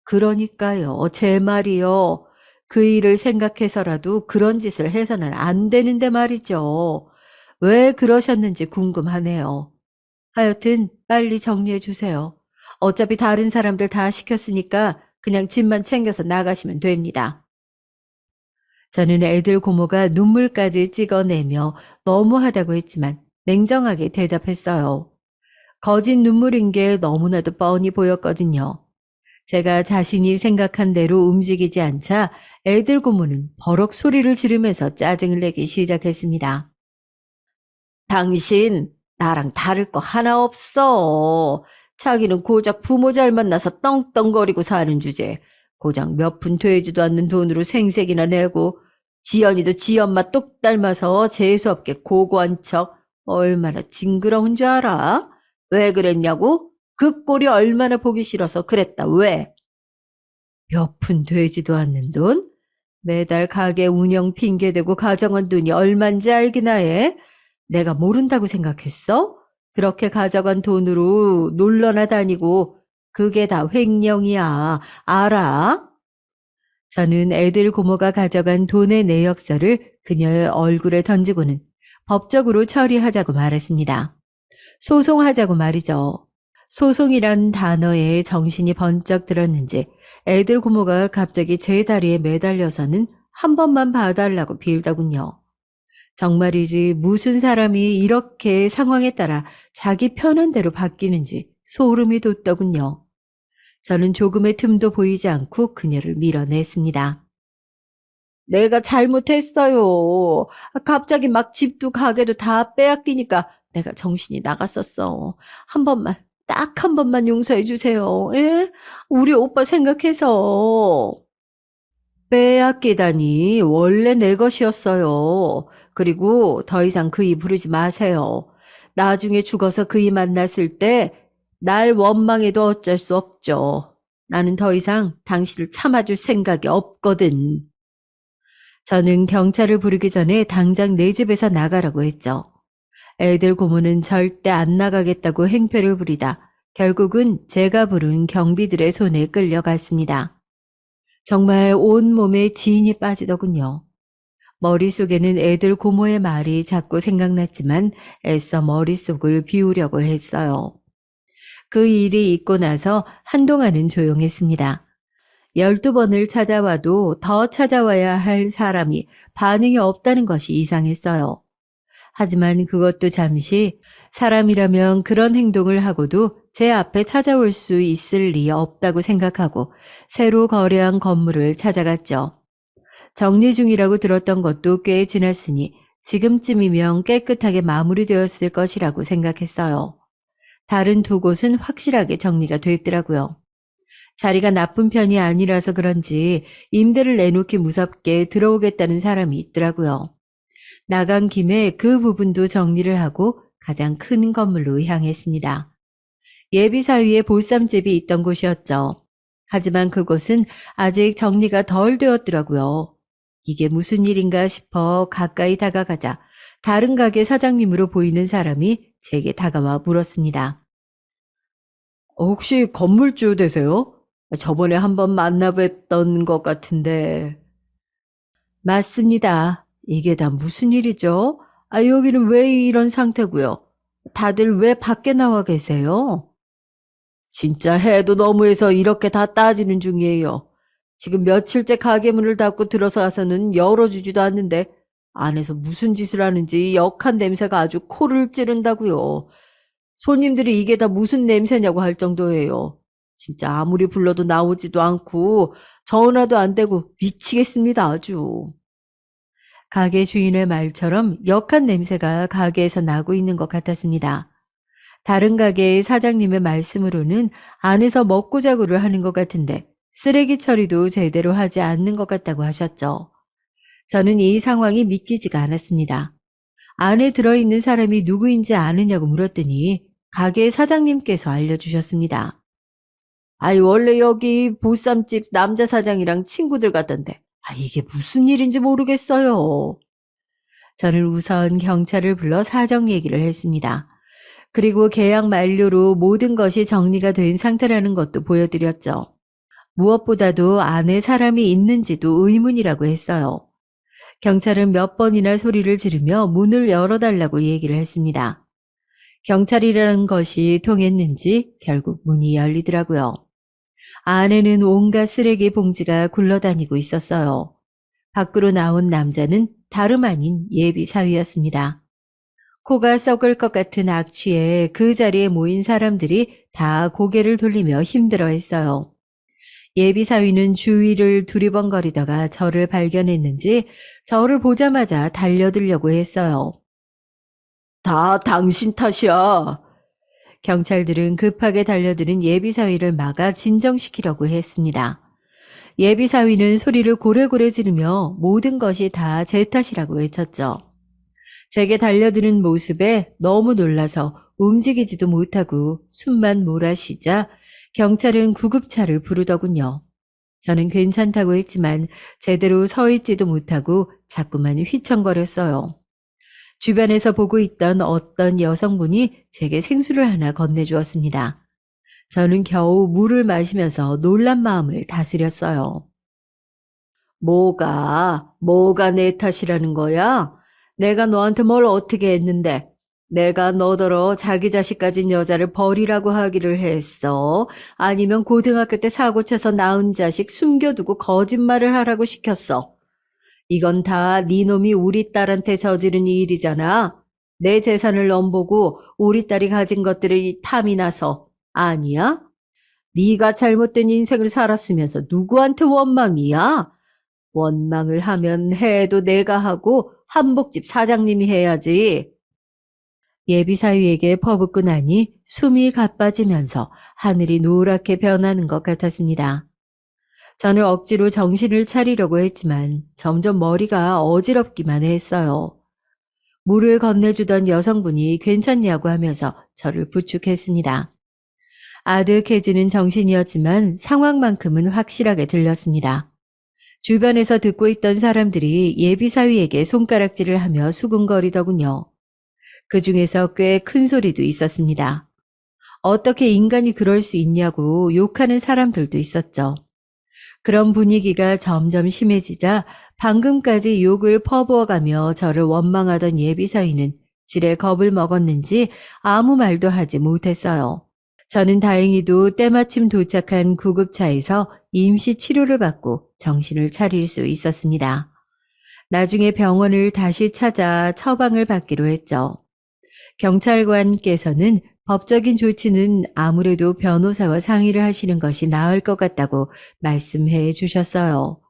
Speaker 1: 그러니까요. 제 말이요. 그 일을 생각해서라도 그런 짓을 해서는 안 되는데 말이죠. 왜 그러셨는지 궁금하네요. 하여튼 빨리 정리해 주세요. 어차피 다른 사람들 다 시켰으니까 그냥 집만 챙겨서 나가시면 됩니다. 저는 애들 고모가 눈물까지 찍어내며 너무하다고 했지만 냉정하게 대답했어요. 거짓 눈물인 게 너무나도 뻔히 보였거든요. 제가 자신이 생각한 대로 움직이지 않자 애들 고모는 버럭 소리를 지르면서 짜증을 내기 시작했습니다. 당신 나랑 다를 거 하나 없어. 자기는 고작 부모 잘 만나서 떵떵거리고 사는 주제. 고작 몇 푼 되지도 않는 돈으로 생색이나 내고 지연이도 지 엄마 똑 닮아서 재수없게 고고한 척. 얼마나 징그러운 줄 알아? 왜 그랬냐고? 그 꼴이 얼마나 보기 싫어서 그랬다. 왜? 몇 푼 되지도 않는 돈? 매달 가게 운영 핑계대고 가져간 돈이 얼만지 알기나 해? 내가 모른다고 생각했어? 그렇게 가져간 돈으로 놀러나 다니고 그게 다 횡령이야. 알아? 저는 애들 고모가 가져간 돈의 내역서를 그녀의 얼굴에 던지고는 법적으로 처리하자고 말했습니다. 소송하자고 말이죠. 소송이란 단어에 정신이 번쩍 들었는지 애들 고모가 갑자기 제 다리에 매달려서는 한 번만 봐달라고 빌더군요. 정말이지 무슨 사람이 이렇게 상황에 따라 자기 편한 대로 바뀌는지 소름이 돋더군요. 저는 조금의 틈도 보이지 않고 그녀를 밀어냈습니다. 내가 잘못했어요. 갑자기 막 집도 가게도 다 빼앗기니까 내가 정신이 나갔었어. 한 번만, 딱 한 번만 용서해 주세요. 예? 우리 오빠 생각해서. 빼앗기다니 원래 내 것이었어요. 그리고 더 이상 그이 부르지 마세요. 나중에 죽어서 그이 만났을 때 날 원망해도 어쩔 수 없죠. 나는 더 이상 당신을 참아줄 생각이 없거든. 저는 경찰을 부르기 전에 당장 내 집에서 나가라고 했죠. 애들 고모는 절대 안 나가겠다고 행패를 부리다 결국은 제가 부른 경비들의 손에 끌려갔습니다. 정말 온몸에 지인이 빠지더군요. 머릿속에는 애들 고모의 말이 자꾸 생각났지만 애써 머릿속을 비우려고 했어요. 그 일이 있고 나서 한동안은 조용했습니다. 12번을 찾아와도 더 찾아와야 할 사람이 반응이 없다는 것이 이상했어요. 하지만 그것도 잠시 사람이라면 그런 행동을 하고도 제 앞에 찾아올 수 있을 리 없다고 생각하고 새로 거래한 건물을 찾아갔죠. 정리 중이라고 들었던 것도 꽤 지났으니 지금쯤이면 깨끗하게 마무리되었을 것이라고 생각했어요. 다른 두 곳은 확실하게 정리가 됐더라고요. 자리가 나쁜 편이 아니라서 그런지 임대를 내놓기 무섭게 들어오겠다는 사람이 있더라고요. 나간 김에 그 부분도 정리를 하고 가장 큰 건물로 향했습니다. 예비사위에 보쌈집이 있던 곳이었죠. 하지만 그곳은 아직 정리가 덜 되었더라고요. 이게 무슨 일인가 싶어 가까이 다가가자 다른 가게 사장님으로 보이는 사람이 제게 다가와 물었습니다. 혹시 건물주 되세요? 저번에 한번 만나뵀던 것 같은데. 맞습니다. 이게 다 무슨 일이죠? 여기는 왜 이런 상태고요? 다들 왜 밖에 나와 계세요? 진짜 해도 너무해서 이렇게 다 따지는 중이에요. 지금 며칠째 가게 문을 닫고 들어서서는 열어주지도 않는데 안에서 무슨 짓을 하는지 역한 냄새가 아주 코를 찌른다고요. 손님들이 이게 다 무슨 냄새냐고 할 정도예요. 진짜 아무리 불러도 나오지도 않고 전화도 안 되고 미치겠습니다 아주. 가게 주인의 말처럼 역한 냄새가 가게에서 나고 있는 것 같았습니다. 다른 가게의 사장님의 말씀으로는 안에서 먹고 자고를 하는 것 같은데 쓰레기 처리도 제대로 하지 않는 것 같다고 하셨죠. 저는 이 상황이 믿기지가 않았습니다. 안에 들어있는 사람이 누구인지 아느냐고 물었더니 가게 사장님께서 알려주셨습니다. 원래 여기 보쌈집 남자 사장이랑 친구들 같던데 이게 무슨 일인지 모르겠어요. 저는 우선 경찰을 불러 사정 얘기를 했습니다. 그리고 계약 만료로 모든 것이 정리가 된 상태라는 것도 보여드렸죠. 무엇보다도 안에 사람이 있는지도 의문이라고 했어요. 경찰은 몇 번이나 소리를 지르며 문을 열어달라고 얘기를 했습니다. 경찰이라는 것이 통했는지 결국 문이 열리더라고요. 안에는 온갖 쓰레기 봉지가 굴러다니고 있었어요. 밖으로 나온 남자는 다름 아닌 예비 사위였습니다. 코가 썩을 것 같은 악취에 그 자리에 모인 사람들이 다 고개를 돌리며 힘들어했어요. 예비 사위는 주위를 두리번거리다가 저를 발견했는지 저를 보자마자 달려들려고 했어요. 다 당신 탓이야. 경찰들은 급하게 달려드는 예비 사위를 막아 진정시키려고 했습니다. 예비 사위는 소리를 고래고래 지르며 모든 것이 다 제 탓이라고 외쳤죠. 제게 달려드는 모습에 너무 놀라서 움직이지도 못하고 숨만 몰아쉬자 경찰은 구급차를 부르더군요. 저는 괜찮다고 했지만 제대로 서 있지도 못하고 자꾸만 휘청거렸어요. 주변에서 보고 있던 어떤 여성분이 제게 생수를 하나 건네주었습니다. 저는 겨우 물을 마시면서 놀란 마음을 다스렸어요. 뭐가 내 탓이라는 거야? 내가 너한테 뭘 어떻게 했는데? 내가 너더러 자기 자식 가진 여자를 버리라고 하기를 했어? 아니면 고등학교 때 사고 쳐서 낳은 자식 숨겨두고 거짓말을 하라고 시켰어? 이건 다 네 놈이 우리 딸한테 저지른 일이잖아. 내 재산을 넘보고 우리 딸이 가진 것들이 탐이 나서. 아니야? 네가 잘못된 인생을 살았으면서 누구한테 원망이야? 원망을 하면 해도 내가 하고 한복집 사장님이 해야지. 예비사위에게 퍼붓고 나니 숨이 가빠지면서 하늘이 노랗게 변하는 것 같았습니다. 저는 억지로 정신을 차리려고 했지만 점점 머리가 어지럽기만 했어요. 물을 건네주던 여성분이 괜찮냐고 하면서 저를 부축했습니다. 아득해지는 정신이었지만 상황만큼은 확실하게 들렸습니다. 주변에서 듣고 있던 사람들이 예비사위에게 손가락질을 하며 수군거리더군요. 그 중에서 꽤 큰 소리도 있었습니다. 어떻게 인간이 그럴 수 있냐고 욕하는 사람들도 있었죠. 그런 분위기가 점점 심해지자 방금까지 욕을 퍼부어가며 저를 원망하던 예비사위는 지레 겁을 먹었는지 아무 말도 하지 못했어요. 저는 다행히도 때마침 도착한 구급차에서 임시 치료를 받고 정신을 차릴 수 있었습니다. 나중에 병원을 다시 찾아 처방을 받기로 했죠. 경찰관께서는 법적인 조치는 아무래도 변호사와 상의를 하시는 것이 나을 것 같다고 말씀해 주셨어요.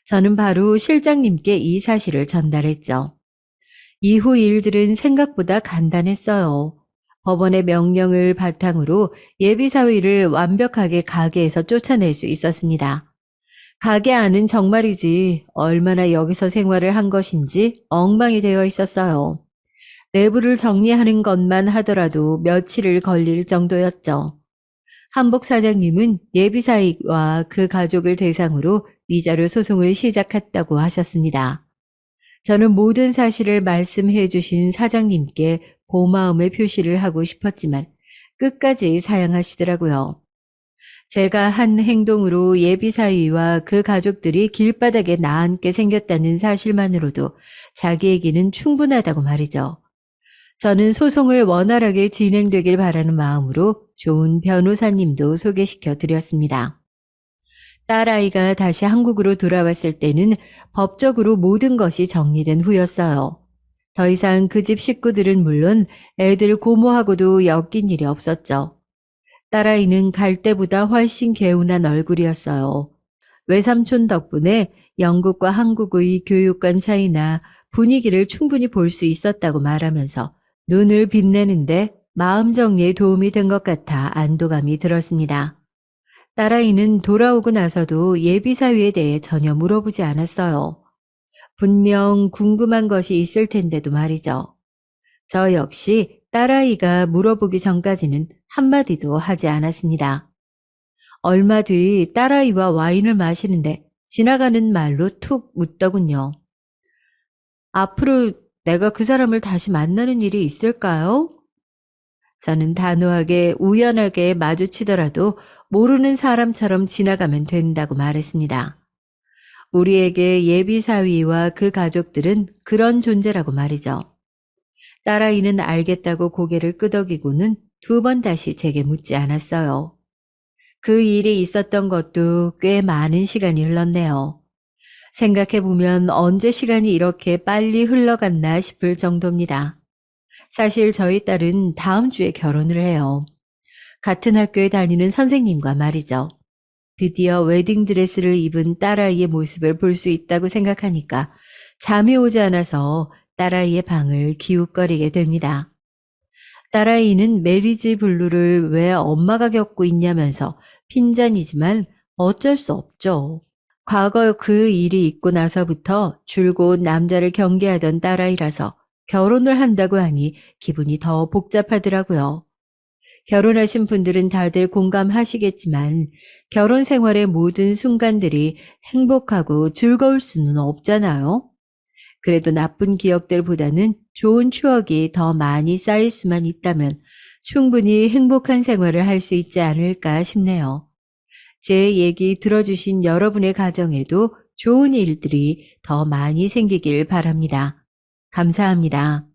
Speaker 1: 저는 바로 실장님께 이 사실을 전달했죠. 이후 일들은 생각보다 간단했어요. 법원의 명령을 바탕으로 예비사위를 완벽하게 가게에서 쫓아낼 수 있었습니다. 가게 안은 정말이지 얼마나 여기서 생활을 한 것인지 엉망이 되어 있었어요. 내부를 정리하는 것만 하더라도 며칠을 걸릴 정도였죠. 한복 사장님은 예비사위와 그 가족을 대상으로 위자료 소송을 시작했다고 하셨습니다. 저는 모든 사실을 말씀해 주신 사장님께 고마움의 표시를 하고 싶었지만 끝까지 사양하시더라고요. 제가 한 행동으로 예비사위와 그 가족들이 길바닥에 나앉게 생겼다는 사실만으로도 자기에게는 충분하다고 말이죠. 저는 소송을 원활하게 진행되길 바라는 마음으로 좋은 변호사님도 소개시켜 드렸습니다. 딸아이가 다시 한국으로 돌아왔을 때는 법적으로 모든 것이 정리된 후였어요. 더 이상 그 집 식구들은 물론 애들 고모하고도 엮인 일이 없었죠. 딸아이는 갈 때보다 훨씬 개운한 얼굴이었어요. 외삼촌 덕분에 영국과 한국의 교육관 차이나 분위기를 충분히 볼 수 있었다고 말하면서 눈을 빛내는데 마음 정리에 도움이 된 것 같아 안도감이 들었습니다. 딸아이는 돌아오고 나서도 예비사위에 대해 전혀 물어보지 않았어요. 분명 궁금한 것이 있을 텐데도 말이죠. 저 역시 딸아이가 물어보기 전까지는 한마디도 하지 않았습니다. 얼마 뒤 딸아이와 와인을 마시는데 지나가는 말로 툭 묻더군요. 앞으로 내가 그 사람을 다시 만나는 일이 있을까요? 저는 단호하게 우연하게 마주치더라도 모르는 사람처럼 지나가면 된다고 말했습니다. 우리에게 예비사위와 그 가족들은 그런 존재라고 말이죠. 딸아이는 알겠다고 고개를 끄덕이고는 두 번 다시 제게 묻지 않았어요. 그 일이 있었던 것도 꽤 많은 시간이 흘렀네요. 생각해보면 언제 시간이 이렇게 빨리 흘러갔나 싶을 정도입니다. 사실 저희 딸은 다음 주에 결혼을 해요. 같은 학교에 다니는 선생님과 말이죠. 드디어 웨딩드레스를 입은 딸아이의 모습을 볼 수 있다고 생각하니까 잠이 오지 않아서 딸아이의 방을 기웃거리게 됩니다. 딸아이는 메리지 블루를 왜 엄마가 겪고 있냐면서 핀잔이지만 어쩔 수 없죠. 과거 그 일이 있고 나서부터 줄곧 남자를 경계하던 딸아이라서 결혼을 한다고 하니 기분이 더 복잡하더라고요. 결혼하신 분들은 다들 공감하시겠지만 결혼 생활의 모든 순간들이 행복하고 즐거울 수는 없잖아요. 그래도 나쁜 기억들보다는 좋은 추억이 더 많이 쌓일 수만 있다면 충분히 행복한 생활을 할 수 있지 않을까 싶네요. 제 얘기 들어주신 여러분의 가정에도 좋은 일들이 더 많이 생기길 바랍니다. 감사합니다.